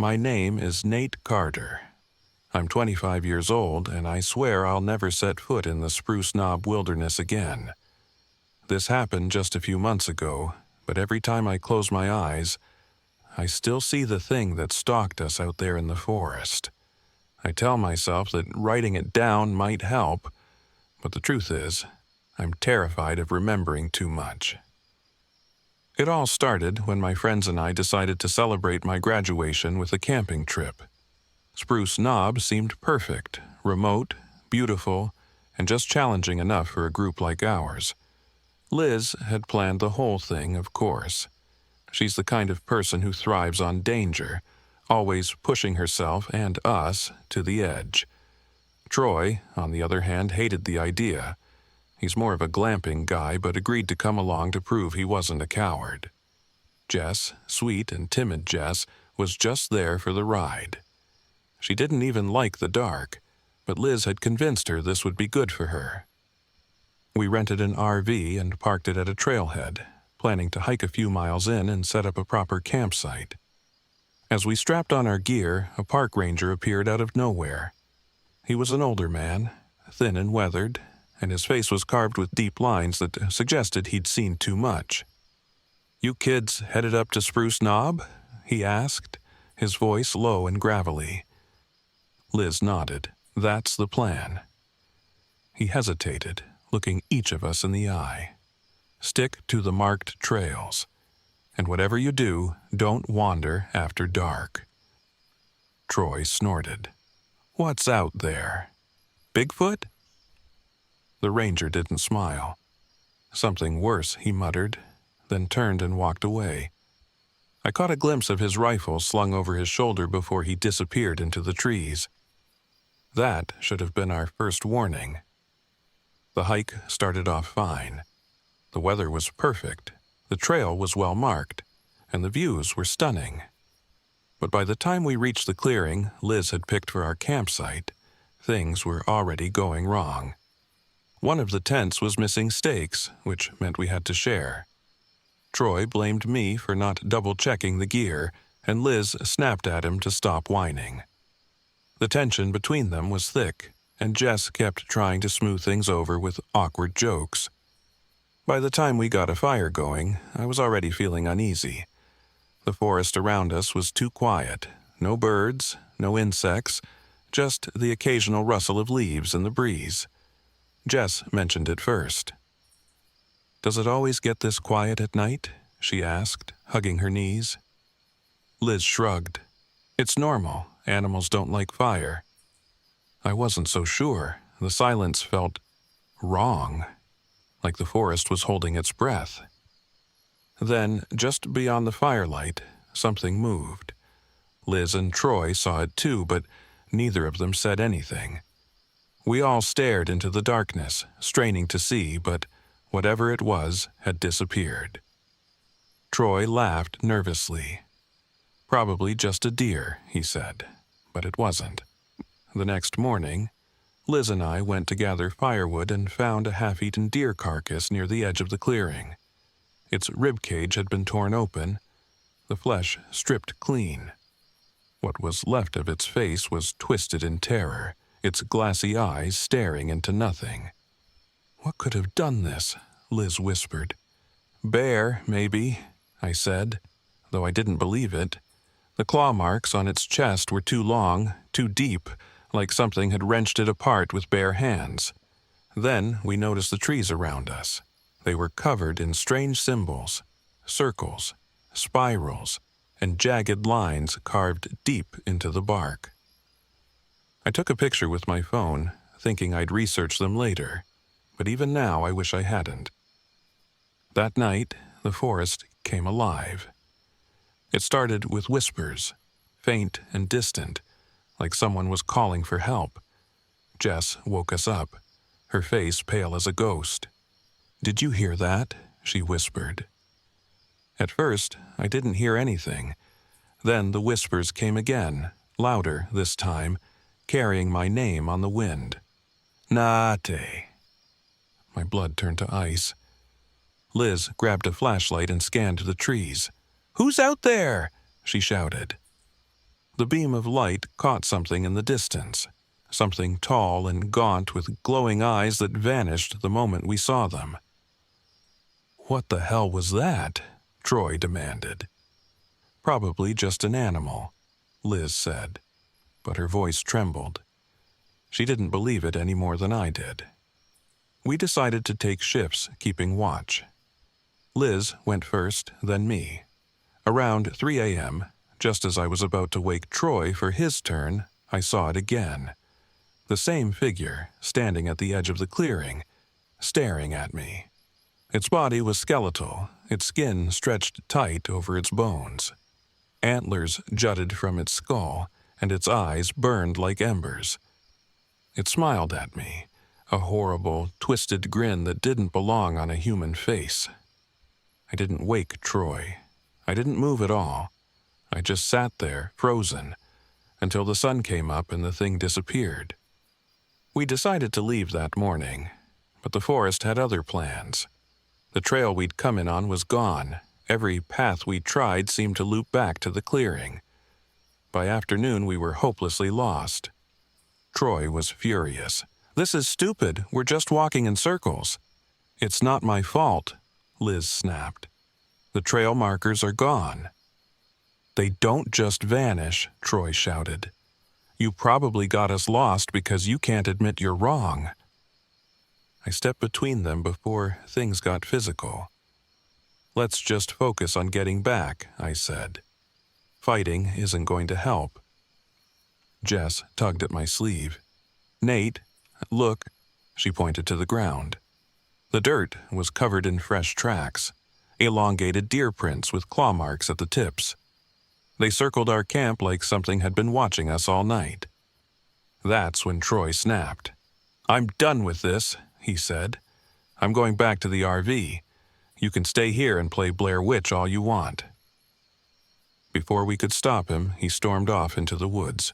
My name is Nate Carter. I'm 25 years old, and I swear I'll never set foot in the Spruce Knob wilderness again. This happened just a few months ago, but every time I close my eyes, I still see the thing that stalked us out there in the forest. I tell myself that writing it down might help, but the truth is, I'm terrified of remembering too much. It all started when my friends and I decided to celebrate my graduation with a camping trip. Spruce Knob seemed perfect, remote, beautiful, and just challenging enough for a group like ours. Liz had planned the whole thing, of course. She's the kind of person who thrives on danger, always pushing herself and us to the edge. Troy, on the other hand, hated the idea. He's more of a glamping guy, but agreed to come along to prove he wasn't a coward. Jess, sweet and timid Jess, was just there for the ride. She didn't even like the dark, but Liz had convinced her this would be good for her. We rented an RV and parked it at a trailhead, planning to hike a few miles in and set up a proper campsite. As we strapped on our gear, a park ranger appeared out of nowhere. He was an older man, thin and weathered, and his face was carved with deep lines that suggested he'd seen too much. "You kids headed up to Spruce Knob?" he asked, his voice low and gravelly. Liz nodded. "That's the plan." He hesitated, looking each of us in the eye. "Stick to the marked trails. And whatever you do, don't wander after dark." Troy snorted. "What's out there? Bigfoot?" The ranger didn't smile. "Something worse," he muttered, then turned and walked away. I caught a glimpse of his rifle slung over his shoulder before he disappeared into the trees. That should have been our first warning. The hike started off fine. The weather was perfect, the trail was well marked, and the views were stunning. But by the time we reached the clearing Liz had picked for our campsite, things were already going wrong. One of the tents was missing stakes, which meant we had to share. Troy blamed me for not double-checking the gear, and Liz snapped at him to stop whining. The tension between them was thick, and Jess kept trying to smooth things over with awkward jokes. By the time we got a fire going, I was already feeling uneasy. The forest around us was too quiet. No birds, no insects, just the occasional rustle of leaves in the breeze. Jess mentioned it first. "Does it always get this quiet at night?" she asked, hugging her knees. Liz shrugged. "It's normal. Animals don't like fire." I wasn't so sure. The silence felt wrong, like the forest was holding its breath. Then, just beyond the firelight, something moved. Liz and Troy saw it too, but neither of them said anything. We all stared into the darkness, straining to see, but whatever it was had disappeared. Troy laughed nervously. "Probably just a deer," he said, but it wasn't. The next morning, Liz and I went to gather firewood and found a half-eaten deer carcass near the edge of the clearing. Its rib cage had been torn open, the flesh stripped clean. What was left of its face was twisted in terror, its glassy eyes staring into nothing. "What could have done this?" Liz whispered. "Bear, maybe," I said, though I didn't believe it. The claw marks on its chest were too long, too deep, like something had wrenched it apart with bare hands. Then we noticed the trees around us. They were covered in strange symbols, circles, spirals, and jagged lines carved deep into the bark. I took a picture with my phone, thinking I'd research them later, but even now I wish I hadn't. That night, the forest came alive. It started with whispers, faint and distant, like someone was calling for help. Jess woke us up, her face pale as a ghost. "Did you hear that?" she whispered. At first, I didn't hear anything. Then the whispers came again, louder this time, carrying my name on the wind. "Nate." My blood turned to ice. Liz grabbed a flashlight and scanned the trees. "Who's out there?" she shouted. The beam of light caught something in the distance, something tall and gaunt with glowing eyes that vanished the moment we saw them. "What the hell was that?" Troy demanded. "Probably just an animal," Liz said, but her voice trembled. She didn't believe it any more than I did. We decided to take shifts, keeping watch. Liz went first, then me. Around 3 a.m., just as I was about to wake Troy for his turn, I saw it again. The same figure, standing at the edge of the clearing, staring at me. Its body was skeletal, its skin stretched tight over its bones. Antlers jutted from its skull, and its eyes burned like embers. It smiled at me, a horrible, twisted grin that didn't belong on a human face. I didn't wake Troy. I didn't move at all. I just sat there, frozen, until the sun came up and the thing disappeared. We decided to leave that morning, but the forest had other plans. The trail we'd come in on was gone. Every path we tried seemed to loop back to the clearing. By afternoon, we were hopelessly lost. Troy was furious. "This is stupid. We're just walking in circles." "It's not my fault," Liz snapped. "The trail markers are gone." "They don't just vanish," Troy shouted. "You probably got us lost because you can't admit you're wrong." I stepped between them before things got physical. "Let's just focus on getting back," I said. "Fighting isn't going to help." Jess tugged at my sleeve. "Nate, look," she pointed to the ground. The dirt was covered in fresh tracks, elongated deer prints with claw marks at the tips. They circled our camp like something had been watching us all night. That's when Troy snapped. "I'm done with this," he said. "I'm going back to the RV. You can stay here and play Blair Witch all you want." Before we could stop him, he stormed off into the woods.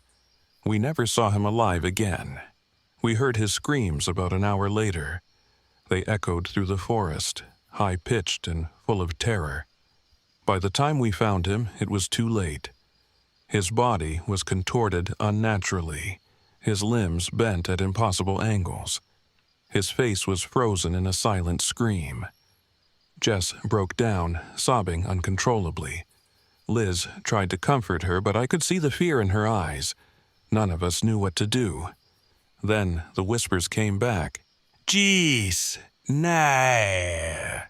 We never saw him alive again. We heard his screams about an hour later. They echoed through the forest, high-pitched and full of terror. By the time we found him, it was too late. His body was contorted unnaturally, his limbs bent at impossible angles. His face was frozen in a silent scream. Jess broke down, sobbing uncontrollably. Liz tried to comfort her, but I could see the fear in her eyes. None of us knew what to do. Then the whispers came back. "Jeez, nah."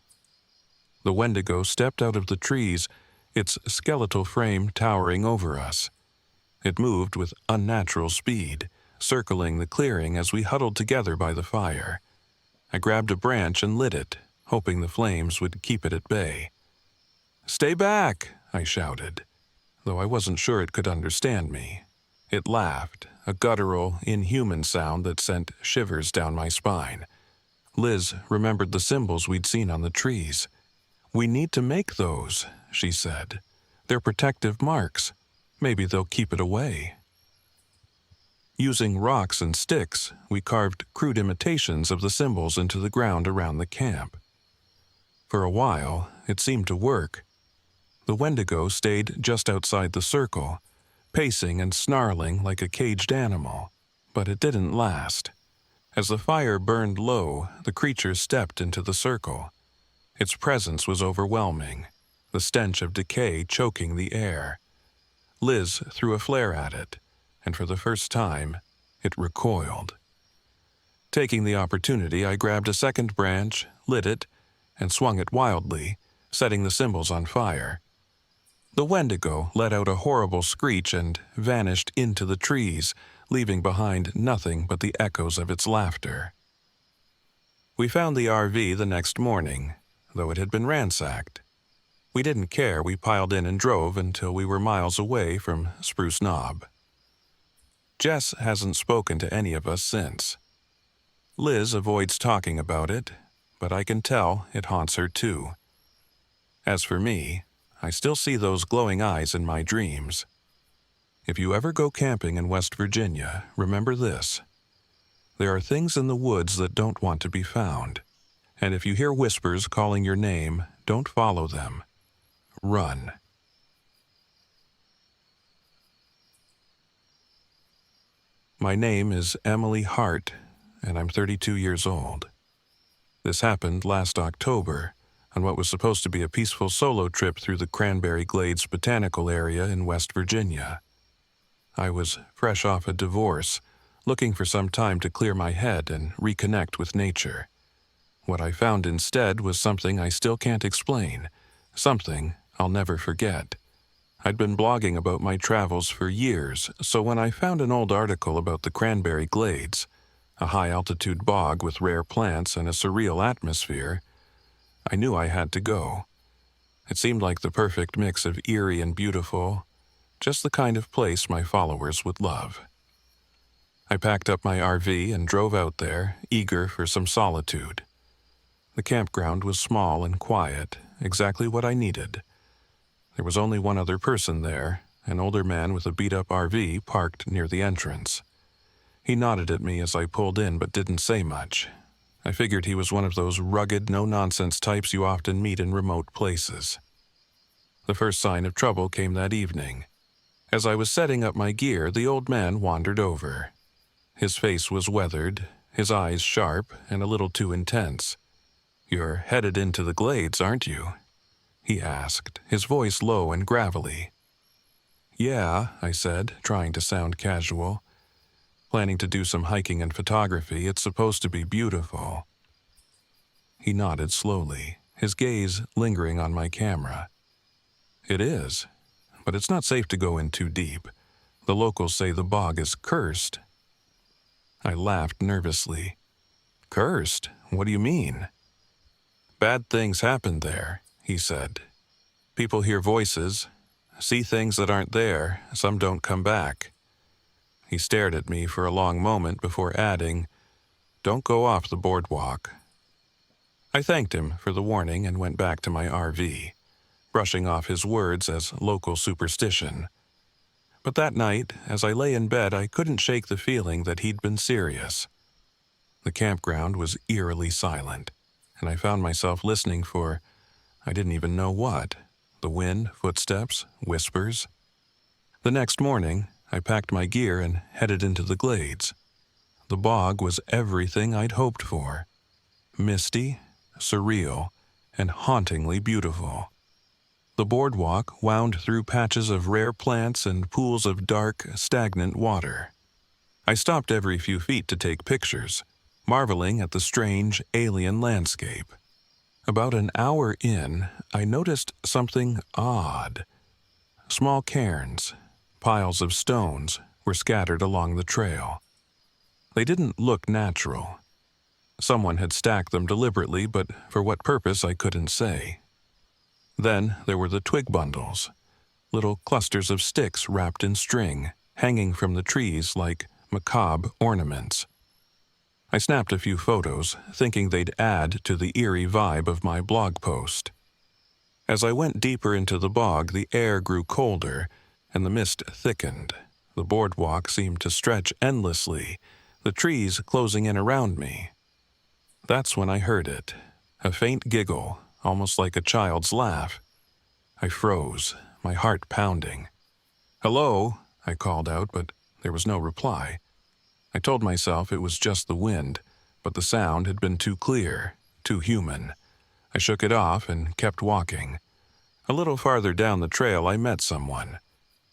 The Wendigo stepped out of the trees, its skeletal frame towering over us. It moved with unnatural speed, circling the clearing as we huddled together by the fire. I grabbed a branch and lit it, hoping the flames would keep it at bay. "Stay back," I shouted, though I wasn't sure it could understand me. It laughed, a guttural, inhuman sound that sent shivers down my spine. Liz remembered the symbols we'd seen on the trees. "We need to make those," she said. "They're protective marks. Maybe they'll keep it away." Using rocks and sticks, we carved crude imitations of the symbols into the ground around the camp. For a while, it seemed to work. The Wendigo stayed just outside the circle, pacing and snarling like a caged animal, but it didn't last. As the fire burned low, the creature stepped into the circle. Its presence was overwhelming, the stench of decay choking the air. Liz threw a flare at it, and for the first time, it recoiled. Taking the opportunity, I grabbed a second branch, lit it, and swung it wildly, setting the symbols on fire. The Wendigo let out a horrible screech and vanished into the trees, leaving behind nothing but the echoes of its laughter. We found the RV the next morning, though it had been ransacked. We didn't care. We piled in and drove until we were miles away from Spruce Knob. Jess hasn't spoken to any of us since. Liz avoids talking about it, but I can tell it haunts her too. As for me, I still see those glowing eyes in my dreams. If you ever go camping in West Virginia, remember this. There are things in the woods that don't want to be found. And if you hear whispers calling your name, don't follow them. Run. My name is Emily Hart, and I'm 32 years old. This happened last October on what was supposed to be a peaceful solo trip through the Cranberry Glades Botanical Area in West Virginia. I was fresh off a divorce, looking for some time to clear my head and reconnect with nature. What I found instead was something I still can't explain, something I'll never forget. I'd been blogging about my travels for years, so when I found an old article about the Cranberry Glades, a high-altitude bog with rare plants and a surreal atmosphere, I knew I had to go. It seemed like the perfect mix of eerie and beautiful, just the kind of place my followers would love. I packed up my RV and drove out there, eager for some solitude. The campground was small and quiet, exactly what I needed. There was only one other person there, an older man with a beat-up RV parked near the entrance. He nodded at me as I pulled in but didn't say much. I figured he was one of those rugged, no-nonsense types you often meet in remote places. The first sign of trouble came that evening. As I was setting up my gear, the old man wandered over. His face was weathered, his eyes sharp and a little too intense. "You're headed into the Glades, aren't you?" he asked, his voice low and gravelly. "Yeah," I said, trying to sound casual. "Planning to do some hiking and photography. It's supposed to be beautiful." He nodded slowly, his gaze lingering on my camera. "It is, but it's not safe to go in too deep. The locals say the bog is cursed." I laughed nervously. "Cursed? What do you mean?" "Bad things happen there," he said. "People hear voices, see things that aren't there, some don't come back." He stared at me for a long moment before adding, "Don't go off the boardwalk." I thanked him for the warning and went back to my RV, brushing off his words as local superstition. But that night, as I lay in bed, I couldn't shake the feeling that he'd been serious. The campground was eerily silent, and I found myself listening for, I didn't even know what, the wind, footsteps, whispers. The next morning, I packed my gear and headed into the Glades. The bog was everything I'd hoped for. Misty, surreal, and hauntingly beautiful. The boardwalk wound through patches of rare plants and pools of dark, stagnant water. I stopped every few feet to take pictures, marveling at the strange, alien landscape. About an hour in, I noticed something odd. Small cairns, piles of stones, were scattered along the trail. They didn't look natural. Someone had stacked them deliberately, but for what purpose I couldn't say. Then there were the twig bundles, little clusters of sticks wrapped in string, hanging from the trees like macabre ornaments. I snapped a few photos, thinking they'd add to the eerie vibe of my blog post. As I went deeper into the bog, the air grew colder, and the mist thickened. The boardwalk seemed to stretch endlessly, the trees closing in around me. That's when I heard it, a faint giggle, almost like a child's laugh. I froze, my heart pounding. "Hello," I called out, but there was no reply. I told myself it was just the wind, but the sound had been too clear, too human. I shook it off and kept walking. A little farther down the trail, I met someone.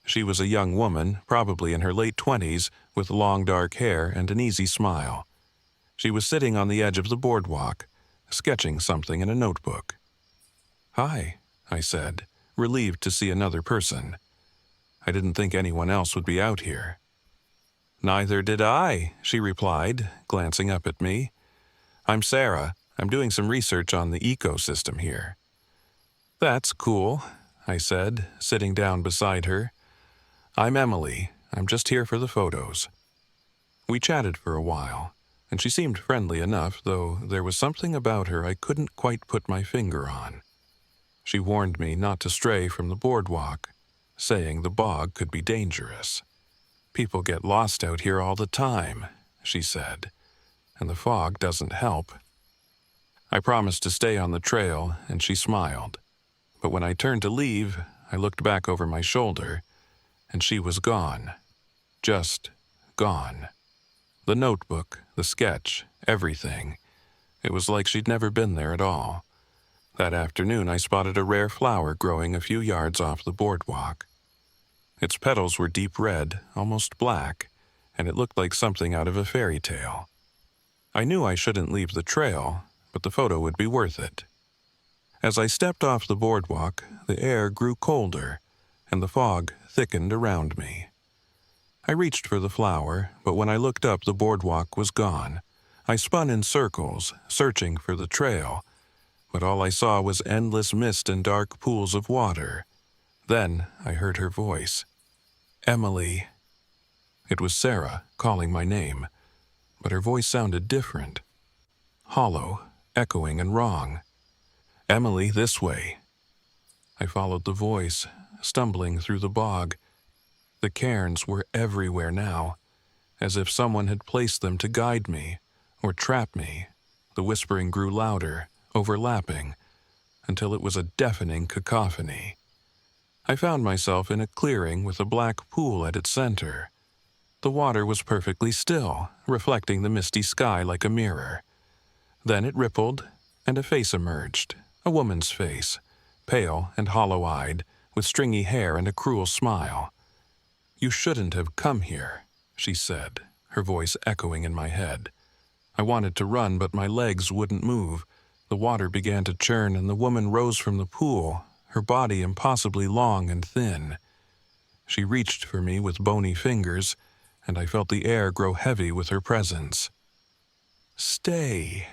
She was a young woman, probably in her late 20s, with long dark hair and an easy smile. She was sitting on the edge of the boardwalk, sketching something in a notebook. "Hi," I said, relieved to see another person. I didn't think anyone else would be out here. "Neither did I," she replied, glancing up at me. "I'm Sarah. I'm doing some research on the ecosystem here." "That's cool," I said, sitting down beside her. "I'm Emily. I'm just here for the photos." We chatted for a while, and she seemed friendly enough, though there was something about her I couldn't quite put my finger on. She warned me not to stray from the boardwalk, saying the bog could be dangerous. "People get lost out here all the time," she said, "and the fog doesn't help." I promised to stay on the trail, and she smiled. But when I turned to leave, I looked back over my shoulder, and she was gone. Just gone. The notebook, the sketch, everything. It was like she'd never been there at all. That afternoon, I spotted a rare flower growing a few yards off the boardwalk. Its petals were deep red, almost black, and it looked like something out of a fairy tale. I knew I shouldn't leave the trail, but the photo would be worth it. As I stepped off the boardwalk, the air grew colder, and the fog thickened around me. I reached for the flower, but when I looked up, the boardwalk was gone. I spun in circles, searching for the trail, but all I saw was endless mist and dark pools of water. Then I heard her voice. "Emily." It was Sarah calling my name, but her voice sounded different. Hollow, echoing, and wrong. "Emily, this way." I followed the voice, stumbling through the bog. The cairns were everywhere now, as if someone had placed them to guide me or trap me. The whispering grew louder, overlapping, until it was a deafening cacophony. I found myself in a clearing with a black pool at its center. The water was perfectly still, reflecting the misty sky like a mirror. Then it rippled, and a face emerged, a woman's face, pale and hollow-eyed, with stringy hair and a cruel smile. "You shouldn't have come here," she said, her voice echoing in my head. I wanted to run, but my legs wouldn't move. The water began to churn, and the woman rose from the pool, her body impossibly long and thin. She reached for me with bony fingers, and I felt the air grow heavy with her presence. "Stay,"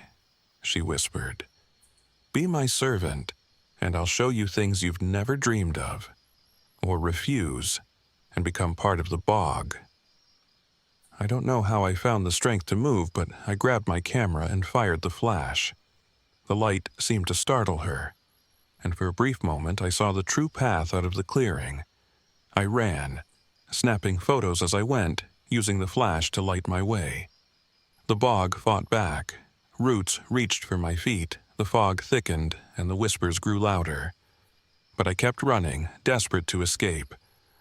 she whispered. "Be my servant, and I'll show you things you've never dreamed of. Or refuse, and become part of the bog." I don't know how I found the strength to move, but I grabbed my camera and fired the flash. The light seemed to startle her, and for a brief moment I saw the true path out of the clearing. I ran, snapping photos as I went, using the flash to light my way. The bog fought back. Roots reached for my feet, the fog thickened, and the whispers grew louder. But I kept running, desperate to escape.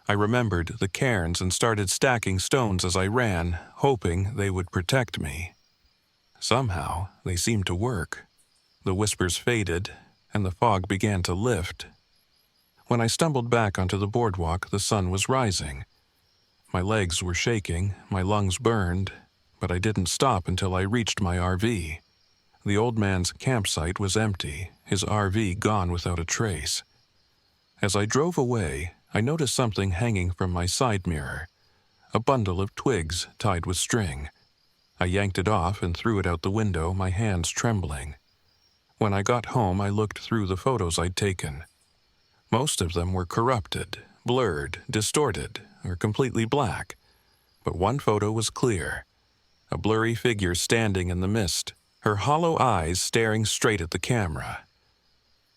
I remembered the cairns and started stacking stones as I ran, hoping they would protect me. Somehow, they seemed to work. The whispers faded, and the fog began to lift. When I stumbled back onto the boardwalk, the sun was rising. My legs were shaking, my lungs burned, but I didn't stop until I reached my RV. The old man's campsite was empty, his RV gone without a trace. As I drove away, I noticed something hanging from my side mirror, a bundle of twigs tied with string. I yanked it off and threw it out the window, my hands trembling. When I got home, I looked through the photos I'd taken. Most of them were corrupted, blurred, distorted, or completely black. But one photo was clear, a blurry figure standing in the mist, her hollow eyes staring straight at the camera.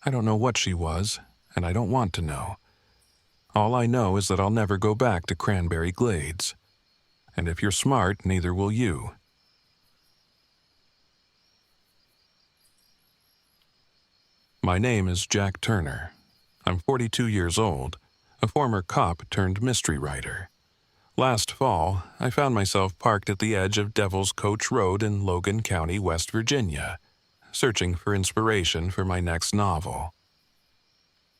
I don't know what she was, and I don't want to know. All I know is that I'll never go back to Cranberry Glades. And if you're smart, neither will you. My name is Jack Turner. I'm 42 years old, a former cop turned mystery writer. Last fall, I found myself parked at the edge of Devil's Coach Road in Logan County, West Virginia, searching for inspiration for my next novel.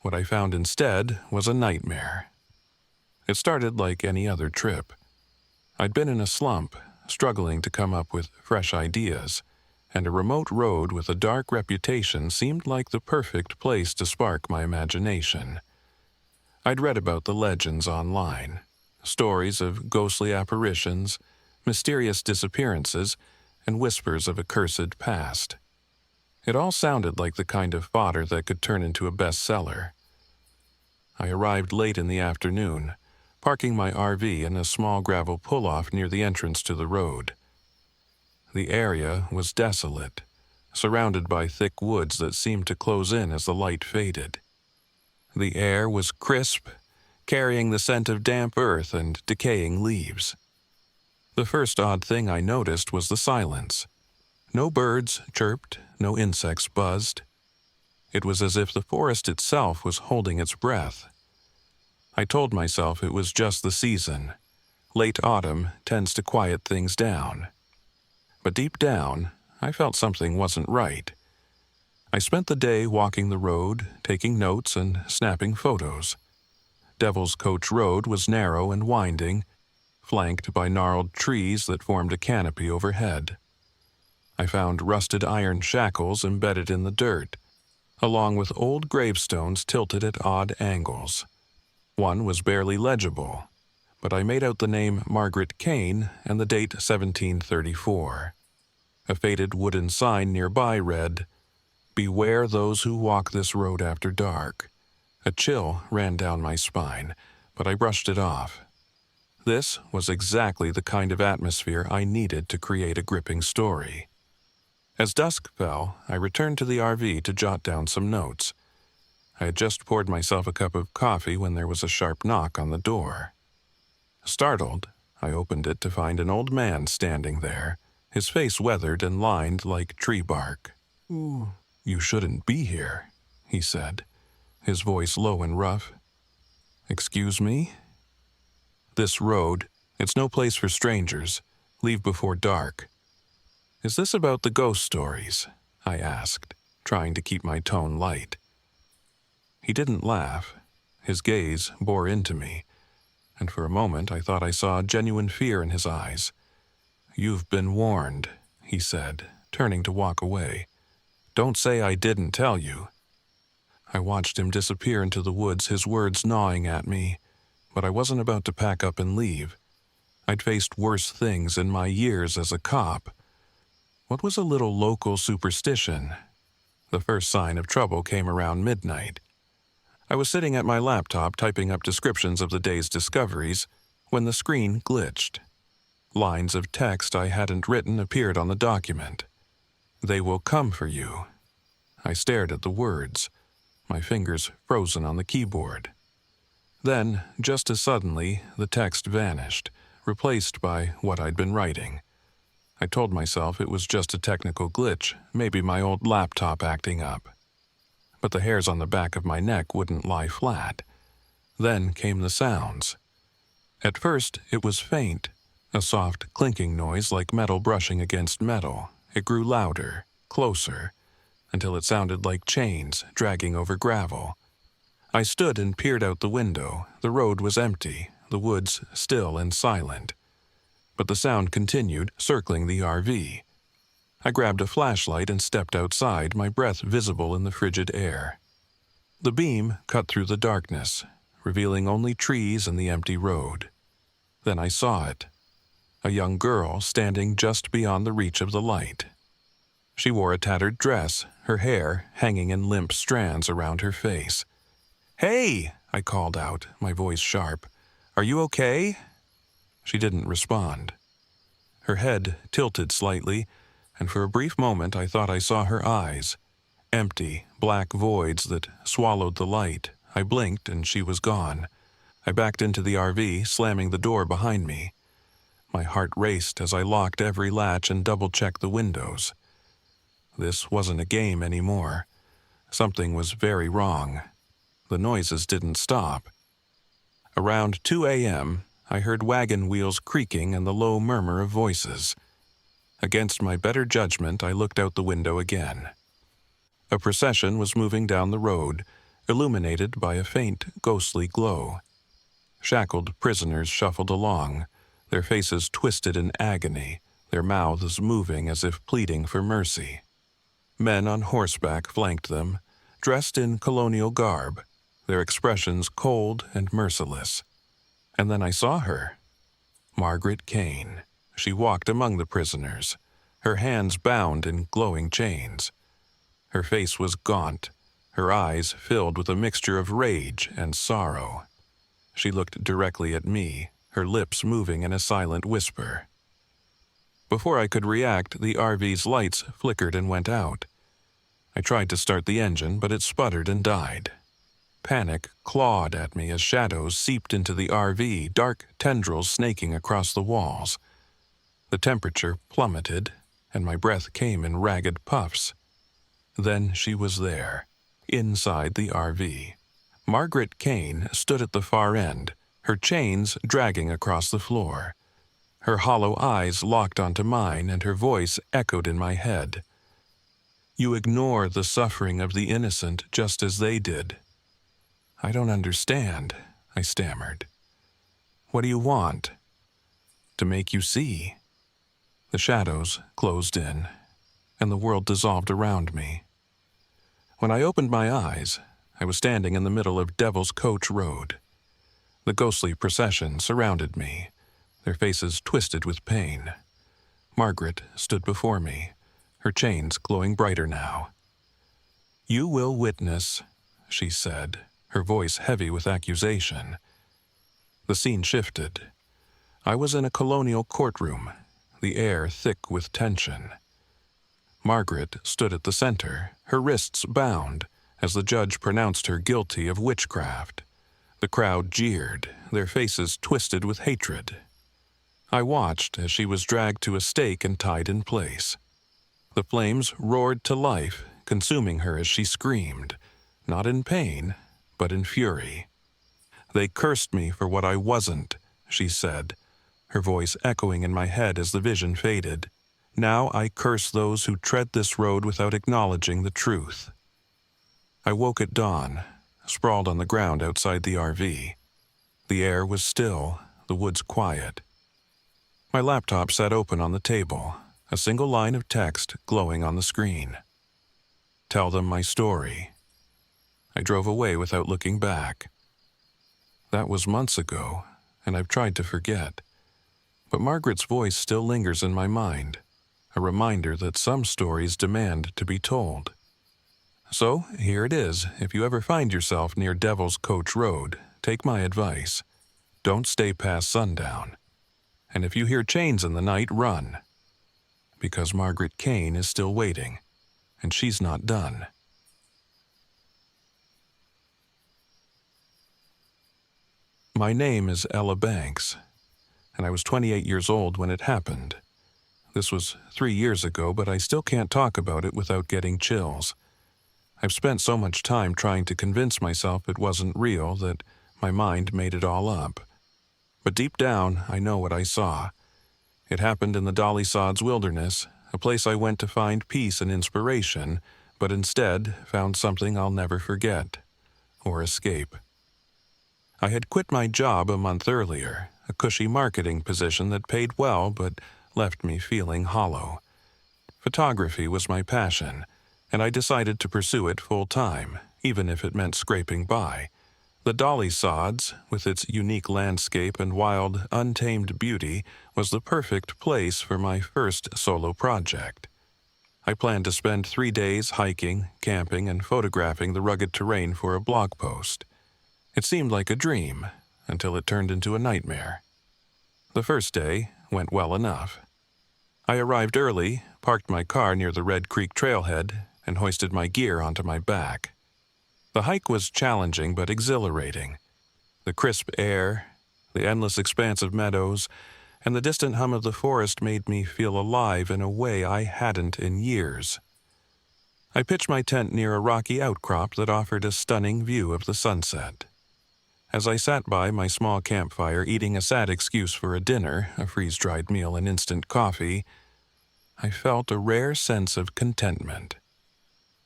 What I found instead was a nightmare. It started like any other trip. I'd been in a slump, struggling to come up with fresh ideas, and a remote road with a dark reputation seemed like the perfect place to spark my imagination. I'd read about the legends online, stories of ghostly apparitions, mysterious disappearances, and whispers of a cursed past. It all sounded like the kind of fodder that could turn into a bestseller. I arrived late in the afternoon, parking my RV in a small gravel pull-off near the entrance to the road. The area was desolate, surrounded by thick woods that seemed to close in as the light faded. The air was crisp, carrying the scent of damp earth and decaying leaves. The first odd thing I noticed was the silence. No birds chirped, no insects buzzed. It was as if the forest itself was holding its breath. I told myself it was just the season. Late autumn tends to quiet things down. But deep down, I felt something wasn't right. I spent the day walking the road, taking notes and snapping photos. Devil's Coach Road was narrow and winding, flanked by gnarled trees that formed a canopy overhead. I found rusted iron shackles embedded in the dirt, along with old gravestones tilted at odd angles. One was barely legible, but I made out the name Margaret Kane and the date 1734. A faded wooden sign nearby read, "Beware those who walk this road after dark." A chill ran down my spine, but I brushed it off. This was exactly the kind of atmosphere I needed to create a gripping story. As dusk fell, I returned to the RV to jot down some notes. I had just poured myself a cup of coffee when there was a sharp knock on the door. Startled, I opened it to find an old man standing there, his face weathered and lined like tree bark. "Ooh, you shouldn't be here," he said, his voice low and rough. "Excuse me?" "This road, it's no place for strangers. Leave before dark." "Is this about the ghost stories?" I asked, trying to keep my tone light. He didn't laugh. His gaze bore into me, and for a moment I thought I saw genuine fear in his eyes. "You've been warned," he said, turning to walk away. "Don't say I didn't tell you." I watched him disappear into the woods, his words gnawing at me, but I wasn't about to pack up and leave. I'd faced worse things in my years as a cop. What was a little local superstition? The first sign of trouble came around midnight. I was sitting at my laptop typing up descriptions of the day's discoveries when the screen glitched. Lines of text I hadn't written appeared on the document. "They will come for you." I stared at the words, my fingers frozen on the keyboard. Then, just as suddenly, the text vanished, replaced by what I'd been writing. I told myself it was just a technical glitch, maybe my old laptop acting up. But the hairs on the back of my neck wouldn't lie flat. Then came the sounds. At first, it was faint, a soft clinking noise like metal brushing against metal. It grew louder, closer, until it sounded like chains dragging over gravel. I stood and peered out the window. The road was empty, the woods still and silent. But the sound continued, circling the RV. I grabbed a flashlight and stepped outside, my breath visible in the frigid air. The beam cut through the darkness, revealing only trees and the empty road. Then I saw it. A young girl standing just beyond the reach of the light. She wore a tattered dress, her hair hanging in limp strands around her face. "Hey!" I called out, my voice sharp. "Are you okay?" She didn't respond. Her head tilted slightly, and for a brief moment I thought I saw her eyes. Empty, black voids that swallowed the light. I blinked and she was gone. I backed into the RV, slamming the door behind me. My heart raced as I locked every latch and double-checked the windows. This wasn't a game anymore. Something was very wrong. The noises didn't stop. Around 2 a.m., I heard wagon wheels creaking and the low murmur of voices. Against my better judgment, I looked out the window again. A procession was moving down the road, illuminated by a faint, ghostly glow. Shackled prisoners shuffled along, their faces twisted in agony, their mouths moving as if pleading for mercy. Men on horseback flanked them, dressed in colonial garb, their expressions cold and merciless. And then I saw her. Margaret Kane. She walked among the prisoners, her hands bound in glowing chains. Her face was gaunt, her eyes filled with a mixture of rage and sorrow. She looked directly at me, her lips moving in a silent whisper. Before I could react, the RV's lights flickered and went out. I tried to start the engine, but it sputtered and died. Panic clawed at me as shadows seeped into the RV, dark tendrils snaking across the walls. The temperature plummeted, and my breath came in ragged puffs. Then she was there, inside the RV. Margaret Kane stood at the far end, her chains dragging across the floor. Her hollow eyes locked onto mine, and her voice echoed in my head. "You ignore the suffering of the innocent just as they did." "I don't understand," I stammered. "What do you want?" "To make you see." The shadows closed in, and the world dissolved around me. When I opened my eyes, I was standing in the middle of Devil's Coach Road. The ghostly procession surrounded me, their faces twisted with pain. Margaret stood before me, her chains glowing brighter now. "You will witness," she said, her voice heavy with accusation. The scene shifted. I was in a colonial courtroom, the air thick with tension. Margaret stood at the center, her wrists bound, as the judge pronounced her guilty of witchcraft. The crowd jeered, their faces twisted with hatred. I watched as she was dragged to a stake and tied in place. The flames roared to life, consuming her as she screamed, not in pain, but in fury. "They cursed me for what I wasn't," she said, her voice echoing in my head as the vision faded. "Now I curse those who tread this road without acknowledging the truth." I woke at dawn, sprawled on the ground outside the RV. The air was still, the woods quiet. My laptop sat open on the table, a single line of text glowing on the screen. "Tell them my story." I drove away without looking back. That was months ago, and I've tried to forget. But Margaret's voice still lingers in my mind, a reminder that some stories demand to be told. So, here it is. If you ever find yourself near Devil's Coach Road, take my advice. Don't stay past sundown. And if you hear chains in the night, run. Because Margaret Kane is still waiting, and she's not done. My name is Ella Banks, and I was 28 years old when it happened. This was 3 years ago, but I still can't talk about it without getting chills. I've spent so much time trying to convince myself it wasn't real that my mind made it all up. But deep down, I know what I saw. It happened in the Dolly Sods Wilderness, a place I went to find peace and inspiration, but instead found something I'll never forget, or escape. I had quit my job a month earlier, a cushy marketing position that paid well but left me feeling hollow. Photography was my passion, and I decided to pursue it full-time, even if it meant scraping by. The Dolly Sods, with its unique landscape and wild, untamed beauty, was the perfect place for my first solo project. I planned to spend 3 days hiking, camping, and photographing the rugged terrain for a blog post. It seemed like a dream, until it turned into a nightmare. The first day went well enough. I arrived early, parked my car near the Red Creek trailhead, and hoisted my gear onto my back. The hike was challenging but exhilarating. The crisp air, the endless expanse of meadows, and the distant hum of the forest made me feel alive in a way I hadn't in years. I pitched my tent near a rocky outcrop that offered a stunning view of the sunset. As I sat by my small campfire eating a sad excuse for a dinner, a freeze-dried meal and instant coffee, I felt a rare sense of contentment.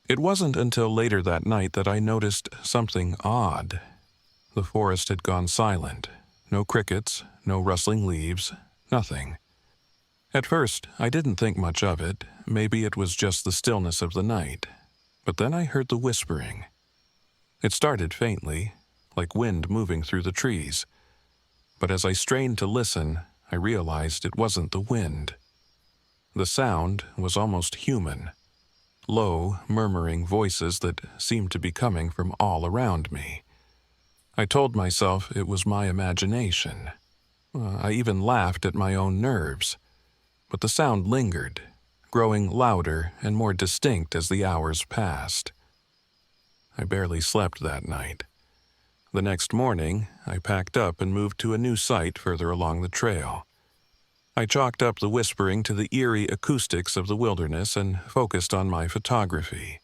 It wasn't until later that night that I noticed something odd. The forest had gone silent. No crickets, no rustling leaves, nothing. At first, I didn't think much of it. Maybe it was just the stillness of the night. But then I heard the whispering. It started faintly, like wind moving through the trees. But as I strained to listen, I realized it wasn't the wind. The sound was almost human. Low, murmuring voices that seemed to be coming from all around me. I told myself it was my imagination. I even laughed at my own nerves. But the sound lingered, growing louder and more distinct as the hours passed. I barely slept that night. The next morning, I packed up and moved to a new site further along the trail. I chalked up the whispering to the eerie acoustics of the wilderness and focused on my photography.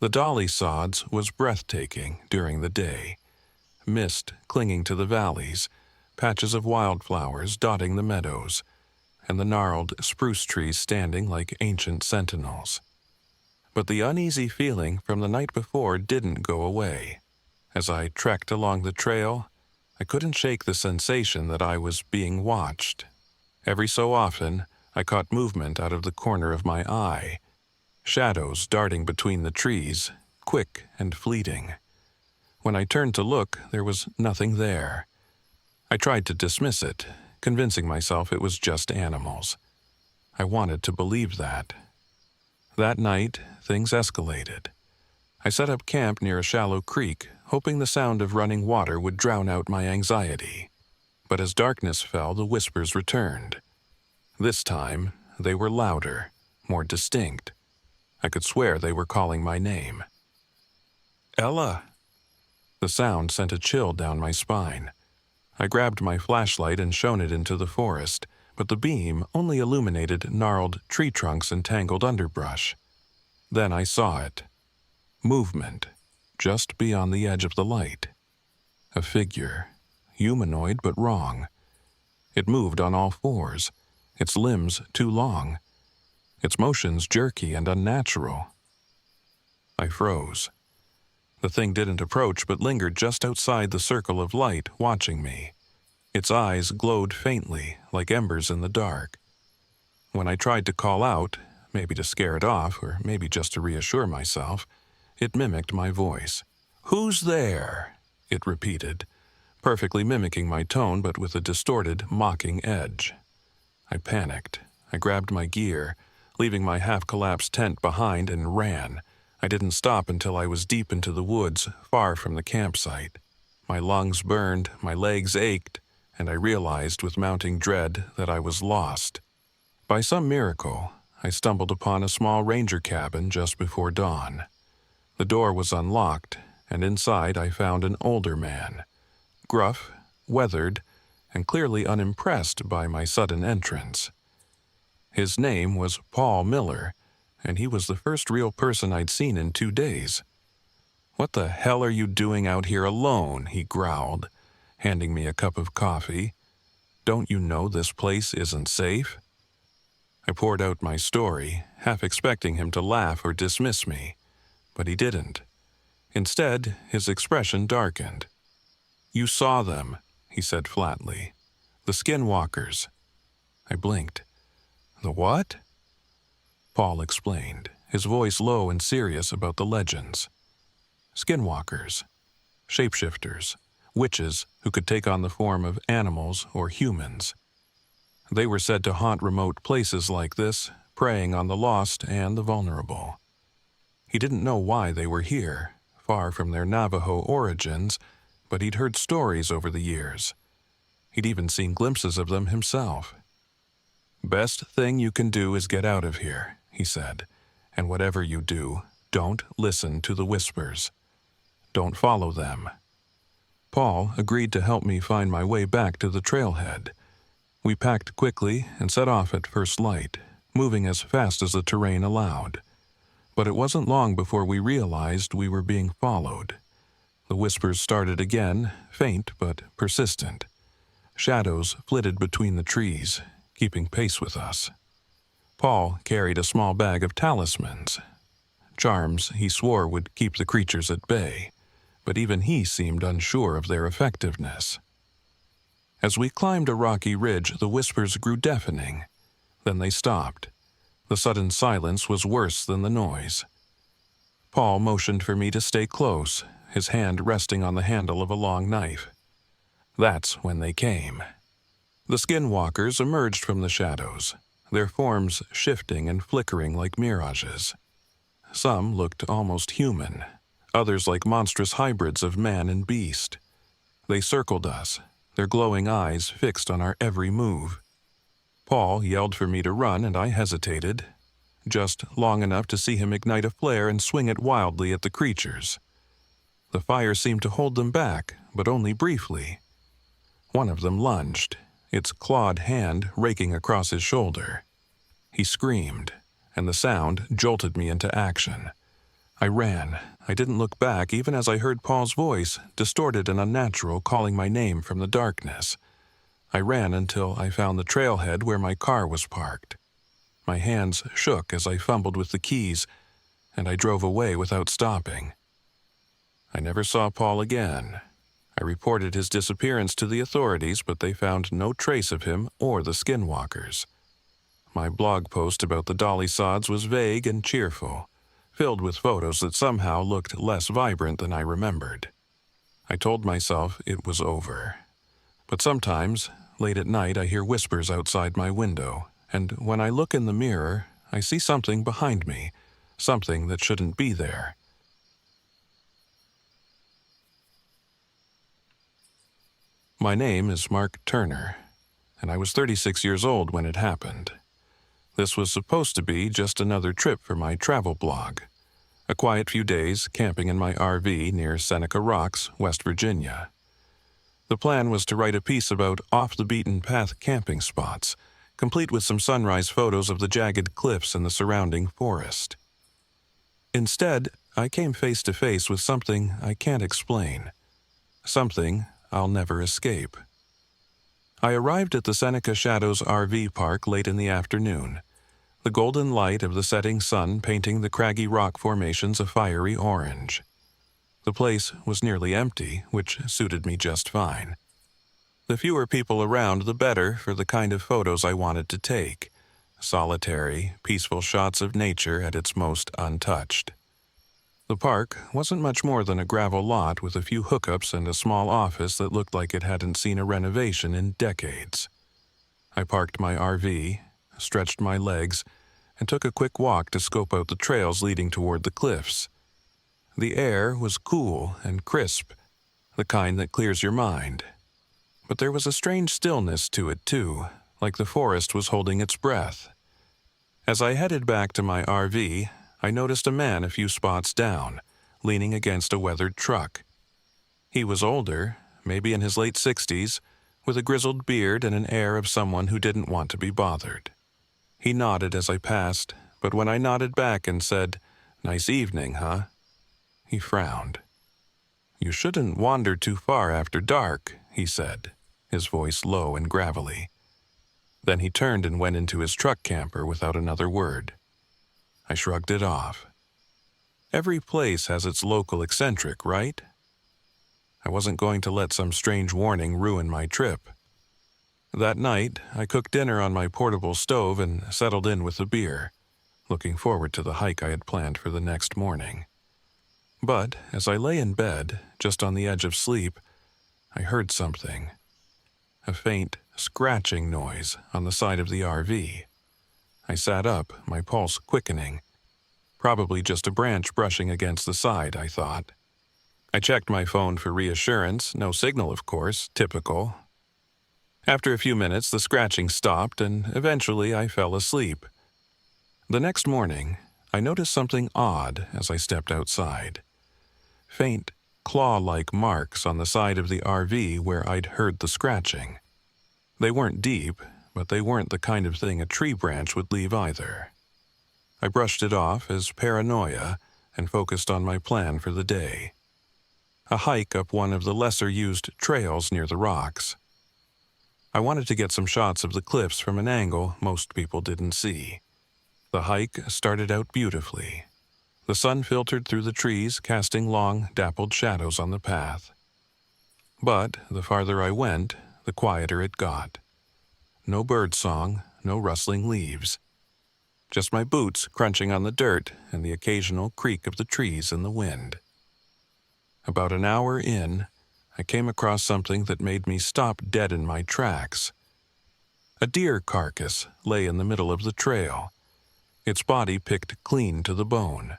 The Dolly Sods was breathtaking during the day. Mist clinging to the valleys, patches of wildflowers dotting the meadows, and the gnarled spruce trees standing like ancient sentinels. But the uneasy feeling from the night before didn't go away. As I trekked along the trail, I couldn't shake the sensation that I was being watched. Every so often, I caught movement out of the corner of my eye, shadows darting between the trees, quick and fleeting. When I turned to look, there was nothing there. I tried to dismiss it, convincing myself it was just animals. I wanted to believe that. That night, things escalated. I set up camp near a shallow creek, hoping the sound of running water would drown out my anxiety. But as darkness fell, the whispers returned. This time, they were louder, more distinct. I could swear they were calling my name. "Ella!" The sound sent a chill down my spine. I grabbed my flashlight and shone it into the forest, but the beam only illuminated gnarled tree trunks and tangled underbrush. Then I saw it. Movement, just beyond the edge of the light. A figure, humanoid but wrong. It moved on all fours, its limbs too long, its motions jerky and unnatural. I froze. The thing didn't approach but lingered just outside the circle of light, watching me. Its eyes glowed faintly, like embers in the dark. When I tried to call out, maybe to scare it off, or maybe just to reassure myself, it mimicked my voice. "Who's there?" it repeated, perfectly mimicking my tone but with a distorted, mocking edge. I panicked. I grabbed my gear, leaving my half-collapsed tent behind, and ran. I didn't stop until I was deep into the woods, far from the campsite. My lungs burned, my legs ached, and I realized with mounting dread that I was lost. By some miracle, I stumbled upon a small ranger cabin just before dawn. The door was unlocked, and inside I found an older man, gruff, weathered, and clearly unimpressed by my sudden entrance. His name was Paul Miller, and he was the first real person I'd seen in 2 days. "What the hell are you doing out here alone?" he growled, handing me a cup of coffee. "Don't you know this place isn't safe?" I poured out my story, half expecting him to laugh or dismiss me, but he didn't. Instead, his expression darkened. "You saw them," he said flatly. "The Skinwalkers." I blinked. "The what?" Paul explained, his voice low and serious about the legends. Skinwalkers, shapeshifters, witches who could take on the form of animals or humans. They were said to haunt remote places like this, preying on the lost and the vulnerable. He didn't know why they were here, far from their Navajo origins, but he'd heard stories over the years. He'd even seen glimpses of them himself. "Best thing you can do is get out of here," he said, "and whatever you do, don't listen to the whispers. Don't follow them." Paul agreed to help me find my way back to the trailhead. We packed quickly and set off at first light, moving as fast as the terrain allowed. But it wasn't long before we realized we were being followed. The whispers started again, faint but persistent. Shadows flitted between the trees, keeping pace with us. Paul carried a small bag of talismans, charms he swore would keep the creatures at bay, but even he seemed unsure of their effectiveness. As we climbed a rocky ridge, the whispers grew deafening. Then they stopped. The sudden silence was worse than the noise. Paul motioned for me to stay close, his hand resting on the handle of a long knife. That's when they came. The Skinwalkers emerged from the shadows, their forms shifting and flickering like mirages. Some looked almost human, others like monstrous hybrids of man and beast. They circled us, their glowing eyes fixed on our every move. Paul yelled for me to run, and I hesitated, just long enough to see him ignite a flare and swing it wildly at the creatures. The fire seemed to hold them back, but only briefly. One of them lunged, its clawed hand raking across his shoulder. He screamed, and the sound jolted me into action. I ran. I didn't look back even as I heard Paul's voice, distorted and unnatural, calling my name from the darkness. I ran until I found the trailhead where my car was parked. My hands shook as I fumbled with the keys, and I drove away without stopping. I never saw Paul again. I reported his disappearance to the authorities, but they found no trace of him or the Skinwalkers. My blog post about the Dolly Sods was vague and cheerful, filled with photos that somehow looked less vibrant than I remembered. I told myself it was over. But sometimes, late at night, I hear whispers outside my window, and when I look in the mirror, I see something behind me, something that shouldn't be there. My name is Mark Turner, and I was 36 years old when it happened. This was supposed to be just another trip for my travel blog, a quiet few days camping in my RV near Seneca Rocks, West Virginia. The plan was to write a piece about off-the-beaten-path camping spots, complete with some sunrise photos of the jagged cliffs and the surrounding forest. Instead, I came face to face with something I can't explain, something I'll never escape. I arrived at the Seneca Shadows RV park late in the afternoon, the golden light of the setting sun painting the craggy rock formations a fiery orange. The place was nearly empty, which suited me just fine. The fewer people around, the better for the kind of photos I wanted to take. Solitary, peaceful shots of nature at its most untouched. The park wasn't much more than a gravel lot with a few hookups and a small office that looked like it hadn't seen a renovation in decades. I parked my RV, stretched my legs, and took a quick walk to scope out the trails leading toward the cliffs. The air was cool and crisp, the kind that clears your mind. But there was a strange stillness to it, too, like the forest was holding its breath. As I headed back to my RV, I noticed a man a few spots down, leaning against a weathered truck. He was older, maybe in his late 60s, with a grizzled beard and an air of someone who didn't want to be bothered. He nodded as I passed, but when I nodded back and said, "Nice evening, huh?" he frowned. "You shouldn't wander too far after dark," he said, his voice low and gravelly. Then he turned and went into his truck camper without another word. I shrugged it off. Every place has its local eccentric, right? I wasn't going to let some strange warning ruin my trip. That night, I cooked dinner on my portable stove and settled in with a beer, looking forward to the hike I had planned for the next morning. But as I lay in bed, just on the edge of sleep, I heard something. A faint, scratching noise on the side of the RV. I sat up, my pulse quickening. Probably just a branch brushing against the side, I thought. I checked my phone for reassurance, no signal, of course, typical. After a few minutes, the scratching stopped, and eventually I fell asleep. The next morning, I noticed something odd as I stepped outside. Faint, claw-like marks on the side of the RV where I'd heard the scratching. They weren't deep, but they weren't the kind of thing a tree branch would leave either. I brushed it off as paranoia and focused on my plan for the day. A hike up one of the lesser-used trails near the rocks. I wanted to get some shots of the cliffs from an angle most people didn't see. The hike started out beautifully. The sun filtered through the trees, casting long, dappled shadows on the path. But the farther I went, the quieter it got. No bird song, no rustling leaves. Just my boots crunching on the dirt and the occasional creak of the trees in the wind. About an hour in, I came across something that made me stop dead in my tracks. A deer carcass lay in the middle of the trail, its body picked clean to the bone.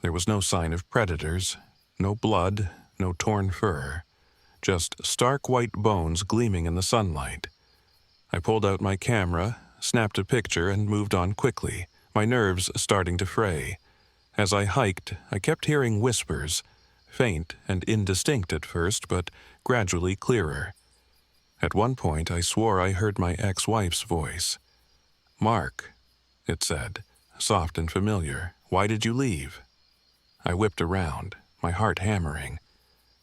There was no sign of predators, no blood, no torn fur, just stark white bones gleaming in the sunlight. I pulled out my camera, snapped a picture, and moved on quickly, my nerves starting to fray. As I hiked, I kept hearing whispers, faint and indistinct at first, but gradually clearer. At one point, I swore I heard my ex-wife's voice. "Mark," it said, soft and familiar, "why did you leave?" I whipped around, my heart hammering.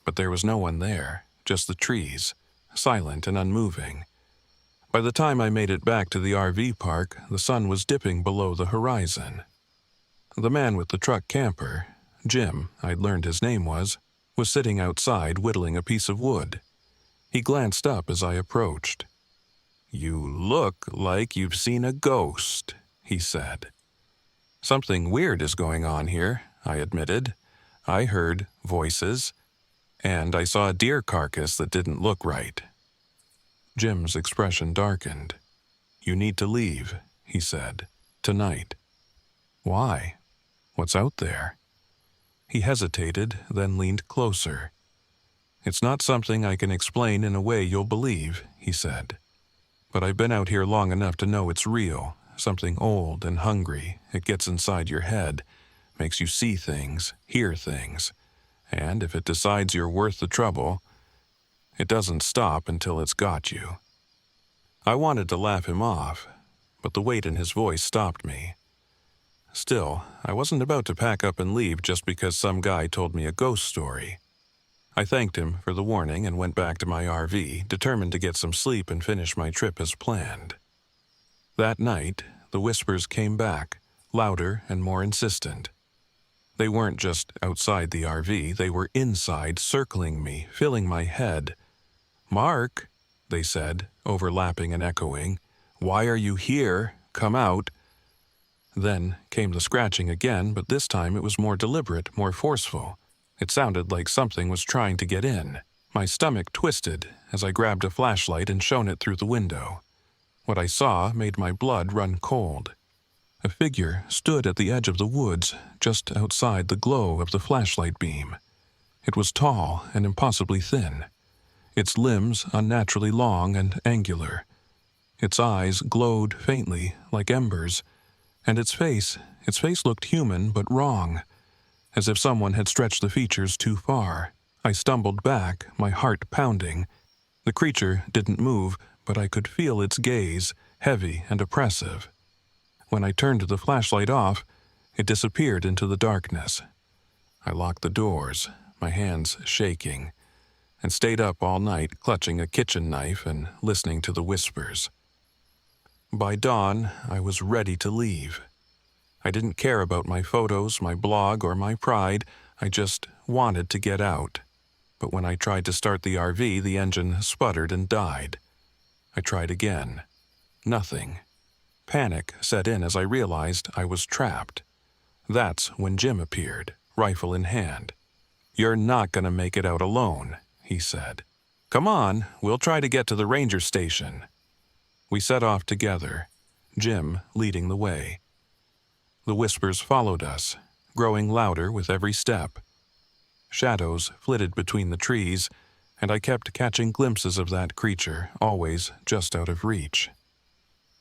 But there was no one there, just the trees, silent and unmoving. By the time I made it back to the RV park, the sun was dipping below the horizon. The man with the truck camper, Jim, I'd learned his name was sitting outside whittling a piece of wood. He glanced up as I approached. "You look like you've seen a ghost," he said. "Something weird is going on here," I admitted. "I heard voices, and I saw a deer carcass that didn't look right." Jim's expression darkened. "You need to leave," he said. "Tonight." "Why? What's out there?" He hesitated, then leaned closer. "It's not something I can explain in a way you'll believe," he said. "But I've been out here long enough to know it's real, something old and hungry. It gets inside your head, makes you see things, hear things, and if it decides you're worth the trouble, it doesn't stop until it's got you." I wanted to laugh him off, but the weight in his voice stopped me. Still, I wasn't about to pack up and leave just because some guy told me a ghost story. I thanked him for the warning and went back to my RV, determined to get some sleep and finish my trip as planned. That night, the whispers came back, louder and more insistent. They weren't just outside the RV, they were inside, circling me, filling my head. "Mark," they said, overlapping and echoing. "Why are you here? Come out." Then came the scratching again, but this time it was more deliberate, more forceful. It sounded like something was trying to get in. My stomach twisted as I grabbed a flashlight and shone it through the window. What I saw made my blood run cold. A figure stood at the edge of the woods, just outside the glow of the flashlight beam. It was tall and impossibly thin, its limbs unnaturally long and angular. Its eyes glowed faintly, like embers, and its face looked human but wrong, as if someone had stretched the features too far. I stumbled back, my heart pounding. The creature didn't move, but I could feel its gaze, heavy and oppressive. When I turned the flashlight off, it disappeared into the darkness. I locked the doors, my hands shaking, and stayed up all night clutching a kitchen knife and listening to the whispers. By dawn, I was ready to leave. I didn't care about my photos, my blog, or my pride. I just wanted to get out. But when I tried to start the RV, the engine sputtered and died. I tried again. Nothing. Panic set in as I realized I was trapped. That's when Jim appeared, rifle in hand. "You're not going to make it out alone," he said. "Come on, we'll try to get to the ranger station." We set off together, Jim leading the way. The whispers followed us, growing louder with every step. Shadows flitted between the trees, and I kept catching glimpses of that creature, always just out of reach.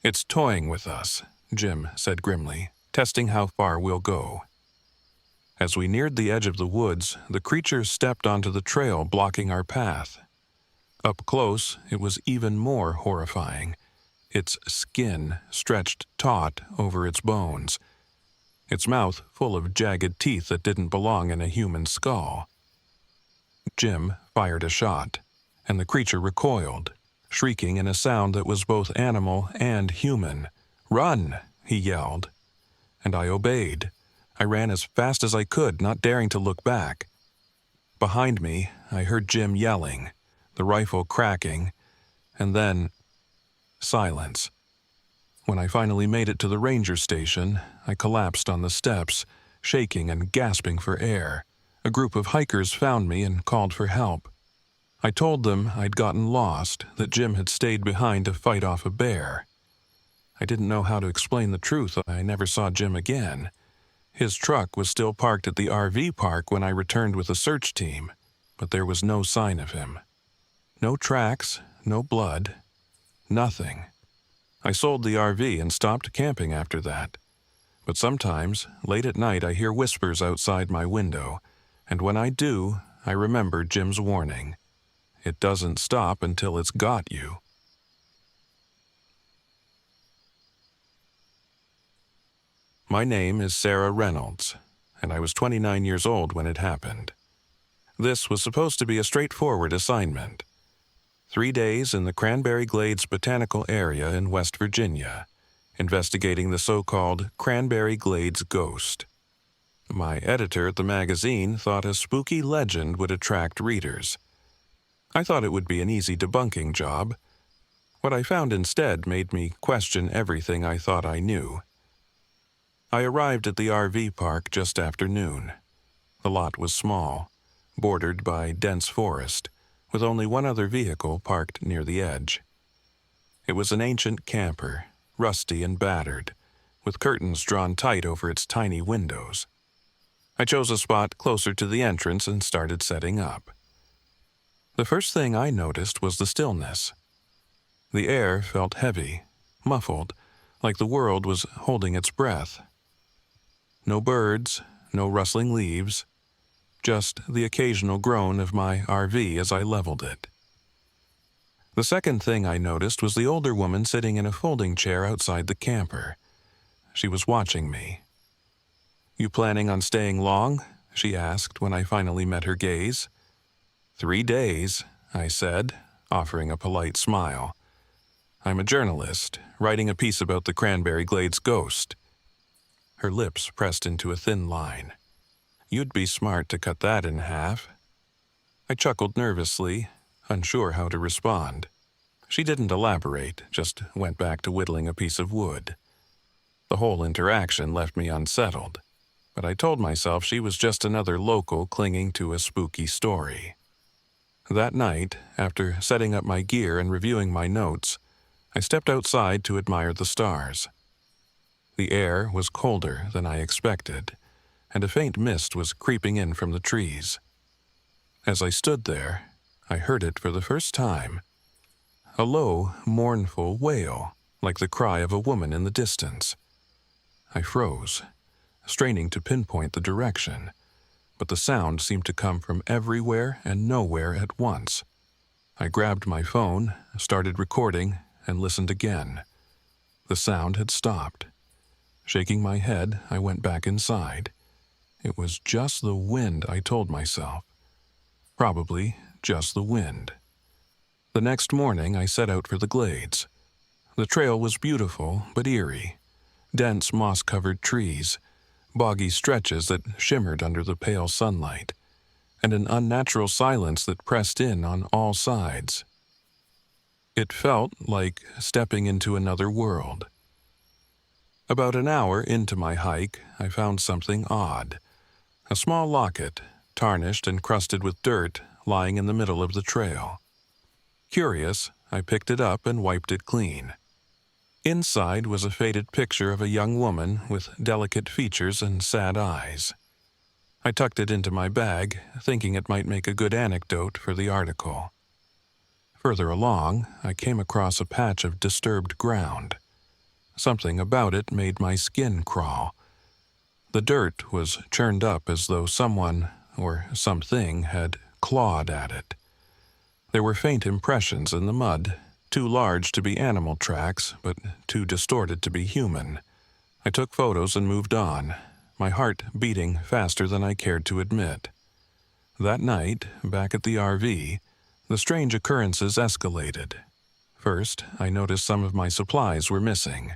"It's toying with us," Jim said grimly, "testing how far we'll go." As we neared the edge of the woods, the creature stepped onto the trail, blocking our path. Up close, it was even more horrifying. Its skin stretched taut over its bones, its mouth full of jagged teeth that didn't belong in a human skull. Jim fired a shot, and the creature recoiled, shrieking in a sound that was both animal and human. "Run!" he yelled, and I obeyed. I ran as fast as I could, not daring to look back. Behind me, I heard Jim yelling, the rifle cracking, and then silence. When I finally made it to the ranger station, I collapsed on the steps, shaking and gasping for air. A group of hikers found me and called for help. I told them I'd gotten lost, that Jim had stayed behind to fight off a bear. I didn't know how to explain the truth. I never saw Jim again. His truck was still parked at the RV park when I returned with a search team, but there was no sign of him. No tracks, no blood, nothing. I sold the RV and stopped camping after that. But sometimes, late at night, I hear whispers outside my window, and when I do, I remember Jim's warning. It doesn't stop until it's got you. My name is Sarah Reynolds, and I was 29 years old when it happened. This was supposed to be a straightforward assignment. 3 days in the Cranberry Glades Botanical Area in West Virginia, investigating the so-called Cranberry Glades ghost. My editor at the magazine thought a spooky legend would attract readers. I thought it would be an easy debunking job. What I found instead made me question everything I thought I knew. I arrived at the RV park just after noon. The lot was small, bordered by dense forest, with only one other vehicle parked near the edge. It was an ancient camper, rusty and battered, with curtains drawn tight over its tiny windows. I chose a spot closer to the entrance and started setting up. The first thing I noticed was the stillness. The air felt heavy, muffled, like the world was holding its breath. No birds, no rustling leaves, just the occasional groan of my RV as I leveled it. The second thing I noticed was the older woman sitting in a folding chair outside the camper. She was watching me. "You planning on staying long?" she asked when I finally met her gaze. 3 days, I said, offering a polite smile. "I'm a journalist, writing a piece about the Cranberry Glades ghost." Her lips pressed into a thin line. "You'd be smart to cut that in half." I chuckled nervously, unsure how to respond. She didn't elaborate, just went back to whittling a piece of wood. The whole interaction left me unsettled, but I told myself she was just another local clinging to a spooky story. That night, after setting up my gear and reviewing my notes, I stepped outside to admire the stars. The air was colder than I expected, and a faint mist was creeping in from the trees. As I stood there, I heard it for the first time. A low, mournful wail, like the cry of a woman in the distance. I froze, straining to pinpoint the direction, but the sound seemed to come from everywhere and nowhere at once. I grabbed my phone, started recording, and listened again. The sound had stopped. Shaking my head, I went back inside. It was just the wind, I told myself. Probably just the wind. The next morning, I set out for the glades. The trail was beautiful but eerie. Dense moss-covered trees, boggy stretches that shimmered under the pale sunlight, and an unnatural silence that pressed in on all sides. It felt like stepping into another world. About an hour into my hike, I found something odd. A small locket, tarnished and crusted with dirt, lying in the middle of the trail. Curious, I picked it up and wiped it clean. Inside was a faded picture of a young woman with delicate features and sad eyes. I tucked it into my bag, thinking it might make a good anecdote for the article. Further along, I came across a patch of disturbed ground. Something about it made my skin crawl. The dirt was churned up as though someone, or something, had clawed at it. There were faint impressions in the mud, too large to be animal tracks, but too distorted to be human. I took photos and moved on, my heart beating faster than I cared to admit. That night, back at the RV, the strange occurrences escalated. First, I noticed some of my supplies were missing.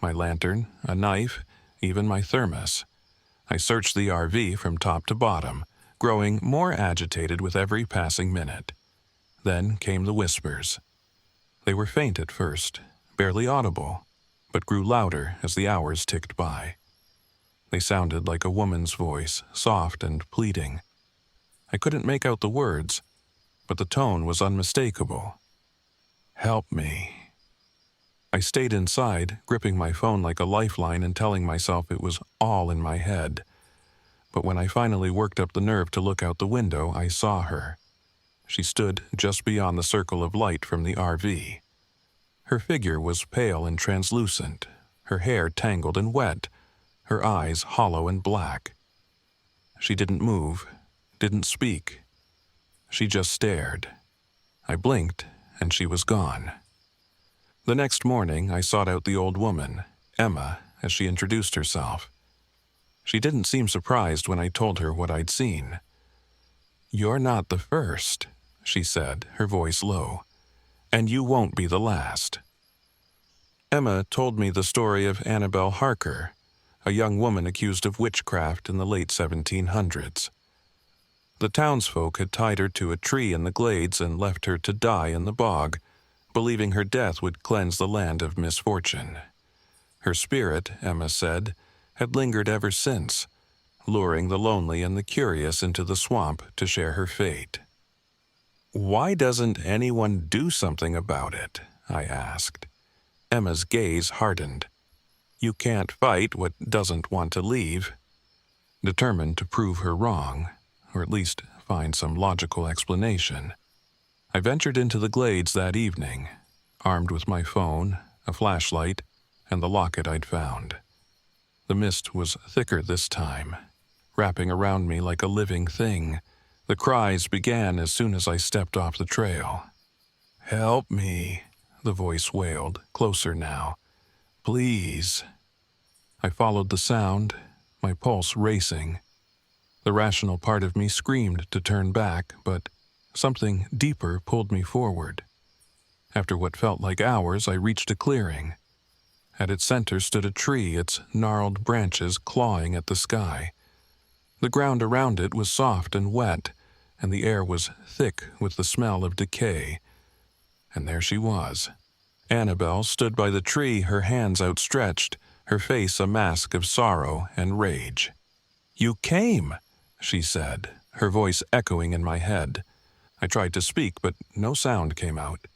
My lantern, a knife, even my thermos. I searched the RV from top to bottom, growing more agitated with every passing minute. Then came the whispers. They were faint at first, barely audible, but grew louder as the hours ticked by. They sounded like a woman's voice, soft and pleading. I couldn't make out the words, but the tone was unmistakable. "Help me." I stayed inside, gripping my phone like a lifeline and telling myself it was all in my head. But when I finally worked up the nerve to look out the window, I saw her. She stood just beyond the circle of light from the RV. Her figure was pale and translucent, her hair tangled and wet, her eyes hollow and black. She didn't move, didn't speak. She just stared. I blinked, and she was gone. The next morning, I sought out the old woman, Emma, as she introduced herself. She didn't seem surprised when I told her what I'd seen. "You're not the first," she said, her voice low. And you won't be the last. Emma told me the story of Annabel Harker, a young woman accused of witchcraft in the late 1700s. The townsfolk had tied her to a tree in the glades and left her to die in the bog, believing her death would cleanse the land of misfortune. Her spirit, Emma said, had lingered ever since, luring the lonely and the curious into the swamp to share her fate. "Why doesn't anyone do something about it?" I asked. Emma's gaze hardened. "You can't fight what doesn't want to leave." Determined to prove her wrong, or at least find some logical explanation, I ventured into the glades that evening, armed with my phone, a flashlight, and the locket I'd found. The mist was thicker this time, wrapping around me like a living thing. The cries began as soon as I stepped off the trail. "Help me," the voice wailed, closer now. "Please." I followed the sound, my pulse racing. The rational part of me screamed to turn back, but something deeper pulled me forward. After what felt like hours, I reached a clearing. At its center stood a tree, its gnarled branches clawing at the sky. The ground around it was soft and wet, and the air was thick with the smell of decay. And there she was. Annabel stood by the tree, her hands outstretched, her face a mask of sorrow and rage. "You came," she said, her voice echoing in my head. I tried to speak, but no sound came out.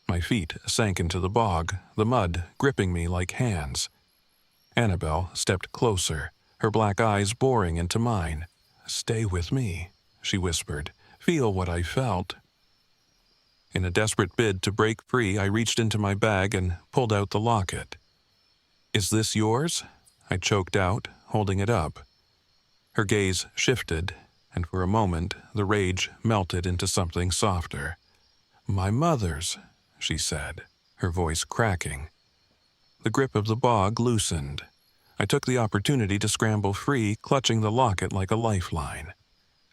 My feet sank into the bog, the mud gripping me like hands. Annabel stepped closer, her black eyes boring into mine. "Stay with me," she whispered. "Feel what I felt." In a desperate bid to break free, I reached into my bag and pulled out the locket. "Is this yours?" I choked out, holding it up. Her gaze shifted, and for a moment the rage melted into something softer. "My mother's," she said, her voice cracking. The grip of the bog loosened. I took the opportunity to scramble free, clutching the locket like a lifeline.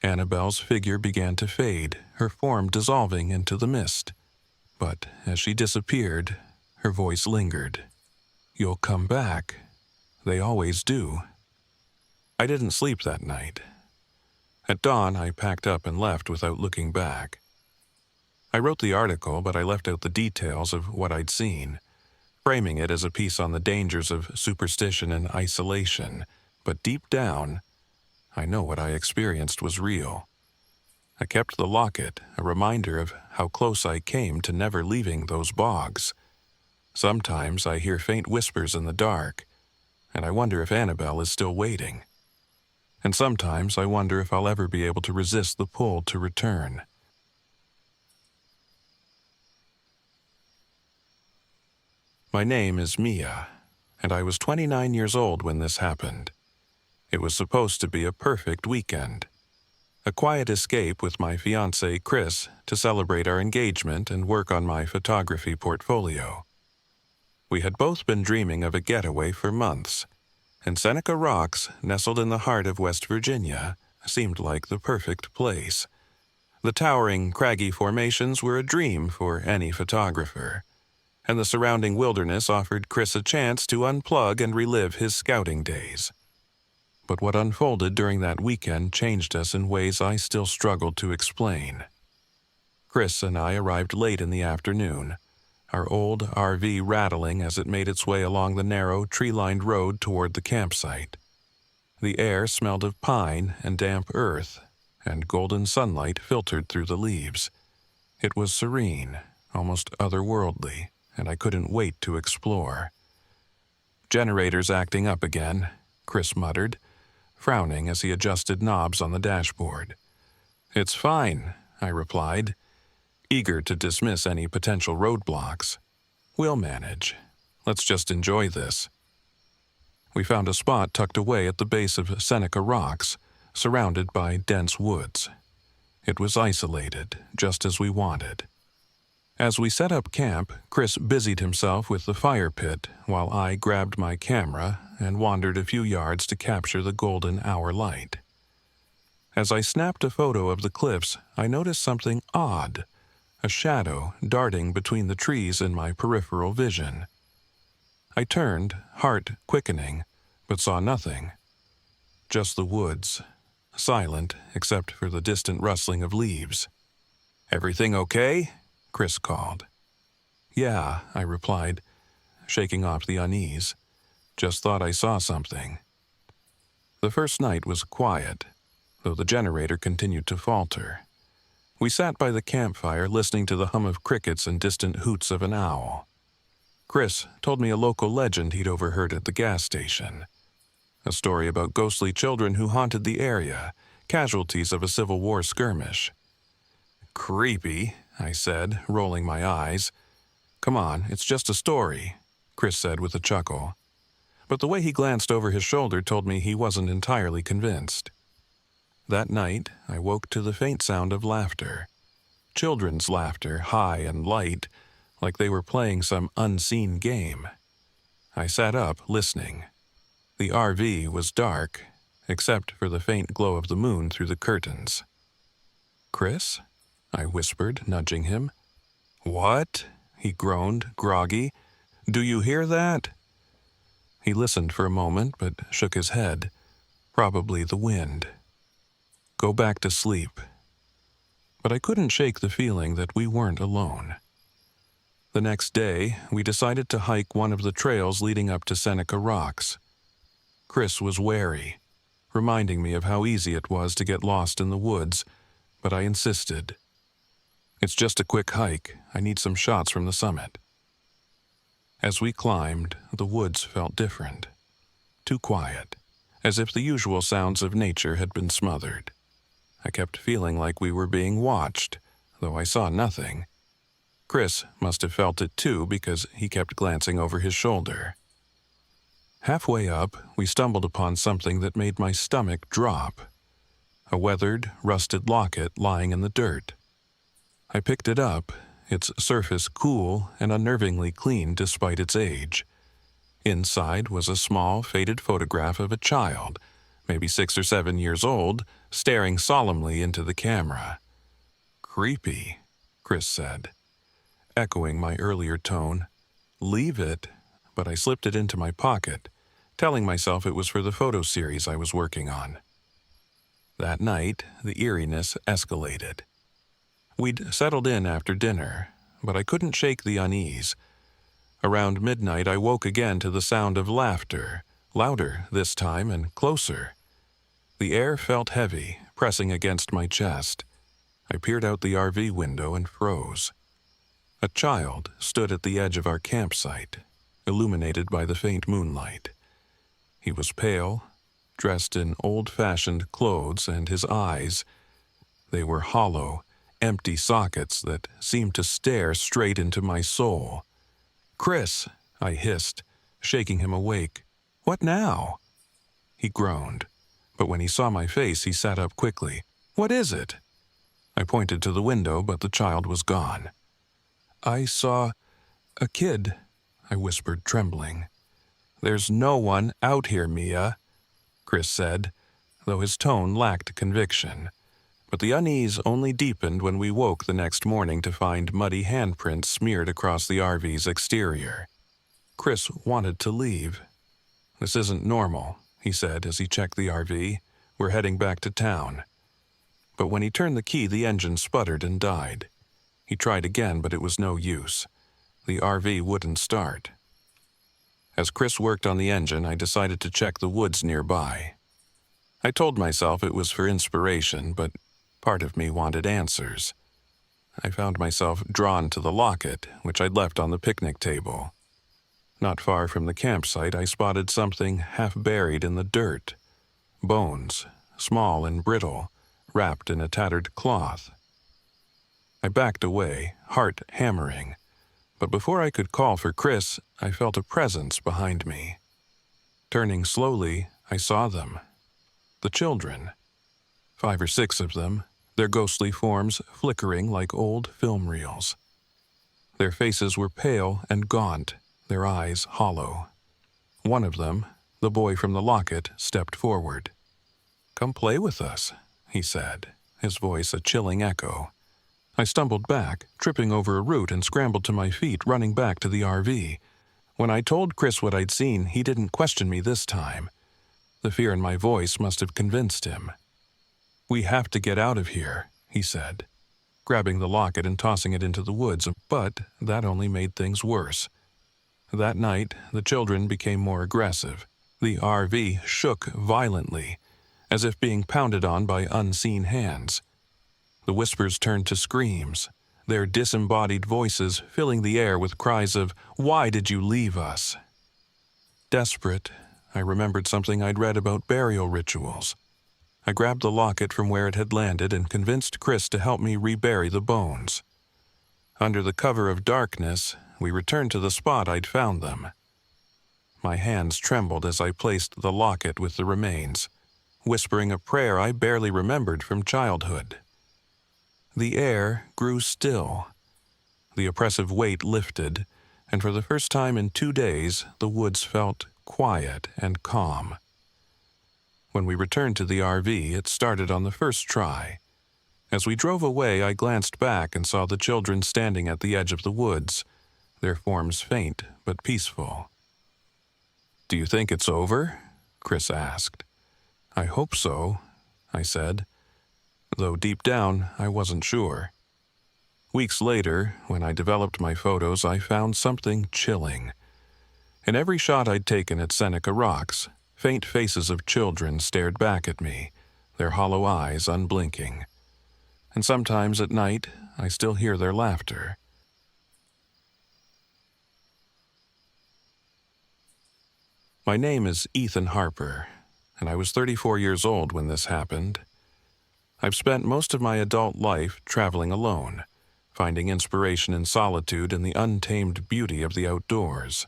Annabel's figure began to fade, her form dissolving into the mist. But as she disappeared, her voice lingered. "You'll come back. They always do." I didn't sleep that night. At dawn, I packed up and left without looking back. I wrote the article, but I left out the details of what I'd seen, framing it as a piece on the dangers of superstition and isolation. But deep down, I know what I experienced was real. I kept the locket, a reminder of how close I came to never leaving those bogs. Sometimes I hear faint whispers in the dark, and I wonder if Annabel is still waiting. And sometimes I wonder if I'll ever be able to resist the pull to return. My name is Mia, and I was 29 years old when this happened. It was supposed to be a perfect weekend. A quiet escape with my fiancé, Chris, to celebrate our engagement and work on my photography portfolio. We had both been dreaming of a getaway for months, and Seneca Rocks, nestled in the heart of West Virginia, seemed like the perfect place. The towering, craggy formations were a dream for any photographer, and the surrounding wilderness offered Chris a chance to unplug and relive his scouting days. But what unfolded during that weekend changed us in ways I still struggled to explain. Chris and I arrived late in the afternoon, our old RV rattling as it made its way along the narrow, tree-lined road toward the campsite. The air smelled of pine and damp earth, and golden sunlight filtered through the leaves. It was serene, almost otherworldly, and I couldn't wait to explore. "Generator's acting up again," Chris muttered, frowning as he adjusted knobs on the dashboard. "It's fine," I replied, eager to dismiss any potential roadblocks. "We'll manage. Let's just enjoy this." We found a spot tucked away at the base of Seneca Rocks, surrounded by dense woods. It was isolated, just as we wanted. As we set up camp, Chris busied himself with the fire pit while I grabbed my camera and wandered a few yards to capture the golden hour light. As I snapped a photo of the cliffs, I noticed something odd. a shadow darting between the trees in my peripheral vision. I turned, heart quickening, but saw nothing. Just the woods, silent except for the distant rustling of leaves. "Everything okay?" Chris called. "Yeah," I replied, shaking off the unease. "Just thought I saw something." The first night was quiet, though the generator continued to falter. We sat by the campfire listening to the hum of crickets and distant hoots of an owl. Chris told me a local legend he'd overheard at the gas station. A story about ghostly children who haunted the area, casualties of a Civil War skirmish. "Creepy," I said, rolling my eyes. "Come on, it's just a story," Chris said with a chuckle. But the way he glanced over his shoulder told me he wasn't entirely convinced. That night, I woke to the faint sound of laughter. Children's laughter, high and light, like they were playing some unseen game. I sat up, listening. The RV was dark, except for the faint glow of the moon through the curtains. "Chris?" I whispered, nudging him. "What?" he groaned, groggy. "Do you hear that?" He listened for a moment, but shook his head. Probably the wind. "Go back to sleep." But I couldn't shake the feeling that we weren't alone. The next day, we decided to hike one of the trails leading up to Seneca Rocks. Chris was wary, reminding me of how easy it was to get lost in the woods, but I insisted. "It's just a quick hike. I need some shots from the summit." As we climbed, the woods felt different. Too quiet, as if the usual sounds of nature had been smothered. I kept feeling like we were being watched, though I saw nothing. Chris must have felt it too because he kept glancing over his shoulder. Halfway up, we stumbled upon something that made my stomach drop. A weathered, rusted locket lying in the dirt. I picked it up, its surface cool and unnervingly clean despite its age. Inside was a small, faded photograph of a child, maybe 6 or 7 years old, staring solemnly into the camera. "Creepy," Chris said, echoing my earlier tone. "Leave it," but I slipped it into my pocket, telling myself it was for the photo series I was working on. That night, the eeriness escalated. We'd settled in after dinner, but I couldn't shake the unease. Around midnight, I woke again to the sound of laughter, louder this time and closer. The air felt heavy, pressing against my chest. I peered out the RV window and froze. A child stood at the edge of our campsite, illuminated by the faint moonlight. He was pale, dressed in old-fashioned clothes, and his eyes, they were hollow, empty sockets that seemed to stare straight into my soul. "Chris," I hissed, shaking him awake. "What now?" He groaned, but when he saw my face, he sat up quickly. "What is it?" I pointed to the window, but the child was gone. "I saw a kid," I whispered, trembling. "There's no one out here, Mia," Chris said, though his tone lacked conviction. But the unease only deepened when we woke the next morning to find muddy handprints smeared across the RV's exterior. Chris wanted to leave. "This isn't normal," he said as he checked the RV. "We're heading back to town." But when he turned the key, the engine sputtered and died. He tried again, but it was no use. The RV wouldn't start. As Chris worked on the engine, I decided to check the woods nearby. I told myself it was for inspiration, but part of me wanted answers. I found myself drawn to the locket, which I'd left on the picnic table. Not far from the campsite, I spotted something half buried in the dirt. Bones, small and brittle, wrapped in a tattered cloth. I backed away, heart hammering. But before I could call for Chris, I felt a presence behind me. Turning slowly, I saw them. The children. 5 or 6 of them, their ghostly forms flickering like old film reels. Their faces were pale and gaunt, their eyes hollow. One of them, the boy from the locket, stepped forward. "Come play with us," he said, his voice a chilling echo. I stumbled back, tripping over a root, and scrambled to my feet, running back to the RV. When I told Chris what I'd seen, he didn't question me this time. The fear in my voice must have convinced him. "We have to get out of here," he said, grabbing the locket and tossing it into the woods, but that only made things worse. That night, the children became more aggressive. The RV shook violently, as if being pounded on by unseen hands. The whispers turned to screams, their disembodied voices filling the air with cries of, "Why did you leave us?" Desperate, I remembered something I'd read about burial rituals. I grabbed the locket from where it had landed and convinced Chris to help me rebury the bones. Under the cover of darkness, we returned to the spot I'd found them. My hands trembled as I placed the locket with the remains, whispering a prayer I barely remembered from childhood. The air grew still. The oppressive weight lifted, and for the first time in 2 days, the woods felt quiet and calm. When we returned to the RV, it started on the first try. As we drove away, I glanced back and saw the children standing at the edge of the woods, their forms faint but peaceful. "Do you think it's over?" Chris asked. "I hope so," I said, though deep down I wasn't sure. Weeks later, when I developed my photos, I found something chilling. In every shot I'd taken at Seneca Rocks, faint faces of children stared back at me, their hollow eyes unblinking. And sometimes at night, I still hear their laughter. My name is Ethan Harper, and I was 34 years old when this happened. I've spent most of my adult life traveling alone, finding inspiration in solitude and the untamed beauty of the outdoors.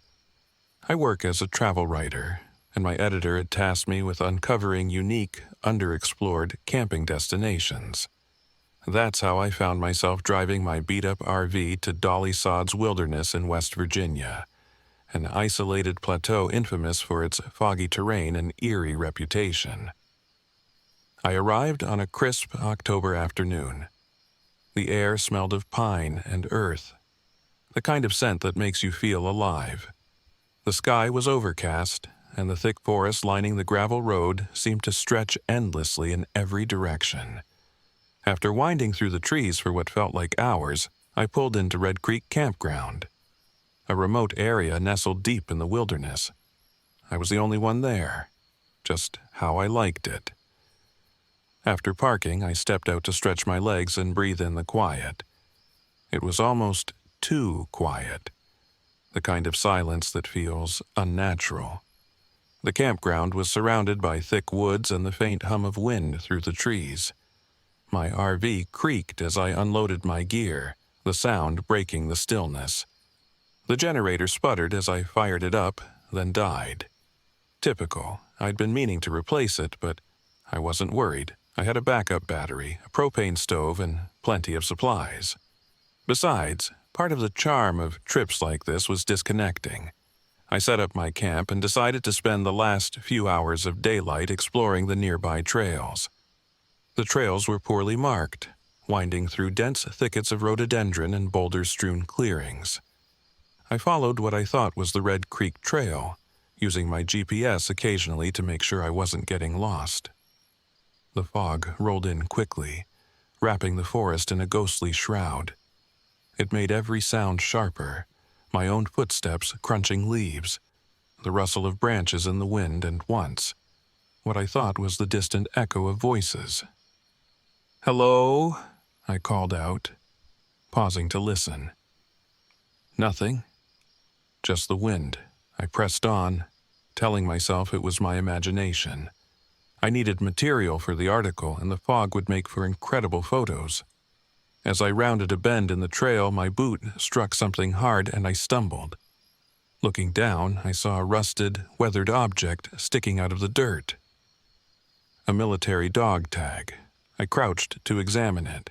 I work as a travel writer, and my editor had tasked me with uncovering unique, underexplored camping destinations. That's how I found myself driving my beat-up RV to Dolly Sod's Wilderness in West Virginia, an isolated plateau infamous for its foggy terrain and eerie reputation. I arrived on a crisp October afternoon. The air smelled of pine and earth, the kind of scent that makes you feel alive. The sky was overcast, and the thick forest lining the gravel road seemed to stretch endlessly in every direction. After winding through the trees for what felt like hours, I pulled into Red Creek Campground, a remote area nestled deep in the wilderness. I was the only one there, just how I liked it. After parking, I stepped out to stretch my legs and breathe in the quiet. It was almost too quiet, the kind of silence that feels unnatural. The campground was surrounded by thick woods and the faint hum of wind through the trees. My RV creaked as I unloaded my gear, the sound breaking the stillness. The generator sputtered as I fired it up, then died. Typical. I'd been meaning to replace it, but I wasn't worried. I had a backup battery, a propane stove, and plenty of supplies. Besides, part of the charm of trips like this was disconnecting. I set up my camp and decided to spend the last few hours of daylight exploring the nearby trails. The trails were poorly marked, winding through dense thickets of rhododendron and boulder-strewn clearings. I followed what I thought was the Red Creek Trail, using my GPS occasionally to make sure I wasn't getting lost. The fog rolled in quickly, wrapping the forest in a ghostly shroud. It made every sound sharper, my own footsteps crunching leaves, the rustle of branches in the wind, and once, what I thought was the distant echo of voices. "Hello?" I called out, pausing to listen. Nothing. Just the wind. I pressed on, telling myself it was my imagination. I needed material for the article, and the fog would make for incredible photos. As I rounded a bend in the trail, my boot struck something hard and I stumbled. Looking down, I saw a rusted, weathered object sticking out of the dirt. A military dog tag. I crouched to examine it.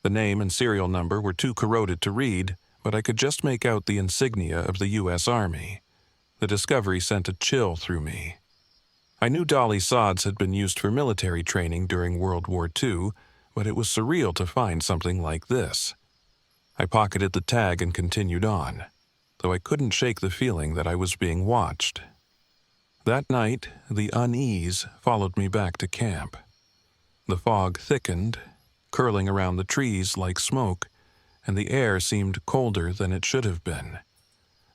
The name and serial number were too corroded to read, but I could just make out the insignia of the U.S. Army. The discovery sent a chill through me. I knew Dolly Sods had been used for military training during World War II, but it was surreal to find something like this. I pocketed the tag and continued on, though I couldn't shake the feeling that I was being watched. That night, the unease followed me back to camp. The fog thickened, curling around the trees like smoke, and the air seemed colder than it should have been.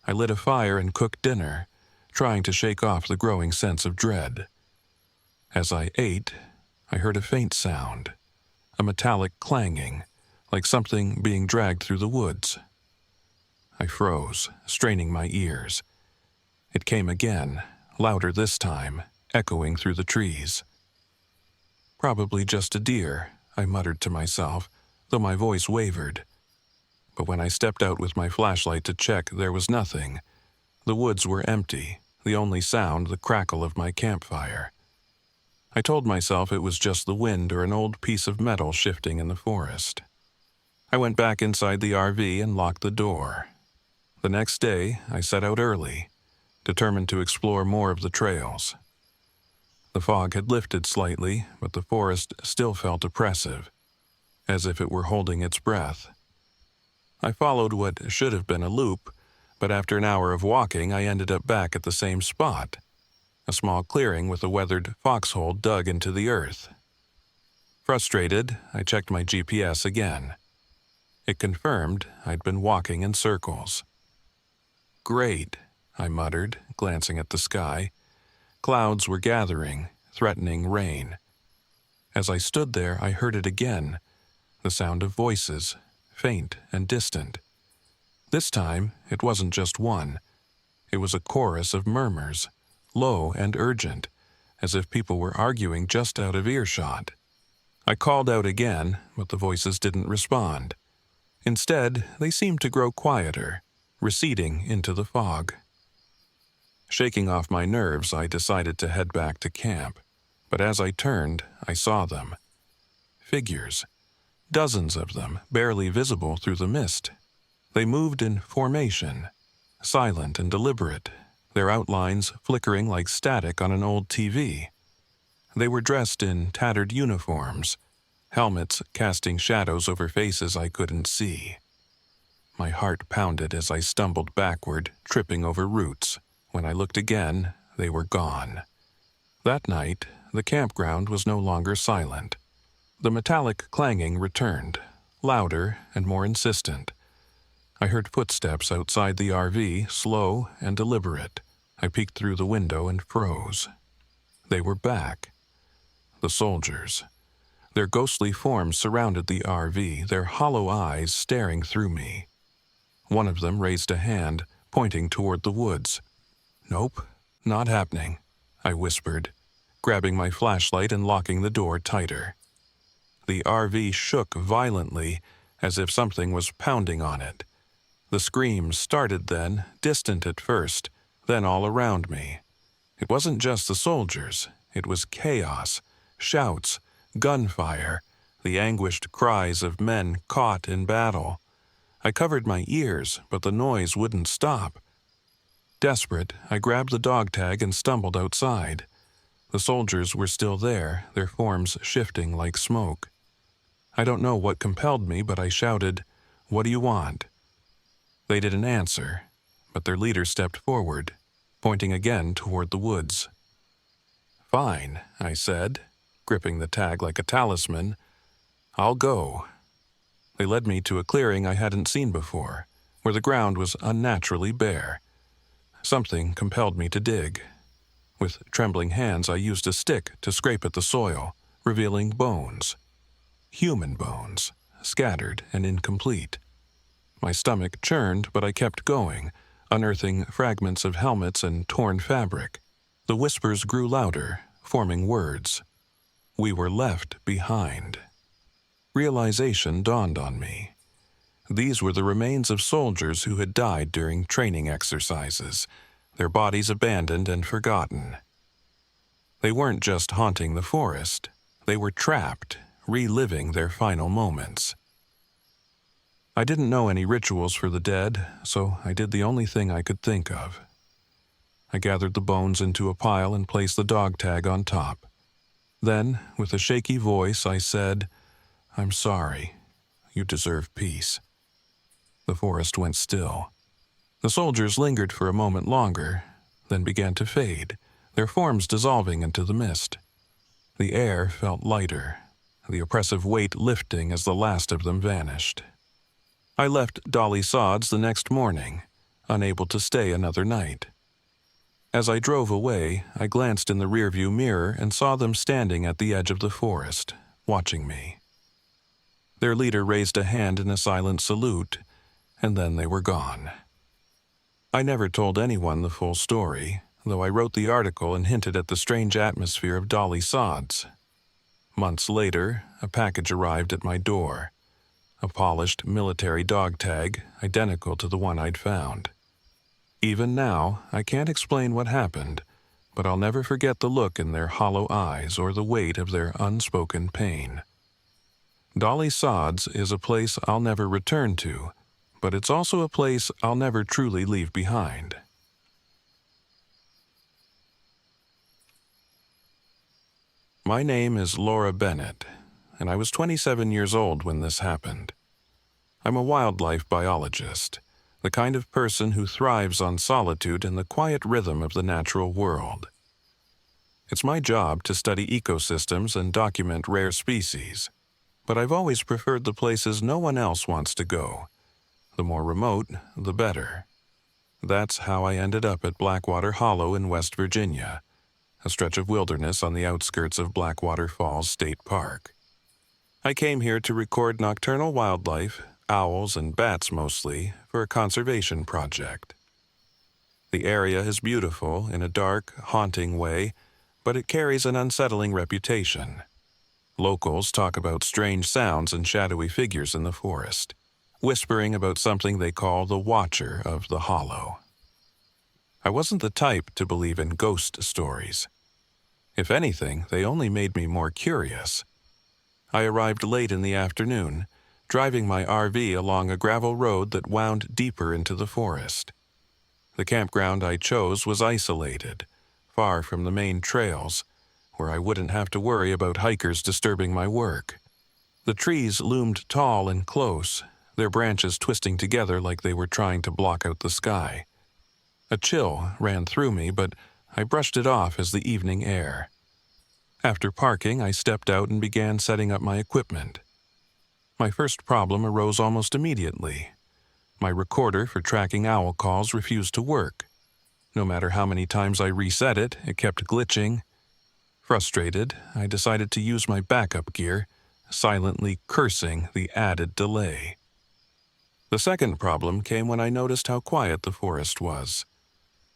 I lit a fire and cooked dinner, trying to shake off the growing sense of dread. As I ate, I heard a faint sound, a metallic clanging, like something being dragged through the woods. I froze, straining my ears. It came again, louder this time, echoing through the trees. Probably just a deer, I muttered to myself, though my voice wavered. But when I stepped out with my flashlight to check, there was nothing. The woods were empty, the only sound the crackle of my campfire. I told myself it was just the wind or an old piece of metal shifting in the forest. I went back inside the RV and locked the door. The next day, I set out early, determined to explore more of the trails. The fog had lifted slightly, but the forest still felt oppressive, as if it were holding its breath. I followed what should have been a loop, but after an hour of walking, I ended up back at the same spot, a small clearing with a weathered foxhole dug into the earth. Frustrated, I checked my GPS again. It confirmed I'd been walking in circles. "Great," I muttered, glancing at the sky. Clouds were gathering, threatening rain. As I stood there, I heard it again, the sound of voices, faint and distant. This time, it wasn't just one. It was a chorus of murmurs, low and urgent, as if people were arguing just out of earshot. I called out again, but the voices didn't respond. Instead, they seemed to grow quieter, receding into the fog. Shaking off my nerves, I decided to head back to camp, but as I turned, I saw them. Figures. Dozens of them, barely visible through the mist. They moved in formation, silent and deliberate, their outlines flickering like static on an old TV. They were dressed in tattered uniforms, helmets casting shadows over faces I couldn't see. My heart pounded as I stumbled backward, tripping over roots. When I looked again, they were gone. That night, the campground was no longer silent. The metallic clanging returned, louder and more insistent. I heard footsteps outside the RV, slow and deliberate. I peeked through the window and froze. They were back. The soldiers. Their ghostly forms surrounded the RV, their hollow eyes staring through me. One of them raised a hand, pointing toward the woods. "Nope, not happening," I whispered, grabbing my flashlight and locking the door tighter. The RV shook violently, as if something was pounding on it. The screams started then, distant at first, then all around me. It wasn't just the soldiers. It was chaos, shouts, gunfire, the anguished cries of men caught in battle. I covered my ears, but the noise wouldn't stop. Desperate, I grabbed the dog tag and stumbled outside. The soldiers were still there, their forms shifting like smoke. I don't know what compelled me, but I shouted, "What do you want?" They didn't answer, but their leader stepped forward, pointing again toward the woods. "Fine," I said, gripping the tag like a talisman. "I'll go." They led me to a clearing I hadn't seen before, where the ground was unnaturally bare. Something compelled me to dig. With trembling hands, I used a stick to scrape at the soil, revealing bones. Human bones, scattered and incomplete. My stomach churned, but I kept going, unearthing fragments of helmets and torn fabric. The whispers grew louder, forming words. We were left behind. Realization dawned on me. These were the remains of soldiers who had died during training exercises, their bodies abandoned and forgotten. They weren't just haunting the forest. They were trapped, reliving their final moments. I didn't know any rituals for the dead, so I did the only thing I could think of. I gathered the bones into a pile and placed the dog tag on top. Then, with a shaky voice, I said, I'm sorry. You deserve peace." The forest went still. The soldiers lingered for a moment longer, then began to fade, their forms dissolving into the mist. The air felt lighter, the oppressive weight lifting as the last of them vanished. I left Dolly Sods the next morning, unable to stay another night. As I drove away, I glanced in the rearview mirror and saw them standing at the edge of the forest, watching me. Their leader raised a hand in a silent salute, and then they were gone. I never told anyone the full story, though I wrote the article and hinted at the strange atmosphere of Dolly Sods. Months later, a package arrived at my door, a polished military dog tag identical to the one I'd found. Even now, I can't explain what happened, but I'll never forget the look in their hollow eyes or the weight of their unspoken pain. Dolly Sods is a place I'll never return to, but it's also a place I'll never truly leave behind. My name is Laura Bennett, and I was 27 years old when this happened. I'm a wildlife biologist, the kind of person who thrives on solitude and the quiet rhythm of the natural world. It's my job to study ecosystems and document rare species, but I've always preferred the places no one else wants to go. The more remote, the better. That's how I ended up at Blackwater Hollow in West Virginia, a stretch of wilderness on the outskirts of Blackwater Falls State Park. I came here to record nocturnal wildlife, owls and bats mostly, for a conservation project. The area is beautiful in a dark, haunting way, but it carries an unsettling reputation. Locals talk about strange sounds and shadowy figures in the forest, whispering about something they call the Watcher of the Hollow. I wasn't the type to believe in ghost stories. If anything, they only made me more curious. I arrived late in the afternoon, driving my RV along a gravel road that wound deeper into the forest. The campground I chose was isolated, far from the main trails, where I wouldn't have to worry about hikers disturbing my work. The trees loomed tall and close, their branches twisting together like they were trying to block out the sky. A chill ran through me, but I brushed it off as the evening air. After parking, I stepped out and began setting up my equipment. My first problem arose almost immediately. My recorder for tracking owl calls refused to work. No matter how many times I reset it, it kept glitching. Frustrated, I decided to use my backup gear, silently cursing the added delay. The second problem came when I noticed how quiet the forest was.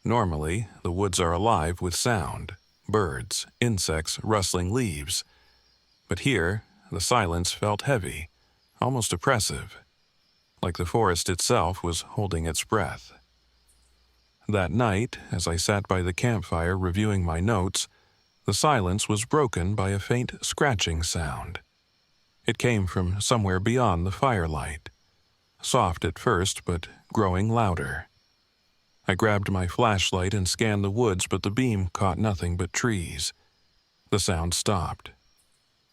Normally, the woods are alive with sound, birds, insects, rustling leaves. But here, the silence felt heavy, almost oppressive, like the forest itself was holding its breath. That night, as I sat by the campfire reviewing my notes, the silence was broken by a faint scratching sound. It came from somewhere beyond the firelight, soft at first, but growing louder. I grabbed my flashlight and scanned the woods, but the beam caught nothing but trees. The sound stopped.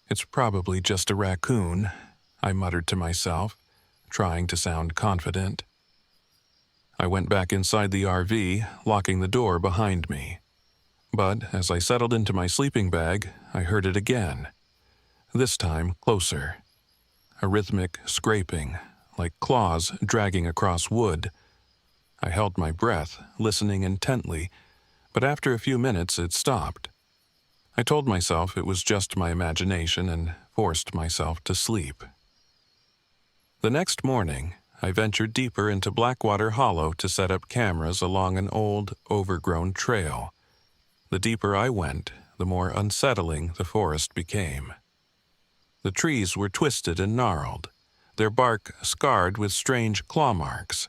"It's probably just a raccoon," I muttered to myself, trying to sound confident. I went back inside the RV, locking the door behind me. But as I settled into my sleeping bag, I heard it again. This time closer. A rhythmic scraping, like claws dragging across wood. I held my breath, listening intently, but after a few minutes it stopped. I told myself it was just my imagination and forced myself to sleep. The next morning, I ventured deeper into Blackwater Hollow to set up cameras along an old, overgrown trail. The deeper I went, the more unsettling the forest became. The trees were twisted and gnarled, their bark scarred with strange claw marks.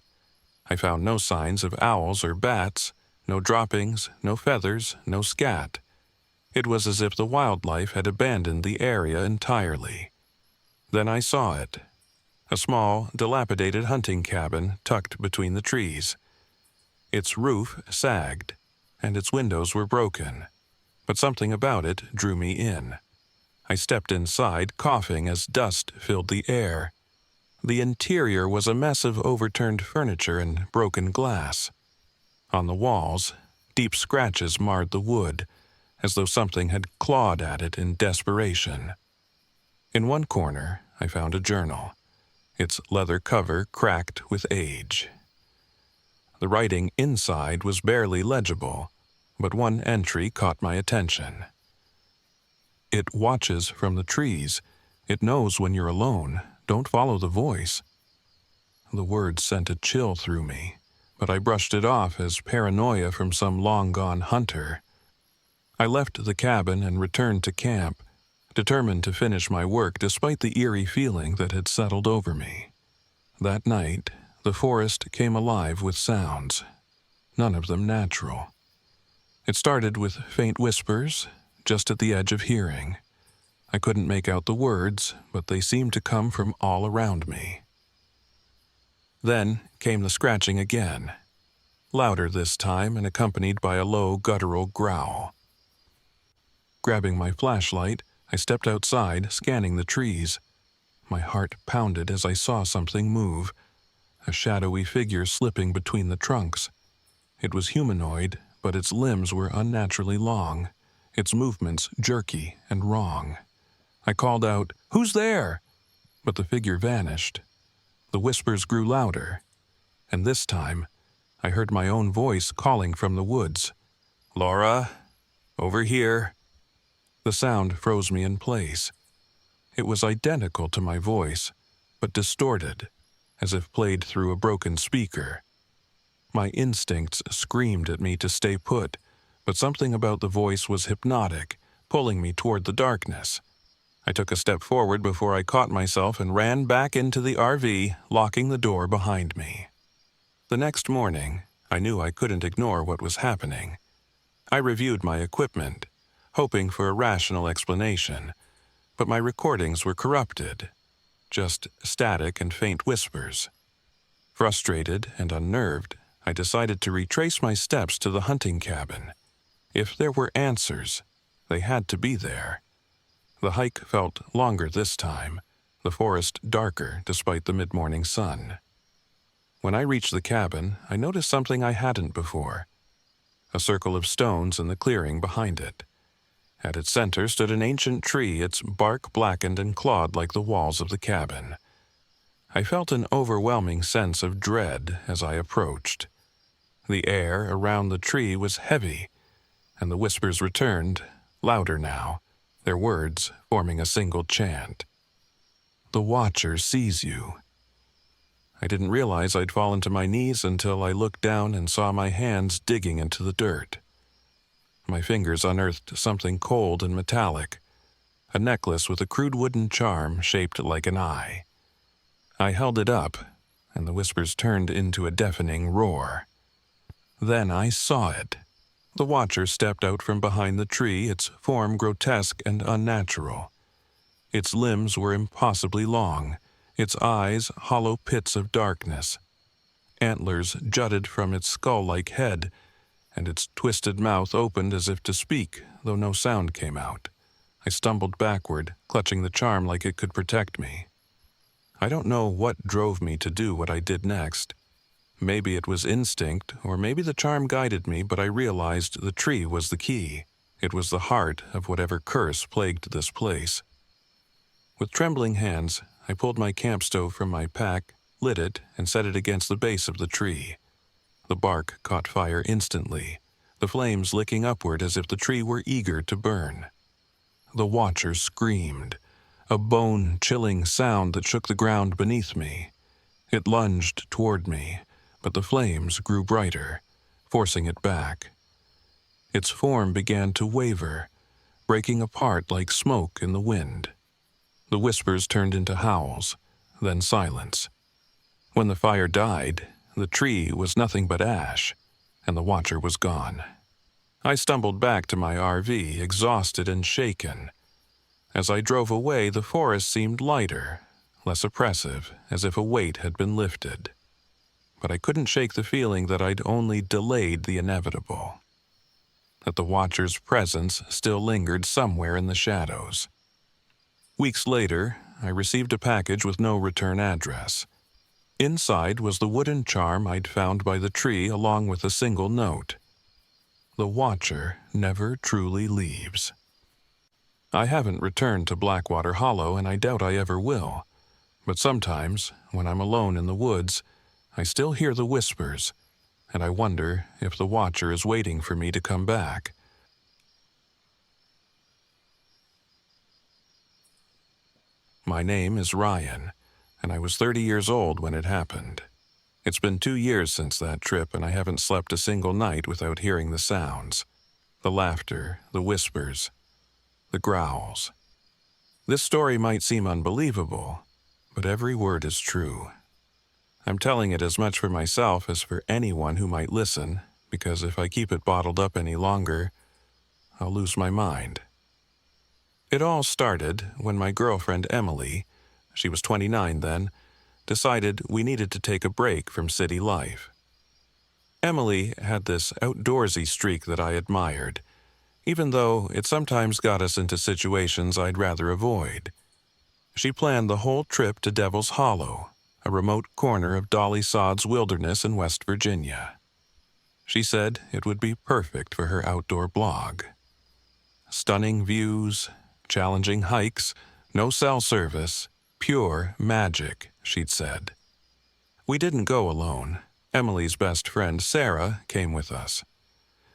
I found no signs of owls or bats, no droppings, no feathers, no scat. It was as if the wildlife had abandoned the area entirely. Then I saw it. A small, dilapidated hunting cabin tucked between the trees. Its roof sagged, and its windows were broken, but something about it drew me in. I stepped inside, coughing as dust filled the air. The interior was a mess of overturned furniture and broken glass. On the walls, deep scratches marred the wood, as though something had clawed at it in desperation. In one corner, I found a journal, its leather cover cracked with age. The writing inside was barely legible, but one entry caught my attention. It watches from the trees. It knows when you're alone. Don't follow the voice. The words sent a chill through me, but I brushed it off as paranoia from some long-gone hunter. I left the cabin and returned to camp, determined to finish my work despite the eerie feeling that had settled over me. That night, the forest came alive with sounds, none of them natural. It started with faint whispers, just at the edge of hearing. I couldn't make out the words, but they seemed to come from all around me. Then came the scratching again, louder this time and accompanied by a low guttural growl. Grabbing my flashlight, I stepped outside, scanning the trees. My heart pounded as I saw something move, a shadowy figure slipping between the trunks. It was humanoid, but its limbs were unnaturally long, its movements jerky and wrong. I called out, "Who's there?" But the figure vanished. The whispers grew louder, and this time, I heard my own voice calling from the woods. "Laura, over here." The sound froze me in place. It was identical to my voice, but distorted, as if played through a broken speaker. My instincts screamed at me to stay put, but something about the voice was hypnotic, pulling me toward the darkness. I took a step forward before I caught myself and ran back into the RV, locking the door behind me. The next morning, I knew I couldn't ignore what was happening. I reviewed my equipment, hoping for a rational explanation, but my recordings were corrupted, just static and faint whispers. Frustrated and unnerved, I decided to retrace my steps to the hunting cabin. If there were answers, they had to be there. The hike felt longer this time, the forest darker despite the mid-morning sun. When I reached the cabin, I noticed something I hadn't before. A circle of stones in the clearing behind it. At its center stood an ancient tree, its bark blackened and clawed like the walls of the cabin. I felt an overwhelming sense of dread as I approached. The air around the tree was heavy, and the whispers returned, louder now, their words forming a single chant. "The Watcher sees you." I didn't realize I'd fallen to my knees until I looked down and saw my hands digging into the dirt. My fingers unearthed something cold and metallic, a necklace with a crude wooden charm shaped like an eye. I held it up, and the whispers turned into a deafening roar. Then I saw it. The Watcher stepped out from behind the tree, its form grotesque and unnatural. Its limbs were impossibly long, its eyes hollow pits of darkness. Antlers jutted from its skull-like head, and its twisted mouth opened as if to speak, though no sound came out. I stumbled backward, clutching the charm like it could protect me. I don't know what drove me to do what I did next. Maybe it was instinct, or maybe the charm guided me, but I realized the tree was the key. It was the heart of whatever curse plagued this place. With trembling hands, I pulled my camp stove from my pack, lit it, and set it against the base of the tree. The bark caught fire instantly, the flames licking upward as if the tree were eager to burn. The Watcher screamed, a bone-chilling sound that shook the ground beneath me. It lunged toward me, but the flames grew brighter, forcing it back. Its form began to waver, breaking apart like smoke in the wind. The whispers turned into howls, then silence. When the fire died, the tree was nothing but ash, and the Watcher was gone. I stumbled back to my RV, exhausted and shaken. As I drove away, the forest seemed lighter, less oppressive, as if a weight had been lifted. But I couldn't shake the feeling that I'd only delayed the inevitable, that the Watcher's presence still lingered somewhere in the shadows. Weeks later, I received a package with no return address. Inside was the wooden charm I'd found by the tree along with a single note. The Watcher never truly leaves. I haven't returned to Blackwater Hollow, and I doubt I ever will. But sometimes, when I'm alone in the woods, I still hear the whispers, and I wonder if the Watcher is waiting for me to come back. My name is Ryan, and I was 30 years old when it happened. It's been 2 years since that trip, and I haven't slept a single night without hearing the sounds. The laughter, the whispers, the growls. This story might seem unbelievable, but every word is true. I'm telling it as much for myself as for anyone who might listen, because if I keep it bottled up any longer, I'll lose my mind. It all started when my girlfriend Emily, she was 29 then, decided we needed to take a break from city life. Emily had this outdoorsy streak that I admired, even though it sometimes got us into situations I'd rather avoid. She planned the whole trip to Devil's Hollow, a remote corner of Dolly Sod's wilderness in West Virginia. She said it would be perfect for her outdoor blog. Stunning views, challenging hikes, no cell service, pure magic, she'd said. We didn't go alone. Emily's best friend, Sarah, came with us.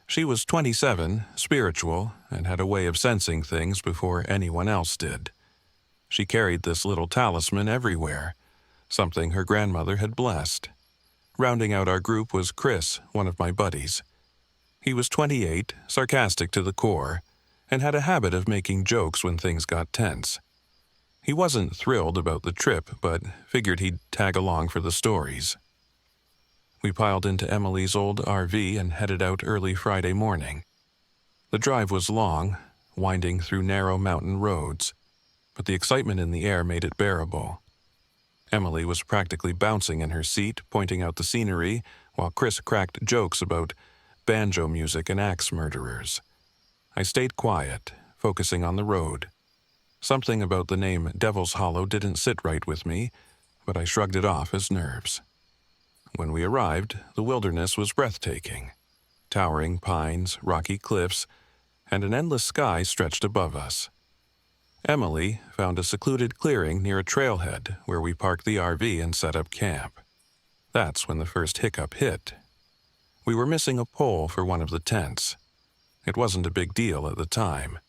She was 27, spiritual, and had a way of sensing things before anyone else did. She carried this little talisman everywhere, something her grandmother had blessed. Rounding out our group was Chris, one of my buddies. He was 28, sarcastic to the core, and had a habit of making jokes when things got tense. He wasn't thrilled about the trip, but figured he'd tag along for the stories. We piled into Emily's old RV and headed out early Friday morning. The drive was long, winding through narrow mountain roads, but the excitement in the air made it bearable. Emily was practically bouncing in her seat, pointing out the scenery, while Chris cracked jokes about banjo music and axe murderers. I stayed quiet, focusing on the road. Something about the name Devil's Hollow didn't sit right with me, but I shrugged it off as nerves. When we arrived, the wilderness was breathtaking. Towering pines, rocky cliffs, and an endless sky stretched above us. Emily found a secluded clearing near a trailhead where we parked the RV and set up camp. That's when the first hiccup hit. We were missing a pole for one of the tents. It wasn't a big deal at the time.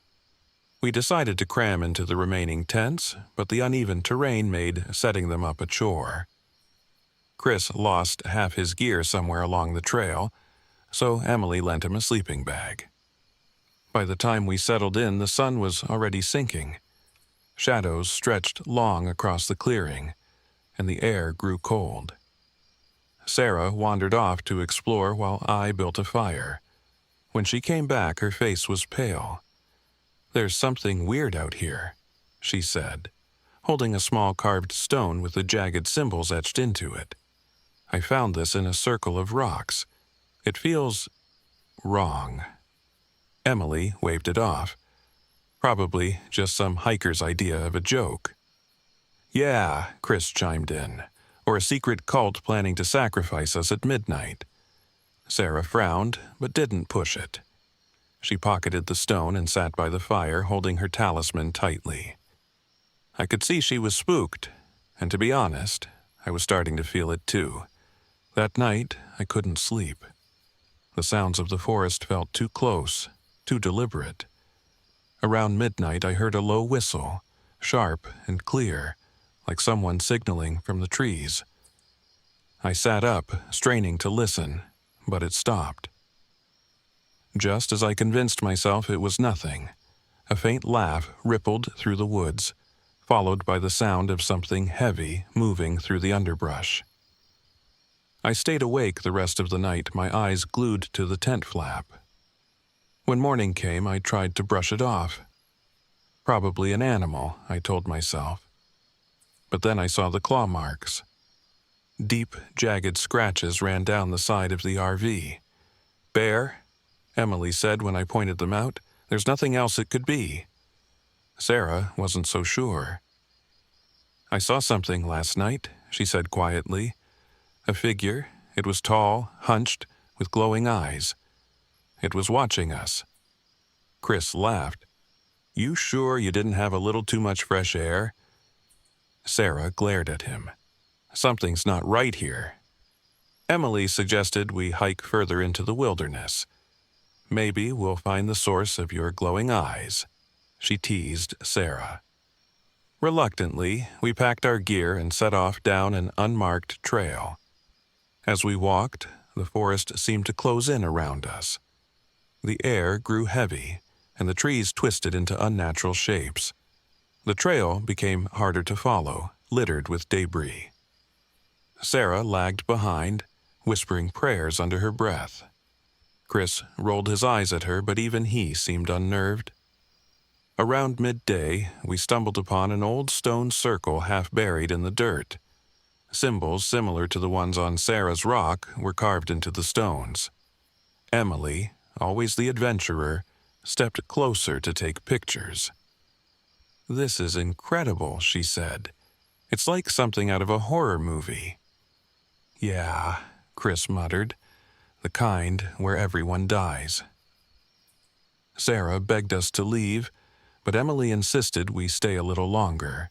We decided to cram into the remaining tents, but the uneven terrain made setting them up a chore. Chris lost half his gear somewhere along the trail, so Emily lent him a sleeping bag. By the time we settled in, the sun was already sinking. Shadows stretched long across the clearing, and the air grew cold. Sarah wandered off to explore while I built a fire. When she came back, her face was pale. "There's something weird out here," she said, holding a small carved stone with the jagged symbols etched into it. "I found this in a circle of rocks. It feels wrong." Emily waved it off. Probably just some hiker's idea of a joke. "Yeah," Chris chimed in, "or a secret cult planning to sacrifice us at midnight." Sarah frowned, but didn't push it. She pocketed the stone and sat by the fire, holding her talisman tightly. I could see she was spooked, and to be honest, I was starting to feel it too. That night, I couldn't sleep. The sounds of the forest felt too close, too deliberate. Around midnight, I heard a low whistle, sharp and clear, like someone signaling from the trees. I sat up, straining to listen, but it stopped. Just as I convinced myself it was nothing, a faint laugh rippled through the woods, followed by the sound of something heavy moving through the underbrush. I stayed awake the rest of the night, my eyes glued to the tent flap. When morning came, I tried to brush it off. Probably an animal, I told myself. But then I saw the claw marks. Deep, jagged scratches ran down the side of the RV. "Bear," Emily said when I pointed them out. "There's nothing else it could be." Sarah wasn't so sure. "I saw something last night," she said quietly. "A figure. It was tall, hunched, with glowing eyes. It was watching us." Chris laughed. "You sure you didn't have a little too much fresh air?" Sarah glared at him. "Something's not right here." Emily suggested we hike further into the wilderness. "Maybe we'll find the source of your glowing eyes," she teased Sarah. Reluctantly, we packed our gear and set off down an unmarked trail. As we walked, the forest seemed to close in around us. The air grew heavy, and the trees twisted into unnatural shapes. The trail became harder to follow, littered with debris. Sarah lagged behind, whispering prayers under her breath. Chris rolled his eyes at her, but even he seemed unnerved. Around midday, we stumbled upon an old stone circle half buried in the dirt. Symbols similar to the ones on Sarah's rock were carved into the stones. Emily, always the adventurer, stepped closer to take pictures. "This is incredible," she said. "It's like something out of a horror movie." "Yeah," Chris muttered, "the kind where everyone dies." Sarah begged us to leave, but Emily insisted we stay a little longer.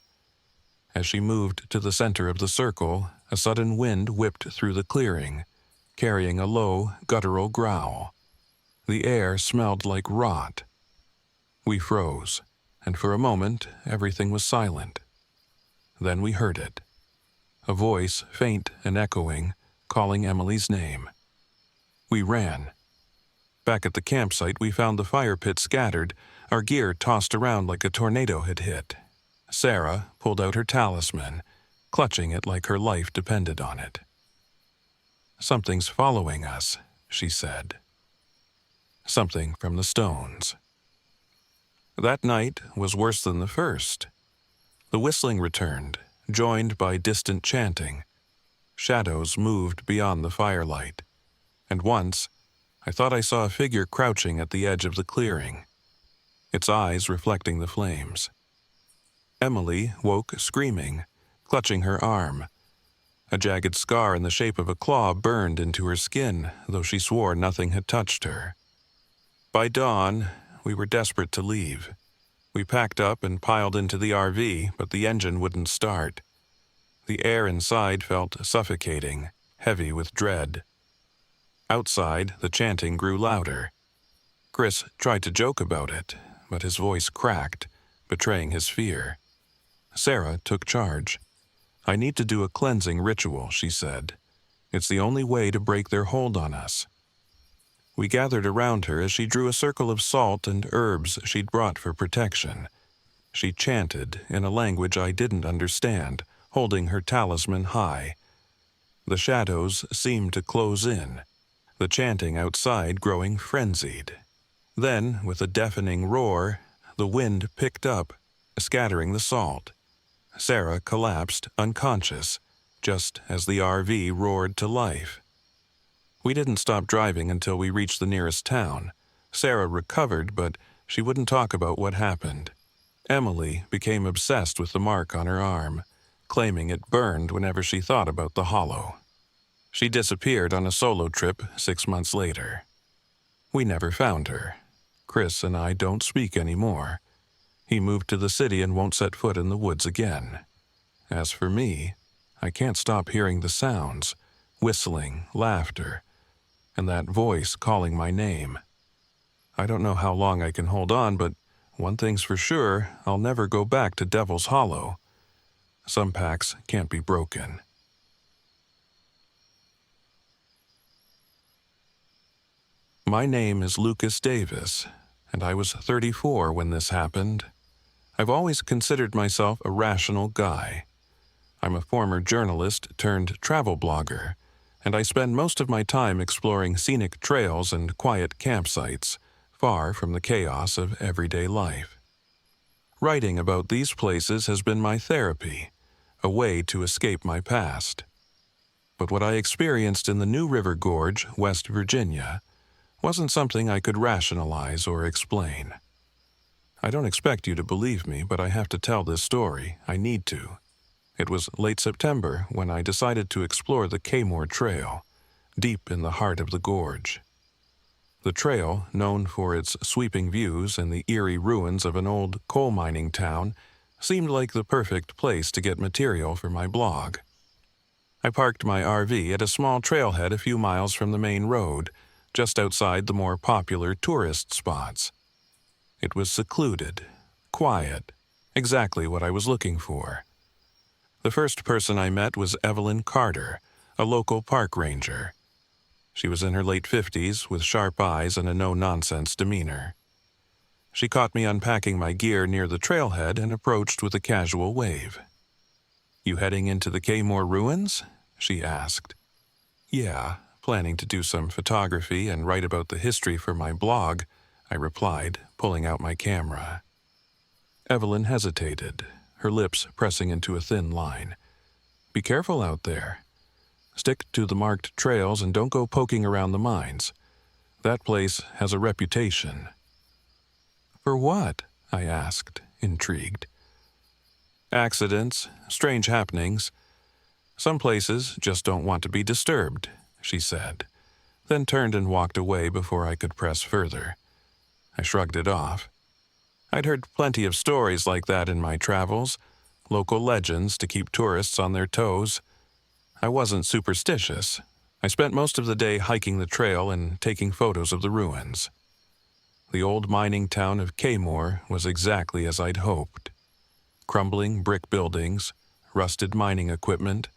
As she moved to the center of the circle, a sudden wind whipped through the clearing, carrying a low, guttural growl. The air smelled like rot. We froze, and for a moment everything was silent. Then we heard it. A voice, faint and echoing, calling Emily's name. We ran. Back at the campsite, we found the fire pit scattered, our gear tossed around like a tornado had hit. Sarah pulled out her talisman, clutching it like her life depended on it. "Something's following us," she said. Something from the stones. That night was worse than the first. The whistling returned, joined by distant chanting. Shadows moved beyond the firelight, and once I thought I saw a figure crouching at the edge of the clearing, its eyes reflecting the flames. Emily woke screaming, clutching her arm. A jagged scar in the shape of a claw burned into her skin, though she swore nothing had touched her. By dawn, we were desperate to leave. We packed up and piled into the RV, but the engine wouldn't start. The air inside felt suffocating, heavy with dread. Outside, the chanting grew louder. Chris tried to joke about it, but his voice cracked, betraying his fear. Sarah took charge. "I need to do a cleansing ritual," she said. "It's the only way to break their hold on us." We gathered around her as she drew a circle of salt and herbs she'd brought for protection. She chanted in a language I didn't understand, holding her talisman high. The shadows seemed to close in, the chanting outside growing frenzied. Then, with a deafening roar, the wind picked up, scattering the salt. Sarah collapsed unconscious, just as the RV roared to life. We didn't stop driving until we reached the nearest town. Sarah recovered, but she wouldn't talk about what happened. Emily became obsessed with the mark on her arm, claiming it burned whenever she thought about the hollow. She disappeared on a solo trip 6 months later. We never found her. Chris and I don't speak anymore. He moved to the city and won't set foot in the woods again. As for me, I can't stop hearing the sounds, whistling, laughter, and that voice calling my name. I don't know how long I can hold on, but one thing's for sure, I'll never go back to Devil's Hollow. Some pacts can't be broken. My name is Lucas Davis, and I was 34 when this happened. I've always considered myself a rational guy. I'm a former journalist turned travel blogger, and I spend most of my time exploring scenic trails and quiet campsites, far from the chaos of everyday life. Writing about these places has been my therapy, a way to escape my past. But what I experienced in the New River Gorge, West Virginia, wasn't something I could rationalize or explain. I don't expect you to believe me, but I have to tell this story. I need to. It was late September when I decided to explore the Kaymore Trail, deep in the heart of the gorge. The trail, known for its sweeping views and the eerie ruins of an old coal mining town, seemed like the perfect place to get material for my blog. I parked my RV at a small trailhead a few miles from the main road, just outside the more popular tourist spots. It was secluded, quiet, exactly what I was looking for. The first person I met was Evelyn Carter, a local park ranger. She was in her late 50s with sharp eyes and a no-nonsense demeanor. She caught me unpacking my gear near the trailhead and approached with a casual wave. "You heading into the Kaymore ruins?" she asked. "Yeah, planning to do some photography and write about the history for my blog," I replied, pulling out my camera. Evelyn hesitated, her lips pressing into a thin line. "Be careful out there. Stick to the marked trails and don't go poking around the mines. That place has a reputation." "For what?" I asked, intrigued. "Accidents, strange happenings. Some places just don't want to be disturbed," she said, then turned and walked away before I could press further. I shrugged it off. I'd heard plenty of stories like that in my travels, local legends to keep tourists on their toes. I wasn't superstitious. I spent most of the day hiking the trail and taking photos of the ruins. The old mining town of Kaymore was exactly as I'd hoped. Crumbling brick buildings, rusted mining equipment,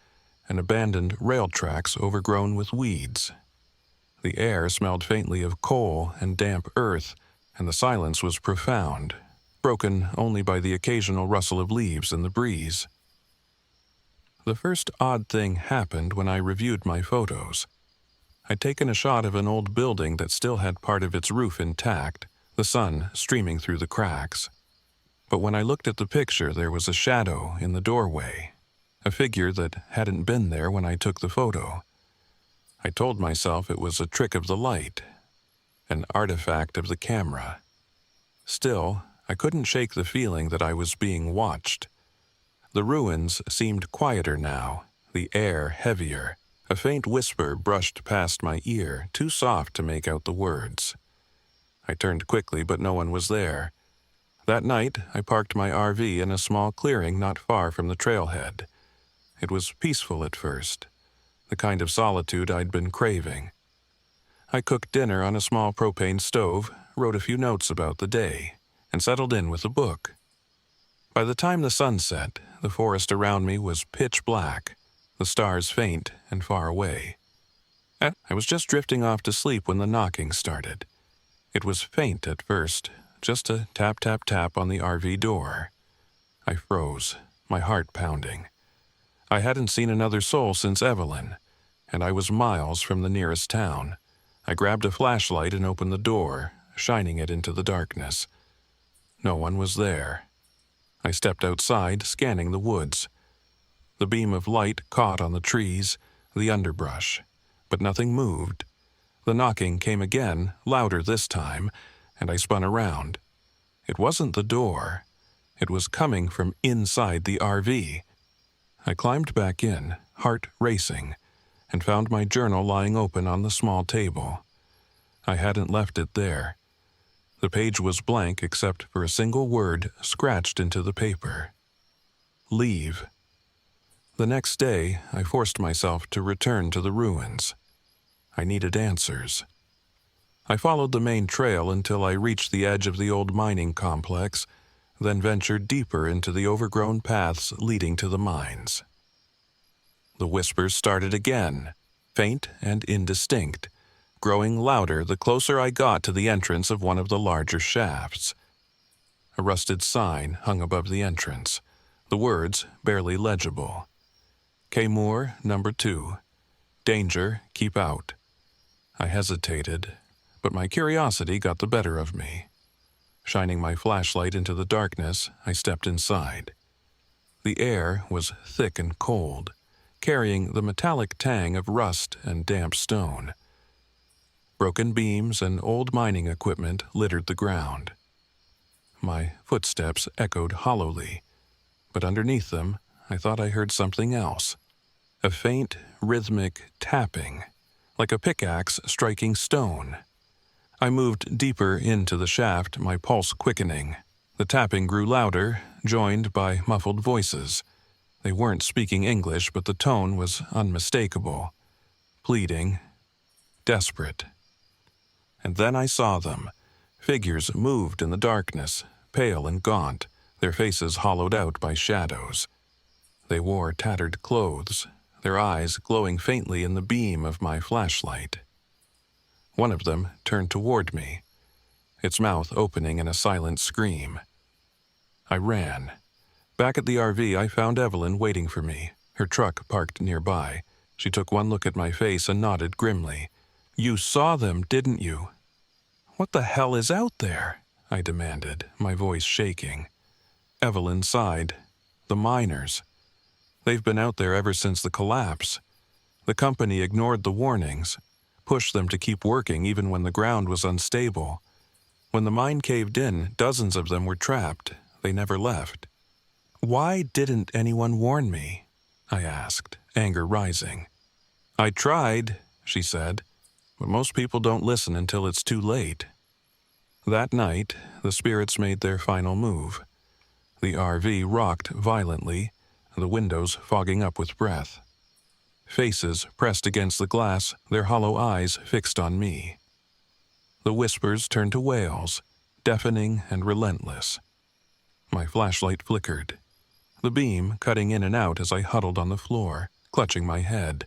and abandoned rail tracks overgrown with weeds. The air smelled faintly of coal and damp earth, and the silence was profound, broken only by the occasional rustle of leaves in the breeze. The first odd thing happened when I reviewed my photos. I'd taken a shot of an old building that still had part of its roof intact, the sun streaming through the cracks. But when I looked at the picture, there was a shadow in the doorway, a figure that hadn't been there when I took the photo. I told myself it was a trick of the light, an artifact of the camera. Still, I couldn't shake the feeling that I was being watched. The ruins seemed quieter now, the air heavier. A faint whisper brushed past my ear, too soft to make out the words. I turned quickly, but no one was there. That night, I parked my RV in a small clearing not far from the trailhead. It was peaceful at first, the kind of solitude I'd been craving. I cooked dinner on a small propane stove, wrote a few notes about the day, and settled in with a book. By the time the sun set, the forest around me was pitch black, the stars faint and far away. I was just drifting off to sleep when the knocking started. It was faint at first, just a tap, tap, tap on the RV door. I froze, my heart pounding. I hadn't seen another soul since Evelyn, and I was miles from the nearest town. I grabbed a flashlight and opened the door, shining it into the darkness. No one was there. I stepped outside, scanning the woods. The beam of light caught on the trees, the underbrush, but nothing moved. The knocking came again, louder this time, and I spun around. It wasn't the door. It was coming from inside the RV. I climbed back in, heart racing, and found my journal lying open on the small table. I hadn't left it there. The page was blank except for a single word scratched into the paper. Leave. The next day, I forced myself to return to the ruins. I needed answers. I followed the main trail until I reached the edge of the old mining complex, then ventured deeper into the overgrown paths leading to the mines. The whispers started again, faint and indistinct, growing louder the closer I got to the entrance of one of the larger shafts. A rusted sign hung above the entrance, the words barely legible. Kaymore, number 2. Danger, keep out. I hesitated, but my curiosity got the better of me. Shining my flashlight into the darkness, I stepped inside. The air was thick and cold, carrying the metallic tang of rust and damp stone. Broken beams and old mining equipment littered the ground. My footsteps echoed hollowly, but underneath them, I thought I heard something else. A faint, rhythmic tapping, like a pickaxe striking stone. I moved deeper into the shaft, my pulse quickening. The tapping grew louder, joined by muffled voices. They weren't speaking English, but the tone was unmistakable. Pleading, desperate. And then I saw them. Figures moved in the darkness, pale and gaunt, their faces hollowed out by shadows. They wore tattered clothes, their eyes glowing faintly in the beam of my flashlight. One of them turned toward me, its mouth opening in a silent scream. I ran. Back at the RV, I found Evelyn waiting for me, her truck parked nearby. She took one look at my face and nodded grimly. "You saw them, didn't you?" "What the hell is out there?" I demanded, my voice shaking. Evelyn sighed. "The miners. They've been out there ever since the collapse. The company ignored the warnings, pushed them to keep working even when the ground was unstable. When the mine caved in, dozens of them were trapped. They never left." "Why didn't anyone warn me?" I asked, anger rising. "I tried," she said, "but most people don't listen until it's too late." That night, the spirits made their final move. The RV rocked violently, the windows fogging up with breath. Faces pressed against the glass, their hollow eyes fixed on me. The whispers turned to wails, deafening and relentless. My flashlight flickered, the beam cutting in and out as I huddled on the floor, clutching my head.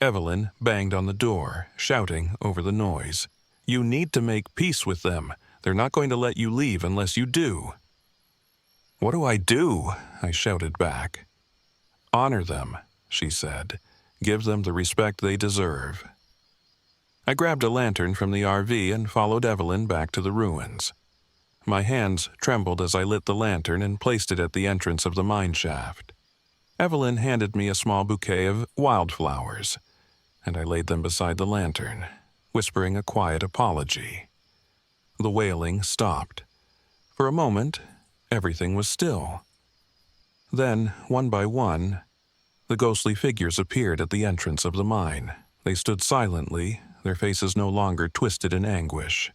Evelyn banged on the door, shouting over the noise. "You need to make peace with them. They're not going to let you leave unless you do." "What do I do?" I shouted back. "Honor them," she said. "Give them the respect they deserve." I grabbed a lantern from the RV and followed Evelyn back to the ruins. My hands trembled as I lit the lantern and placed it at the entrance of the mine shaft. Evelyn handed me a small bouquet of wildflowers, and I laid them beside the lantern, whispering a quiet apology. The wailing stopped. For a moment, everything was still. Then, one by one, the ghostly figures appeared at the entrance of the mine. They stood silently, their faces no longer twisted in anguish.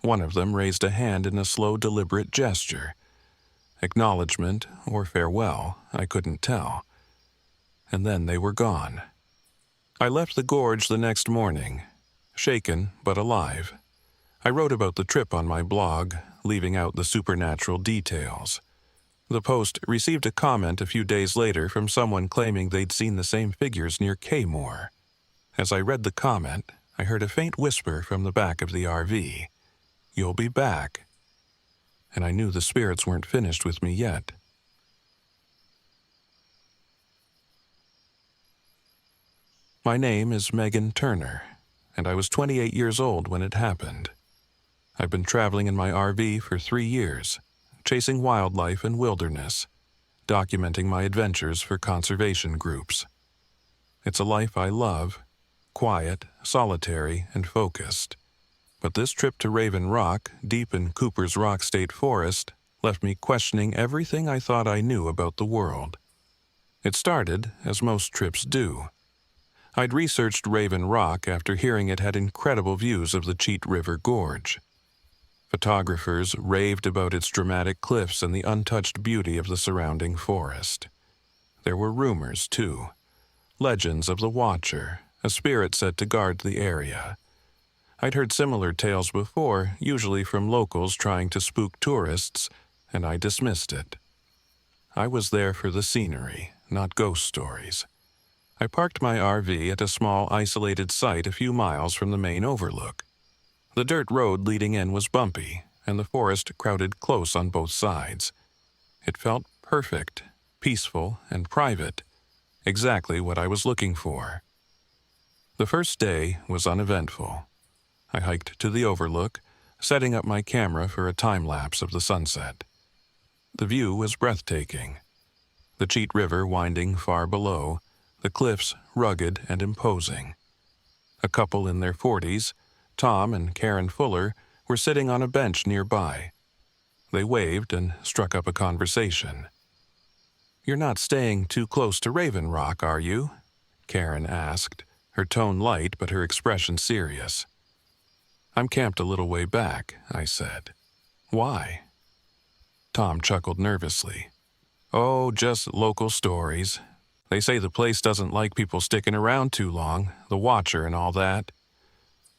One of them raised a hand in a slow, deliberate gesture. Acknowledgement or farewell, I couldn't tell. And then they were gone. I left the gorge the next morning, shaken but alive. I wrote about the trip on my blog, leaving out the supernatural details. The post received a comment a few days later from someone claiming they'd seen the same figures near Kaymore. As I read the comment, I heard a faint whisper from the back of the RV. "You'll be back." And I knew the spirits weren't finished with me yet. My name is Megan Turner, and I was 28 years old when it happened. I've been traveling in my RV for 3 years, chasing wildlife and wilderness, documenting my adventures for conservation groups. It's a life I love, quiet, solitary, and focused. But this trip to Raven Rock, deep in Cooper's Rock State Forest, left me questioning everything I thought I knew about the world. It started, as most trips do. I'd researched Raven Rock after hearing it had incredible views of the Cheat River Gorge. Photographers raved about its dramatic cliffs and the untouched beauty of the surrounding forest. There were rumors, too. Legends of the Watcher, a spirit said to guard the area. I'd heard similar tales before, usually from locals trying to spook tourists, and I dismissed it. I was there for the scenery, not ghost stories. I parked my RV at a small, isolated site a few miles from the main overlook. The dirt road leading in was bumpy, and the forest crowded close on both sides. It felt perfect, peaceful, and private, exactly what I was looking for. The first day was uneventful. I hiked to the overlook, setting up my camera for a time-lapse of the sunset. The view was breathtaking. The Cheat River winding far below, the cliffs rugged and imposing. A couple in their 40s, Tom and Karen Fuller, were sitting on a bench nearby. They waved and struck up a conversation. "You're not staying too close to Raven Rock, are you?" Karen asked, her tone light but her expression serious. "I'm camped a little way back," I said. "Why?" Tom chuckled nervously. "Oh, just local stories. They say the place doesn't like people sticking around too long, the Watcher and all that."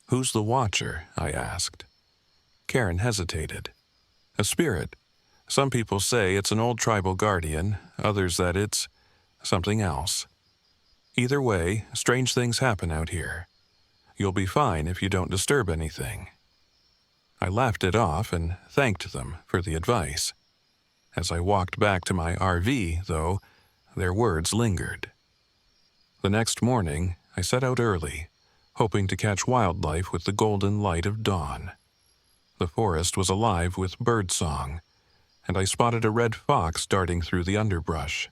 "Who's the Watcher?" I asked. Karen hesitated. "A spirit. Some people say it's an old tribal guardian, others that it's something else. Either way, strange things happen out here. You'll be fine if you don't disturb anything." I laughed it off and thanked them for the advice. As I walked back to my RV, though, their words lingered. The next morning, I set out early, hoping to catch wildlife with the golden light of dawn. The forest was alive with birdsong, and I spotted a red fox darting through the underbrush.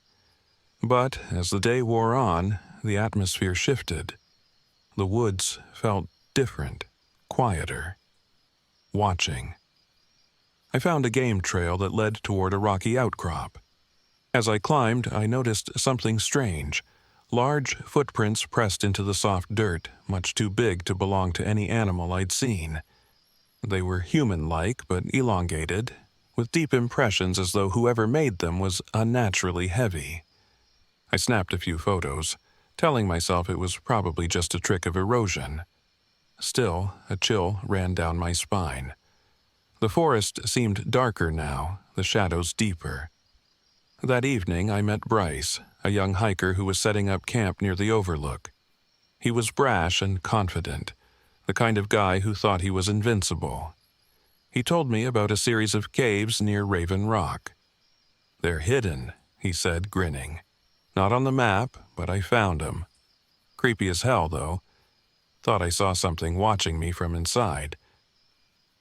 But as the day wore on, the atmosphere shifted. The woods felt different, quieter. Watching. I found a game trail that led toward a rocky outcrop. As I climbed, I noticed something strange. Large footprints pressed into the soft dirt, much too big to belong to any animal I'd seen. They were human-like but elongated, with deep impressions as though whoever made them was unnaturally heavy. I snapped a few photos, telling myself it was probably just a trick of erosion. Still, a chill ran down my spine. The forest seemed darker now, the shadows deeper. That evening I met Bryce, a young hiker who was setting up camp near the overlook. He was brash and confident, the kind of guy who thought he was invincible. He told me about a series of caves near Raven Rock. "They're hidden," he said, grinning. "Not on the map, but I found 'em. Creepy as hell, though. Thought I saw something watching me from inside."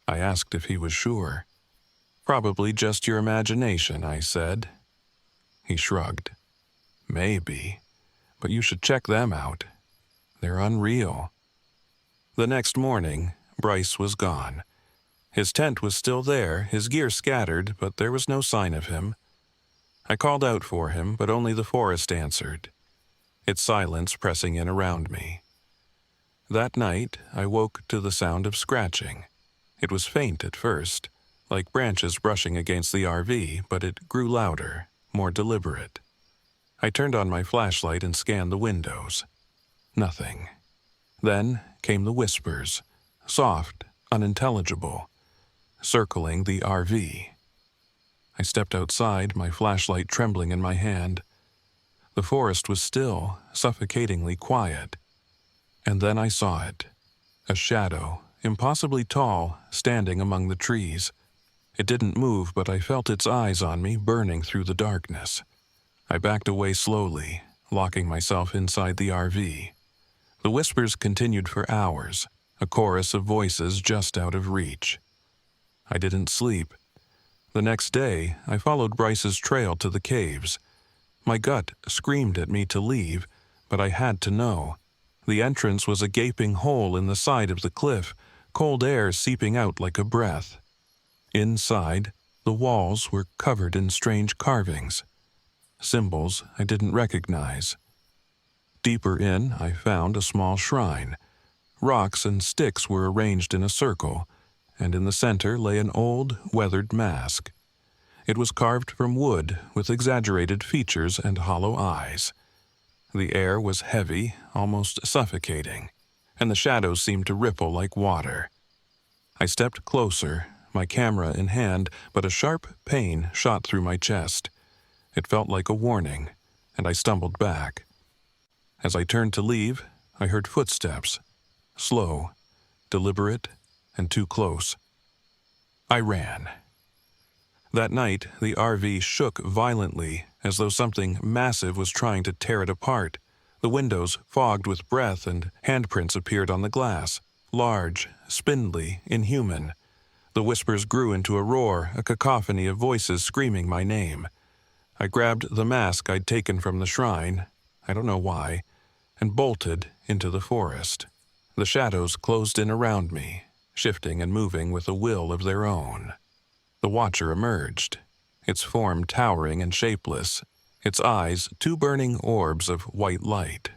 I asked if he was sure. "Probably just your imagination," I said. He shrugged. "Maybe, but you should check them out. They're unreal." The next morning, Bryce was gone. His tent was still there, his gear scattered, but there was no sign of him. I called out for him, but only the forest answered, its silence pressing in around me. That night, I woke to the sound of scratching. It was faint at first, like branches brushing against the RV, but it grew louder, more deliberate. I turned on my flashlight and scanned the windows. Nothing. Then came the whispers, soft, unintelligible, circling the RV. I stepped outside, my flashlight trembling in my hand. The forest was still, suffocatingly quiet. And then I saw it. A shadow, impossibly tall, standing among the trees. It didn't move, but I felt its eyes on me, burning through the darkness. I backed away slowly, locking myself inside the RV. The whispers continued for hours, a chorus of voices just out of reach. I didn't sleep. The next day, I followed Bryce's trail to the caves. My gut screamed at me to leave, but I had to know. The entrance was a gaping hole in the side of the cliff, cold air seeping out like a breath. Inside, the walls were covered in strange carvings, symbols I didn't recognize. Deeper in, I found a small shrine. Rocks and sticks were arranged in a circle, and in the center lay an old, weathered mask. It was carved from wood, with exaggerated features and hollow eyes. The air was heavy, almost suffocating, and the shadows seemed to ripple like water. I stepped closer, my camera in hand, but a sharp pain shot through my chest. It felt like a warning, and I stumbled back. As I turned to leave, I heard footsteps, slow, deliberate, and too close. I ran. That night, the RV shook violently, as though something massive was trying to tear it apart. The windows fogged with breath, and handprints appeared on the glass, large, spindly, inhuman. The whispers grew into a roar, a cacophony of voices screaming my name. I grabbed the mask I'd taken from the shrine, I don't know why, and bolted into the forest. The shadows closed in around me, shifting and moving with a will of their own. The watcher emerged, its form towering and shapeless, its eyes two burning orbs of white light.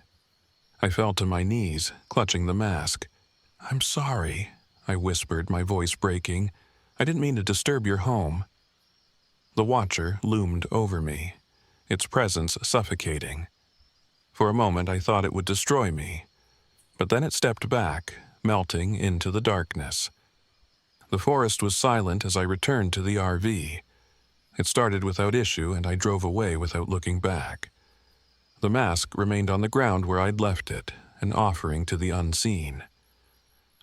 I fell to my knees, clutching the mask. "I'm sorry," I whispered, my voice breaking. "I didn't mean to disturb your home." The watcher loomed over me, its presence suffocating. For a moment I thought it would destroy me, but then it stepped back, melting into the darkness. The forest was silent as I returned to the RV. It started without issue, and I drove away without looking back. The mask remained on the ground where I'd left it, an offering to the unseen.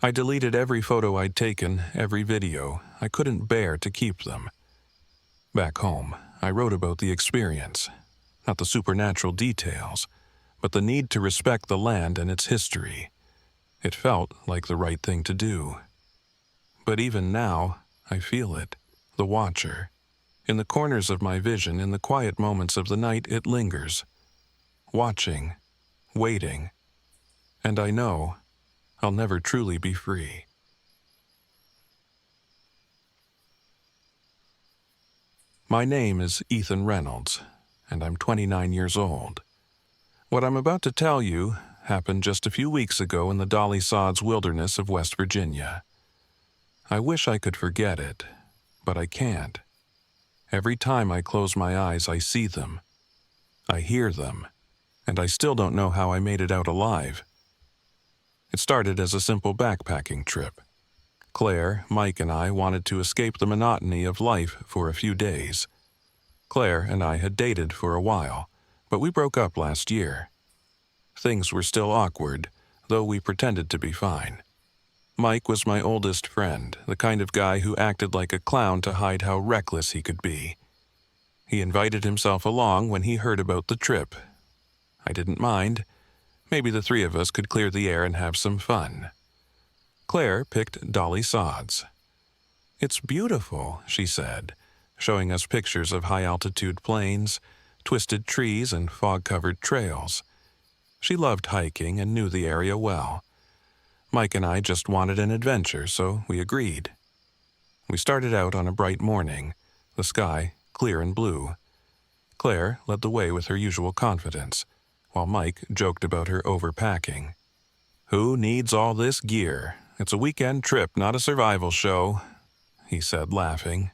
I deleted every photo I'd taken, every video. I couldn't bear to keep them. Back home, I wrote about the experience, not the supernatural details, but the need to respect the land and its history. It felt like the right thing to do. But even now, I feel it, the watcher. In the corners of my vision, in the quiet moments of the night, it lingers. Watching, waiting, and I know I'll never truly be free. My name is Ethan Reynolds, and I'm 29 years old. What I'm about to tell you happened just a few weeks ago in the Dolly Sods wilderness of West Virginia. I wish I could forget it, but I can't. Every time I close my eyes, I see them. I hear them, and I still don't know how I made it out alive. It started as a simple backpacking trip. Claire, Mike, and I wanted to escape the monotony of life for a few days. Claire and I had dated for a while, but we broke up last year. Things were still awkward, though we pretended to be fine. Mike was my oldest friend, the kind of guy who acted like a clown to hide how reckless he could be. He invited himself along when he heard about the trip. I didn't mind. Maybe the three of us could clear the air and have some fun. Claire picked Dolly Sods. "It's beautiful," she said, showing us pictures of high-altitude plains, twisted trees, and fog-covered trails. She loved hiking and knew the area well. Mike and I just wanted an adventure, so we agreed. We started out on a bright morning, the sky clear and blue. Claire led the way with her usual confidence, while Mike joked about her overpacking. "Who needs all this gear? It's a weekend trip, not a survival show," he said, laughing.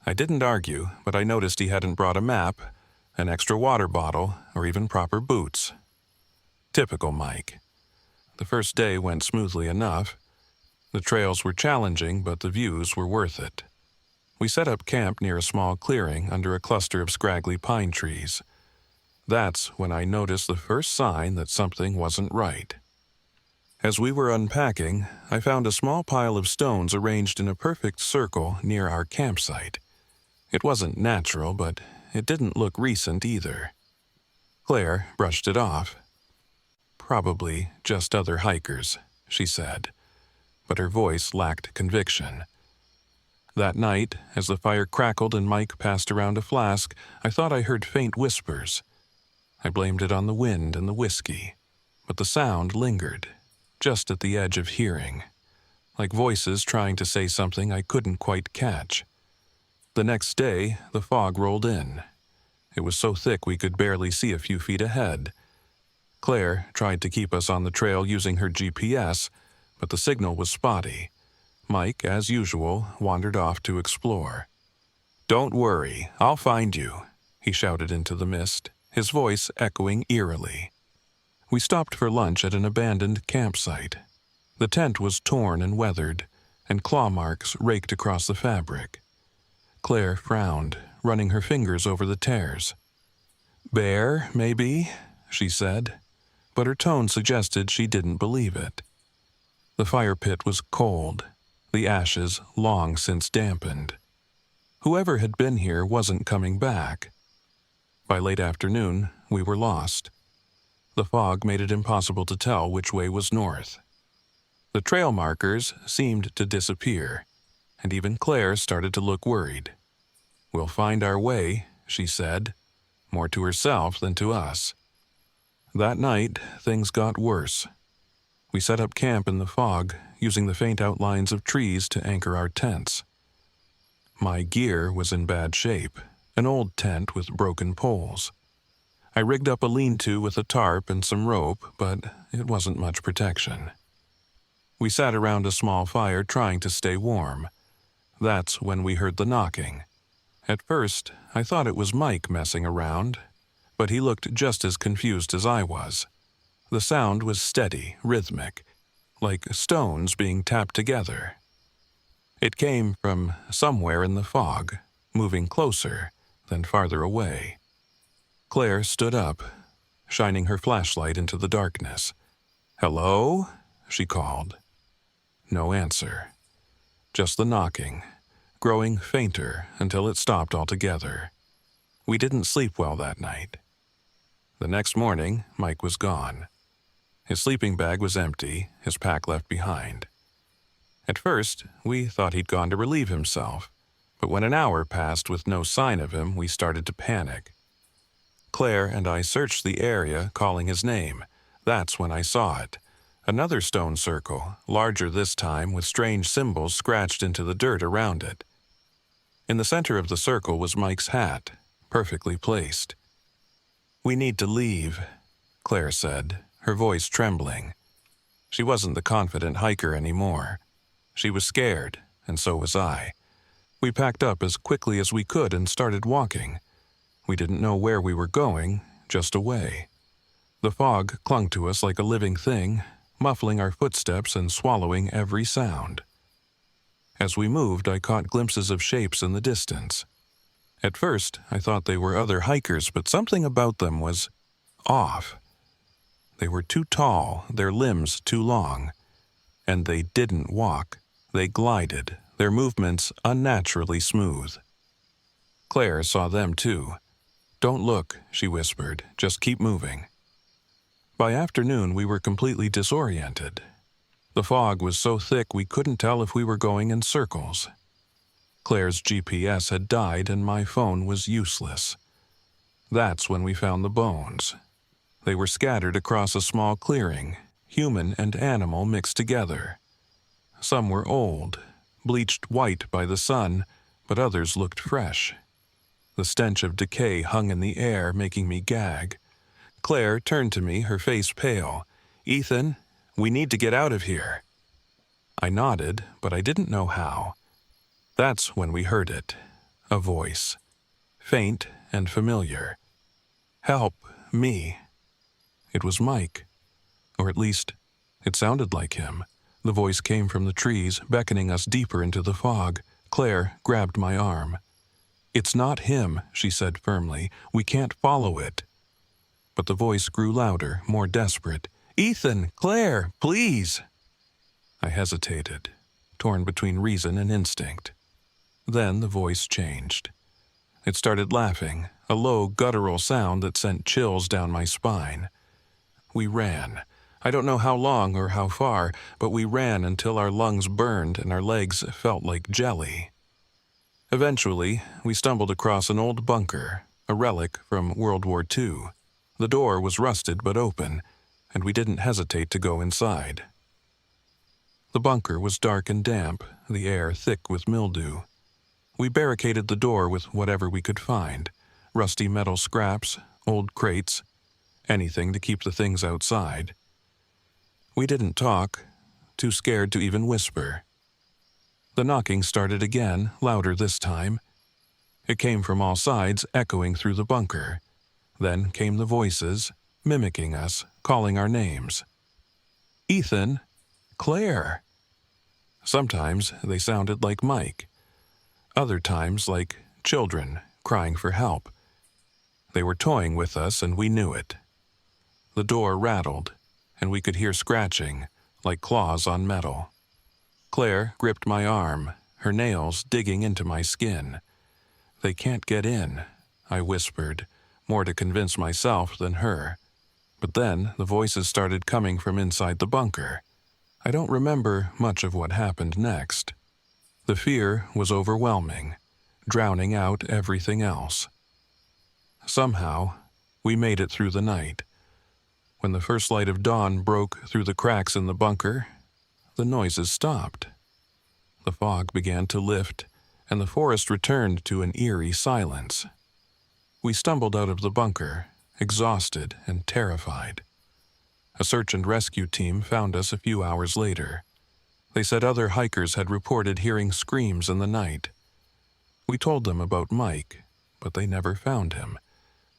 I didn't argue, but I noticed he hadn't brought a map, an extra water bottle, or even proper boots. Typical Mike. The first day went smoothly enough. The trails were challenging, but the views were worth it. We set up camp near a small clearing under a cluster of scraggly pine trees. That's when I noticed the first sign that something wasn't right. As we were unpacking, I found a small pile of stones arranged in a perfect circle near our campsite. It wasn't natural, but it didn't look recent either. Claire brushed it off. "Probably just other hikers," she said, but her voice lacked conviction. That night, as the fire crackled and Mike passed around a flask, I thought I heard faint whispers. I blamed it on the wind and the whiskey, but the sound lingered, just at the edge of hearing, like voices trying to say something I couldn't quite catch. The next day, the fog rolled in. It was so thick we could barely see a few feet ahead. Claire tried to keep us on the trail using her GPS, but the signal was spotty. Mike, as usual, wandered off to explore. "Don't worry, I'll find you," he shouted into the mist, his voice echoing eerily. We stopped for lunch at an abandoned campsite. The tent was torn and weathered, and claw marks raked across the fabric. Claire frowned, running her fingers over the tears. "Bear, maybe," she said, but her tone suggested she didn't believe it. The fire pit was cold, the ashes long since dampened. Whoever had been here wasn't coming back. By late afternoon, we were lost. The fog made it impossible to tell which way was north. The trail markers seemed to disappear, and even Claire started to look worried. "We'll find our way," she said, more to herself than to us. That night, things got worse. We set up camp in the fog, using the faint outlines of trees to anchor our tents. My gear was in bad shape, an old tent with broken poles. I rigged up a lean-to with a tarp and some rope, but it wasn't much protection. We sat around a small fire trying to stay warm. That's when we heard the knocking. At first, I thought it was Mike messing around, but he looked just as confused as I was. The sound was steady, rhythmic, like stones being tapped together. It came from somewhere in the fog, moving closer, then farther away. Claire stood up, shining her flashlight into the darkness. "Hello?" she called. No answer. Just the knocking, growing fainter until it stopped altogether. We didn't sleep well that night. The next morning, Mike was gone. His sleeping bag was empty, his pack left behind. At first, we thought he'd gone to relieve himself, but when an hour passed with no sign of him, we started to panic. Claire and I searched the area, calling his name. That's when I saw it. Another stone circle, larger this time, with strange symbols scratched into the dirt around it. In the center of the circle was Mike's hat, perfectly placed. "We need to leave," Claire said, her voice trembling. She wasn't the confident hiker anymore. She was scared, and so was I. We packed up as quickly as we could and started walking. We didn't know where we were going, just away. The fog clung to us like a living thing, muffling our footsteps and swallowing every sound. As we moved, I caught glimpses of shapes in the distance. At first, I thought they were other hikers, but something about them was off. They were too tall, their limbs too long. And they didn't walk. They glided, their movements unnaturally smooth. Claire saw them too. "Don't look," she whispered. "Just keep moving." By afternoon, we were completely disoriented. The fog was so thick we couldn't tell if we were going in circles. Claire's GPS had died and my phone was useless. That's when we found the bones. They were scattered across a small clearing, human and animal mixed together. Some were old, bleached white by the sun, but others looked fresh. The stench of decay hung in the air, making me gag. Claire turned to me, her face pale. "Ethan, we need to get out of here." I nodded, but I didn't know how. That's when we heard it. A voice. Faint and familiar. "Help me." It was Mike. Or at least, it sounded like him. The voice came from the trees, beckoning us deeper into the fog. Claire grabbed my arm. "It's not him," she said firmly. "We can't follow it." But the voice grew louder, more desperate. "Ethan, Claire, please!" I hesitated, torn between reason and instinct. Then the voice changed. It started laughing, a low, guttural sound that sent chills down my spine. We ran. I don't know how long or how far, but we ran until our lungs burned and our legs felt like jelly. Eventually, we stumbled across an old bunker, a relic from World War II. The door was rusted but open, and we didn't hesitate to go inside. The bunker was dark and damp, the air thick with mildew. We barricaded the door with whatever we could find, rusty metal scraps, old crates, anything to keep the things outside. We didn't talk, too scared to even whisper. The knocking started again, louder this time. It came from all sides, echoing through the bunker. Then came the voices, mimicking us, calling our names. "Ethan, Claire." Sometimes they sounded like Mike. Other times like children crying for help. They were toying with us and we knew it. The door rattled, and we could hear scratching, like claws on metal. Claire gripped my arm, her nails digging into my skin. "They can't get in," I whispered, more to convince myself than her. But then the voices started coming from inside the bunker. I don't remember much of what happened next. The fear was overwhelming, drowning out everything else. Somehow, we made it through the night. When the first light of dawn broke through the cracks in the bunker, the noises stopped. The fog began to lift, and the forest returned to an eerie silence. We stumbled out of the bunker, exhausted and terrified. A search and rescue team found us a few hours later. They said other hikers had reported hearing screams in the night. We told them about Mike, but they never found him.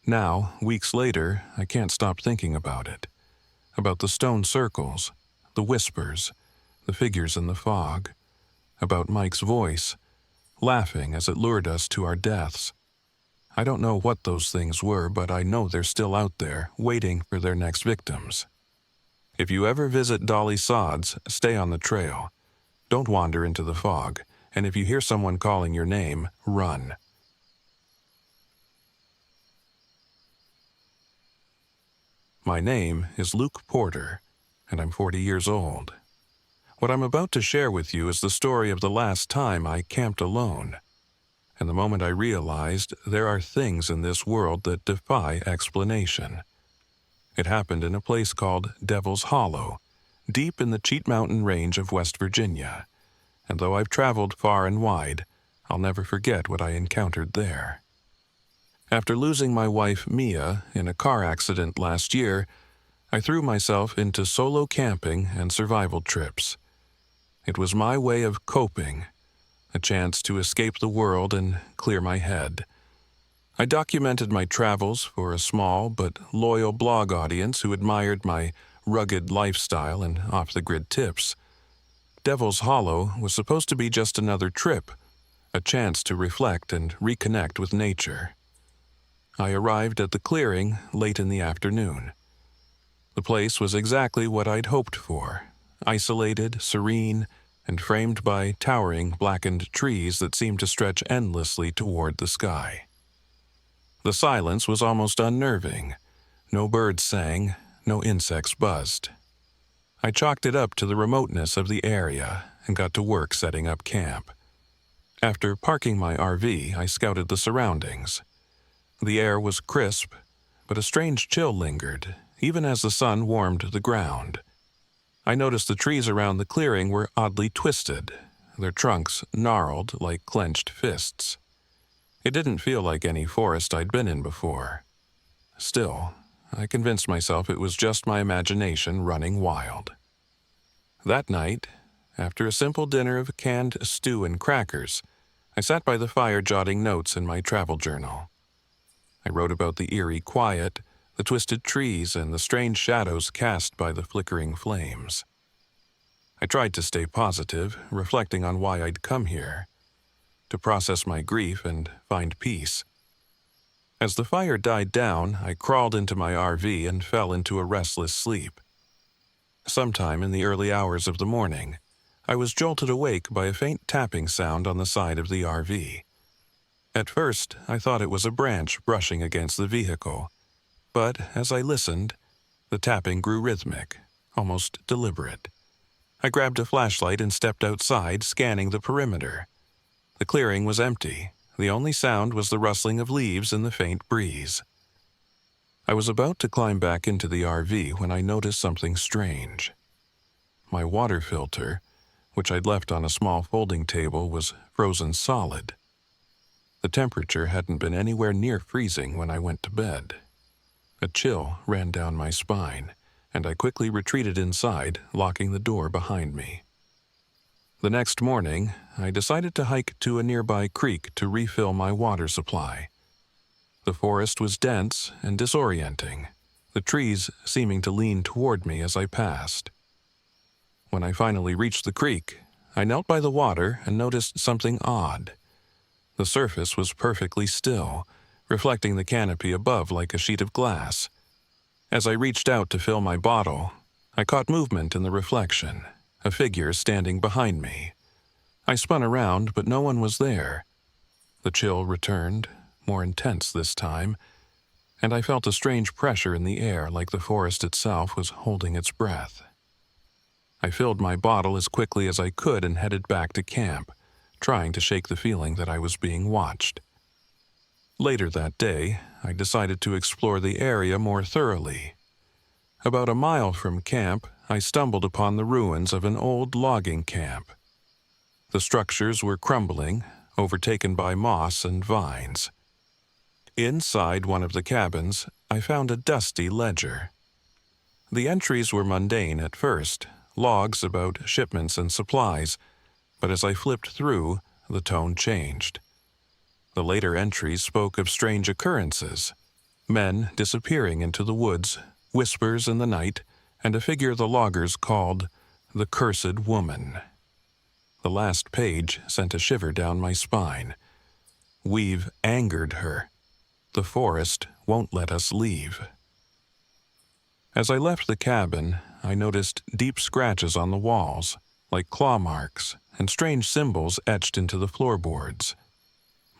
Now, weeks later, I can't stop thinking about it. About the stone circles, the whispers, the figures in the fog. About Mike's voice, laughing as it lured us to our deaths. I don't know what those things were, but I know they're still out there, waiting for their next victims. If you ever visit Dolly Sods, stay on the trail. Don't wander into the fog, and if you hear someone calling your name, run. My name is Luke Porter, and I'm 40 years old. What I'm about to share with you is the story of the last time I camped alone, and the moment I realized there are things in this world that defy explanation. It happened in a place called Devil's Hollow, deep in the Cheat Mountain Range of West Virginia, and though I've traveled far and wide, I'll never forget what I encountered there. After losing my wife, Mia, in a car accident last year, I threw myself into solo camping and survival trips. It was my way of coping, a chance to escape the world and clear my head. I documented my travels for a small but loyal blog audience who admired my rugged lifestyle and off-the-grid tips. Devil's Hollow was supposed to be just another trip, a chance to reflect and reconnect with nature. I arrived at the clearing late in the afternoon. The place was exactly what I'd hoped for, isolated, serene, and framed by towering blackened trees that seemed to stretch endlessly toward the sky. The silence was almost unnerving. No birds sang, no insects buzzed. I chalked it up to the remoteness of the area and got to work setting up camp. After parking my RV, I scouted the surroundings. The air was crisp, but a strange chill lingered, even as the sun warmed the ground. I noticed the trees around the clearing were oddly twisted, their trunks gnarled like clenched fists. It didn't feel like any forest I'd been in before. Still, I convinced myself it was just my imagination running wild. That night, after a simple dinner of canned stew and crackers, I sat by the fire jotting notes in my travel journal. I wrote about the eerie quiet, the twisted trees, and the strange shadows cast by the flickering flames. I tried to stay positive, reflecting on why I'd come here, to process my grief and find peace. As the fire died down, I crawled into my RV and fell into a restless sleep. Sometime in the early hours of the morning, I was jolted awake by a faint tapping sound on the side of the RV. At first, I thought it was a branch brushing against the vehicle, but as I listened, the tapping grew rhythmic, almost deliberate. I grabbed a flashlight and stepped outside, scanning the perimeter. The clearing was empty. The only sound was the rustling of leaves in the faint breeze. I was about to climb back into the RV when I noticed something strange. My water filter, which I'd left on a small folding table, was frozen solid. The temperature hadn't been anywhere near freezing when I went to bed. A chill ran down my spine, and I quickly retreated inside, locking the door behind me. The next morning, I decided to hike to a nearby creek to refill my water supply. The forest was dense and disorienting, the trees seeming to lean toward me as I passed. When I finally reached the creek, I knelt by the water and noticed something odd. The surface was perfectly still, reflecting the canopy above like a sheet of glass. As I reached out to fill my bottle, I caught movement in the reflection, a figure standing behind me. I spun around, but no one was there. The chill returned, more intense this time, and I felt a strange pressure in the air like the forest itself was holding its breath. I filled my bottle as quickly as I could and headed back to camp, trying to shake the feeling that I was being watched. Later that day, I decided to explore the area more thoroughly. About a mile from camp, I stumbled upon the ruins of an old logging camp. The structures were crumbling, overtaken by moss and vines. Inside one of the cabins, I found a dusty ledger. The entries were mundane at first, logs about shipments and supplies, but as I flipped through, the tone changed. The later entries spoke of strange occurrences, men disappearing into the woods, whispers in the night, and a figure the loggers called the Cursed Woman. The last page sent a shiver down my spine. We've angered her. The forest won't let us leave. As I left the cabin, I noticed deep scratches on the walls, like claw marks, and strange symbols etched into the floorboards.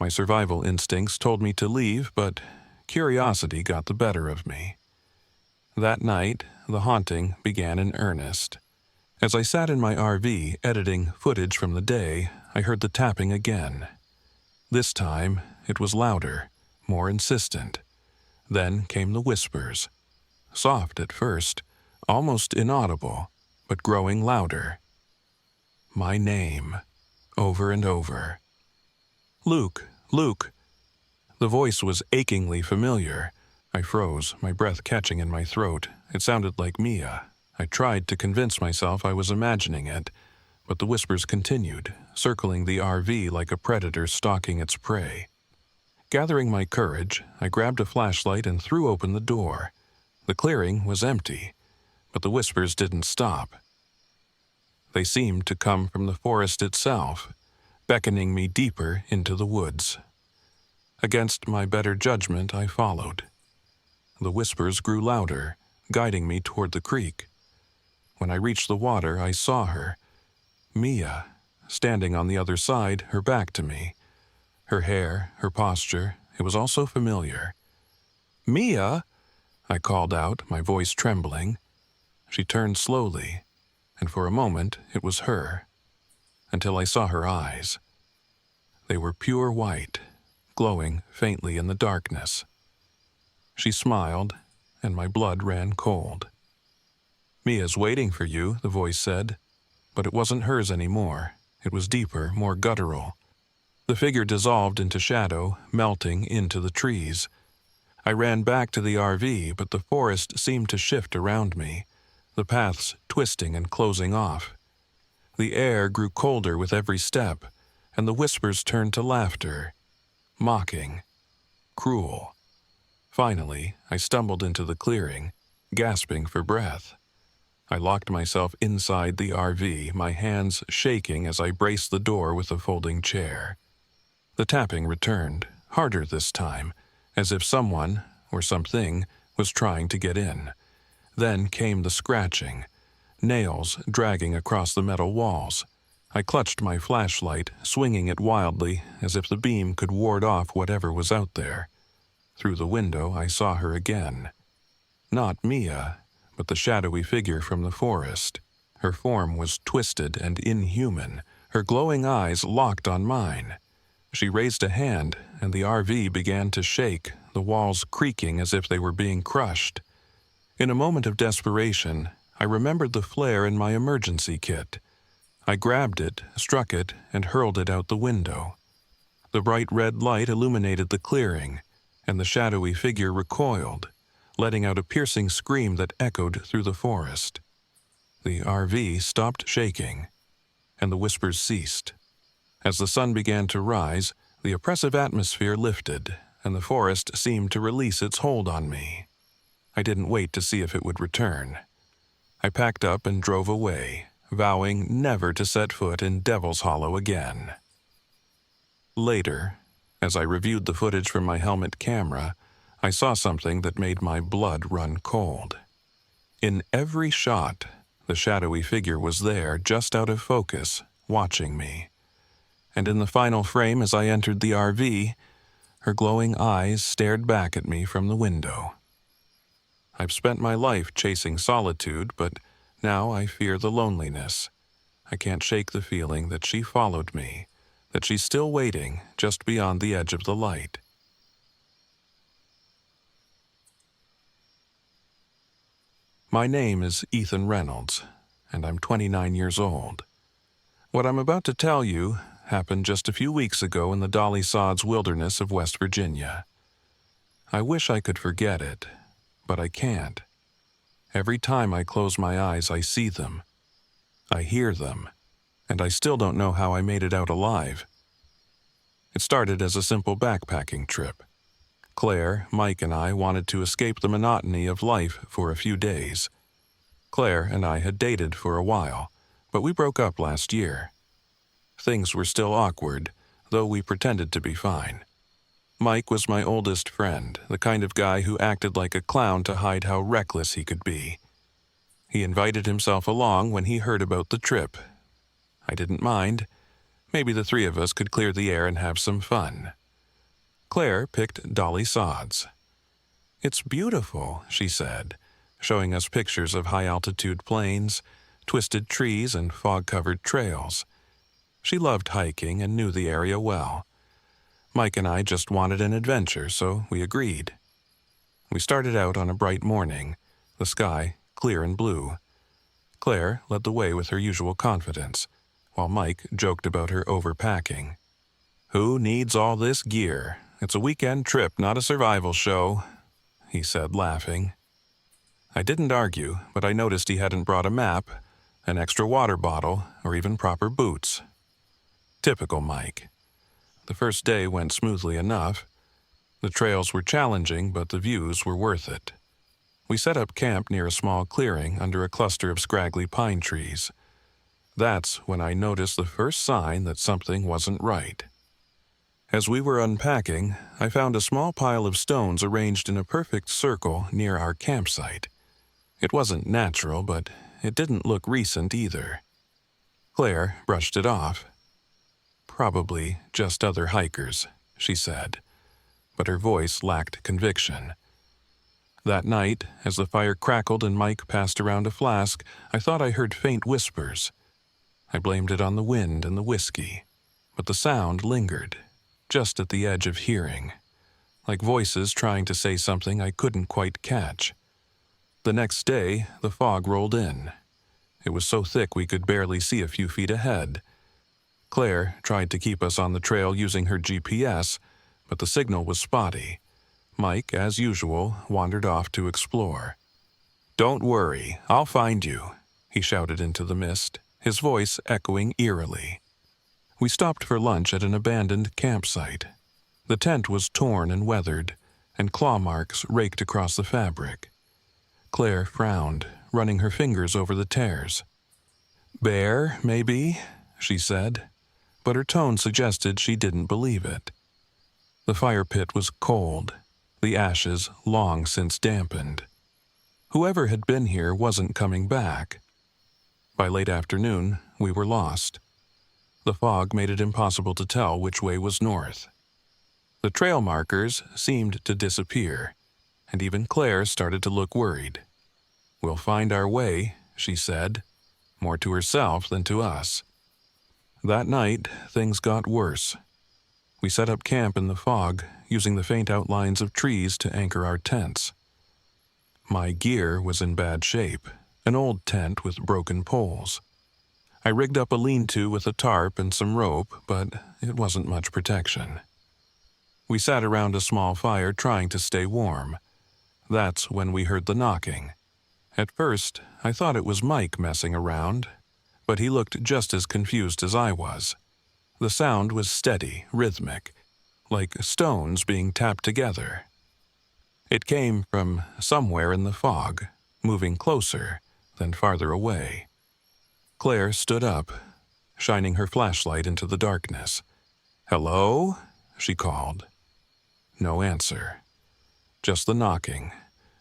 My survival instincts told me to leave, but curiosity got the better of me. That night, the haunting began in earnest. As I sat in my RV editing footage from the day, I heard the tapping again. This time, it was louder, more insistent. Then came the whispers. Soft at first, almost inaudible, but growing louder. My name, over and over. Luke, Luke. The voice was achingly familiar. I froze, my breath catching in my throat. It sounded like Mia. I tried to convince myself I was imagining it, but the whispers continued, circling the RV like a predator stalking its prey. Gathering my courage, I grabbed a flashlight and threw open the door. The clearing was empty, but the whispers didn't stop. They seemed to come from the forest itself, beckoning me deeper into the woods. Against my better judgment, I followed. The whispers grew louder, guiding me toward the creek. When I reached the water, I saw her, Mia, standing on the other side, her back to me. Her hair, her posture, it was all so familiar. "Mia!" I called out, my voice trembling. She turned slowly, and for a moment it was her, until I saw her eyes. They were pure white, glowing faintly in the darkness. She smiled, and my blood ran cold. "Mia's waiting for you," the voice said, but it wasn't hers anymore. It was deeper, more guttural. The figure dissolved into shadow, melting into the trees. I ran back to the RV, but the forest seemed to shift around me, the paths twisting and closing off. The air grew colder with every step, and the whispers turned to laughter, mocking, cruel. Finally, I stumbled into the clearing, gasping for breath. I locked myself inside the RV, my hands shaking as I braced the door with a folding chair. The tapping returned, harder this time, as if someone, or something, was trying to get in. Then came the scratching, nails dragging across the metal walls. I clutched my flashlight, swinging it wildly, as if the beam could ward off whatever was out there. Through the window, I saw her again. Not Mia, but the shadowy figure from the forest. Her form was twisted and inhuman, her glowing eyes locked on mine. She raised a hand, and the RV began to shake, the walls creaking as if they were being crushed. In a moment of desperation, I remembered the flare in my emergency kit. I grabbed it, struck it, and hurled it out the window. The bright red light illuminated the clearing, and the shadowy figure recoiled, letting out a piercing scream that echoed through the forest. The RV stopped shaking, and the whispers ceased. As the sun began to rise, the oppressive atmosphere lifted, and the forest seemed to release its hold on me. I didn't wait to see if it would return. I packed up and drove away, vowing never to set foot in Devil's Hollow again. Later, as I reviewed the footage from my helmet camera, I saw something that made my blood run cold. In every shot, the shadowy figure was there, just out of focus, watching me. And in the final frame as I entered the RV, her glowing eyes stared back at me from the window. I've spent my life chasing solitude, but now I fear the loneliness. I can't shake the feeling that she followed me, that she's still waiting just beyond the edge of the light. My name is Ethan Reynolds, and I'm 29 years old. What I'm about to tell you happened just a few weeks ago in the Dolly Sods wilderness of West Virginia. I wish I could forget it, but I can't. Every time I close my eyes, I see them. I hear them, and I still don't know how I made it out alive. It started as a simple backpacking trip. Claire, Mike, and I wanted to escape the monotony of life for a few days. Claire and I had dated for a while, but we broke up last year. Things were still awkward, though we pretended to be fine. Mike was my oldest friend, the kind of guy who acted like a clown to hide how reckless he could be. He invited himself along when he heard about the trip. I didn't mind. Maybe the three of us could clear the air and have some fun. Claire picked Dolly Sods. "It's beautiful," she said, showing us pictures of high-altitude plains, twisted trees, and fog-covered trails. She loved hiking and knew the area well. Mike and I just wanted an adventure, so we agreed. We started out on a bright morning, the sky clear and blue. Claire led the way with her usual confidence, while Mike joked about her overpacking. "Who needs all this gear? It's a weekend trip, not a survival show," he said, laughing. I didn't argue, but I noticed he hadn't brought a map, an extra water bottle, or even proper boots. Typical Mike. The first day went smoothly enough. The trails were challenging, but the views were worth it. We set up camp near a small clearing under a cluster of scraggly pine trees. That's when I noticed the first sign that something wasn't right. As we were unpacking, I found a small pile of stones arranged in a perfect circle near our campsite. It wasn't natural, but it didn't look recent either. Claire brushed it off. "Probably just other hikers," she said, but her voice lacked conviction. That night, as the fire crackled and Mike passed around a flask, I thought I heard faint whispers. I blamed it on the wind and the whiskey, but the sound lingered, just at the edge of hearing, like voices trying to say something I couldn't quite catch. The next day, the fog rolled in. It was so thick we could barely see a few feet ahead. Claire tried to keep us on the trail using her GPS, but the signal was spotty. Mike, as usual, wandered off to explore. "Don't worry, I'll find you," he shouted into the mist, his voice echoing eerily. We stopped for lunch at an abandoned campsite. The tent was torn and weathered, and claw marks raked across the fabric. Claire frowned, running her fingers over the tears. "Bear, maybe?" she said, but her tone suggested she didn't believe it. The fire pit was cold, the ashes long since dampened. Whoever had been here wasn't coming back. By late afternoon, we were lost. The fog made it impossible to tell which way was north. The trail markers seemed to disappear, and even Claire started to look worried. "We'll find our way," she said, more to herself than to us. That night, things got worse. We set up camp in the fog, using the faint outlines of trees to anchor our tents. My gear was in bad shape, an old tent with broken poles. I rigged up a lean-to with a tarp and some rope, but it wasn't much protection. We sat around a small fire trying to stay warm. That's when we heard the knocking. At first, I thought it was Mike messing around, but he looked just as confused as I was. The sound was steady, rhythmic, like stones being tapped together. It came from somewhere in the fog, moving closer, then farther away. Claire stood up, shining her flashlight into the darkness. "Hello?" she called. No answer. Just the knocking,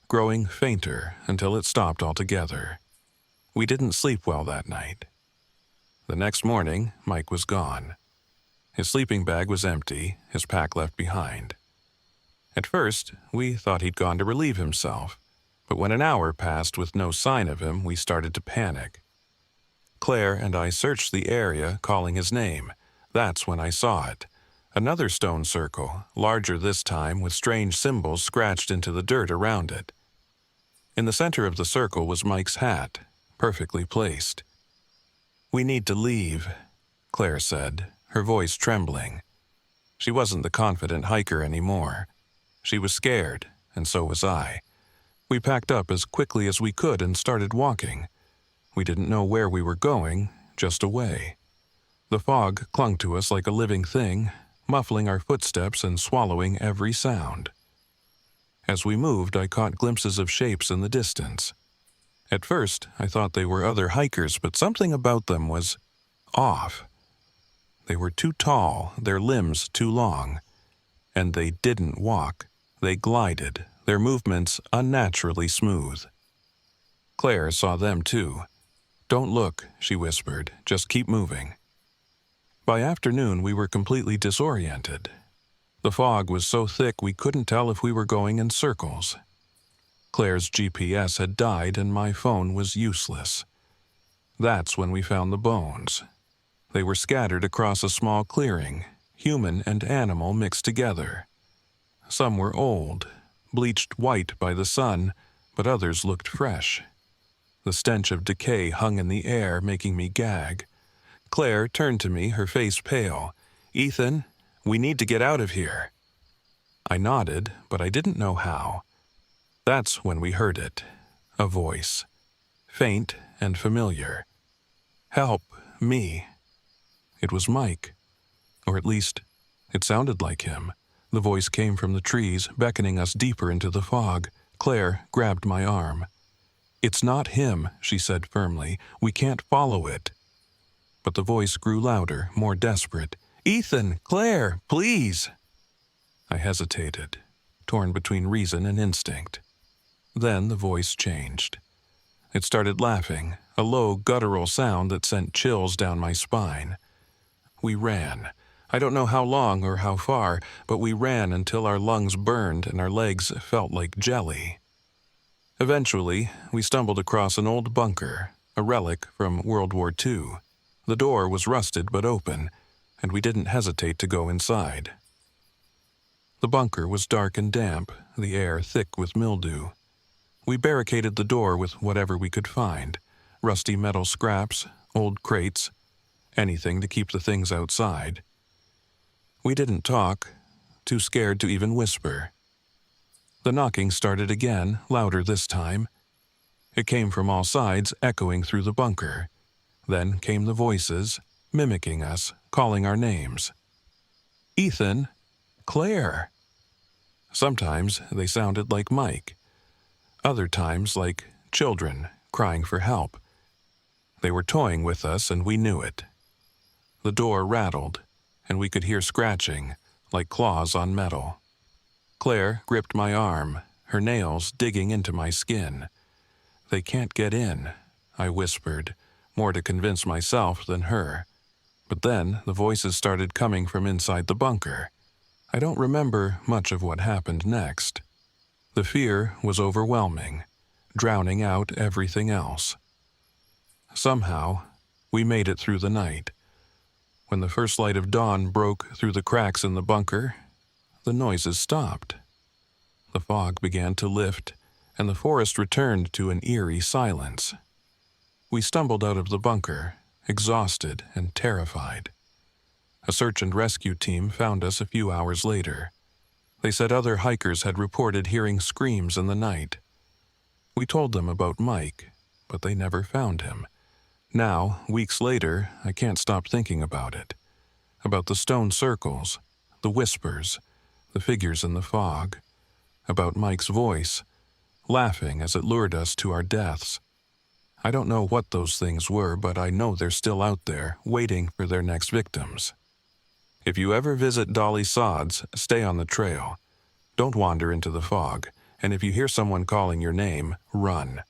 growing fainter until it stopped altogether. We didn't sleep well that night. The next morning, Mike was gone. His sleeping bag was empty, his pack left behind. At first, we thought he'd gone to relieve himself, but when an hour passed with no sign of him, we started to panic. Claire and I searched the area, calling his name. That's when I saw it. Another stone circle, larger this time, with strange symbols scratched into the dirt around it. In the center of the circle was Mike's hat, perfectly placed. "We need to leave," Claire said, her voice trembling. She wasn't the confident hiker anymore. She was scared, and so was I. We packed up as quickly as we could and started walking. We didn't know where we were going, just away. The fog clung to us like a living thing, muffling our footsteps and swallowing every sound. As we moved, I caught glimpses of shapes in the distance. At first, I thought they were other hikers, but something about them was off. They were too tall, their limbs too long. And they didn't walk. They glided, their movements unnaturally smooth. Claire saw them too. "Don't look," she whispered. "Just keep moving." By afternoon, we were completely disoriented. The fog was so thick we couldn't tell if we were going in circles. Claire's GPS had died and my phone was useless. That's when we found the bones. They were scattered across a small clearing, human and animal mixed together. Some were old, bleached white by the sun, but others looked fresh. The stench of decay hung in the air, making me gag. Claire turned to me, her face pale. "Ethan, we need to get out of here." I nodded, but I didn't know how. That's when we heard it. A voice. Faint and familiar. "Help me." It was Mike. Or at least, it sounded like him. The voice came from the trees, beckoning us deeper into the fog. Claire grabbed my arm. "It's not him," she said firmly. "We can't follow it." But the voice grew louder, more desperate. "Ethan, Claire, please!" I hesitated, torn between reason and instinct. Then the voice changed. It started laughing, a low, guttural sound that sent chills down my spine. We ran. I don't know how long or how far, but we ran until our lungs burned and our legs felt like jelly. Eventually, we stumbled across an old bunker, a relic from World War II. The door was rusted but open, and we didn't hesitate to go inside. The bunker was dark and damp, the air thick with mildew. We barricaded the door with whatever we could find, rusty metal scraps, old crates, anything to keep the things outside. We didn't talk, too scared to even whisper. The knocking started again, louder this time. It came from all sides, echoing through the bunker. Then came the voices, mimicking us, calling our names. "Ethan, Claire." Sometimes they sounded like Mike. Other times like children crying for help. They were toying with us and we knew it. The door rattled, and we could hear scratching, like claws on metal. Claire gripped my arm, her nails digging into my skin. "They can't get in," I whispered, more to convince myself than her. But then the voices started coming from inside the bunker. I don't remember much of what happened next. The fear was overwhelming, drowning out everything else. Somehow, we made it through the night. When the first light of dawn broke through the cracks in the bunker, the noises stopped. The fog began to lift, and the forest returned to an eerie silence. We stumbled out of the bunker, exhausted and terrified. A search and rescue team found us a few hours later. They said other hikers had reported hearing screams in the night. We told them about Mike, but they never found him. Now, weeks later, I can't stop thinking about it. About the stone circles, the whispers, the figures in the fog. About Mike's voice, laughing as it lured us to our deaths. I don't know what those things were, but I know they're still out there, waiting for their next victims. If you ever visit Dolly Sods, stay on the trail. Don't wander into the fog, and if you hear someone calling your name, run.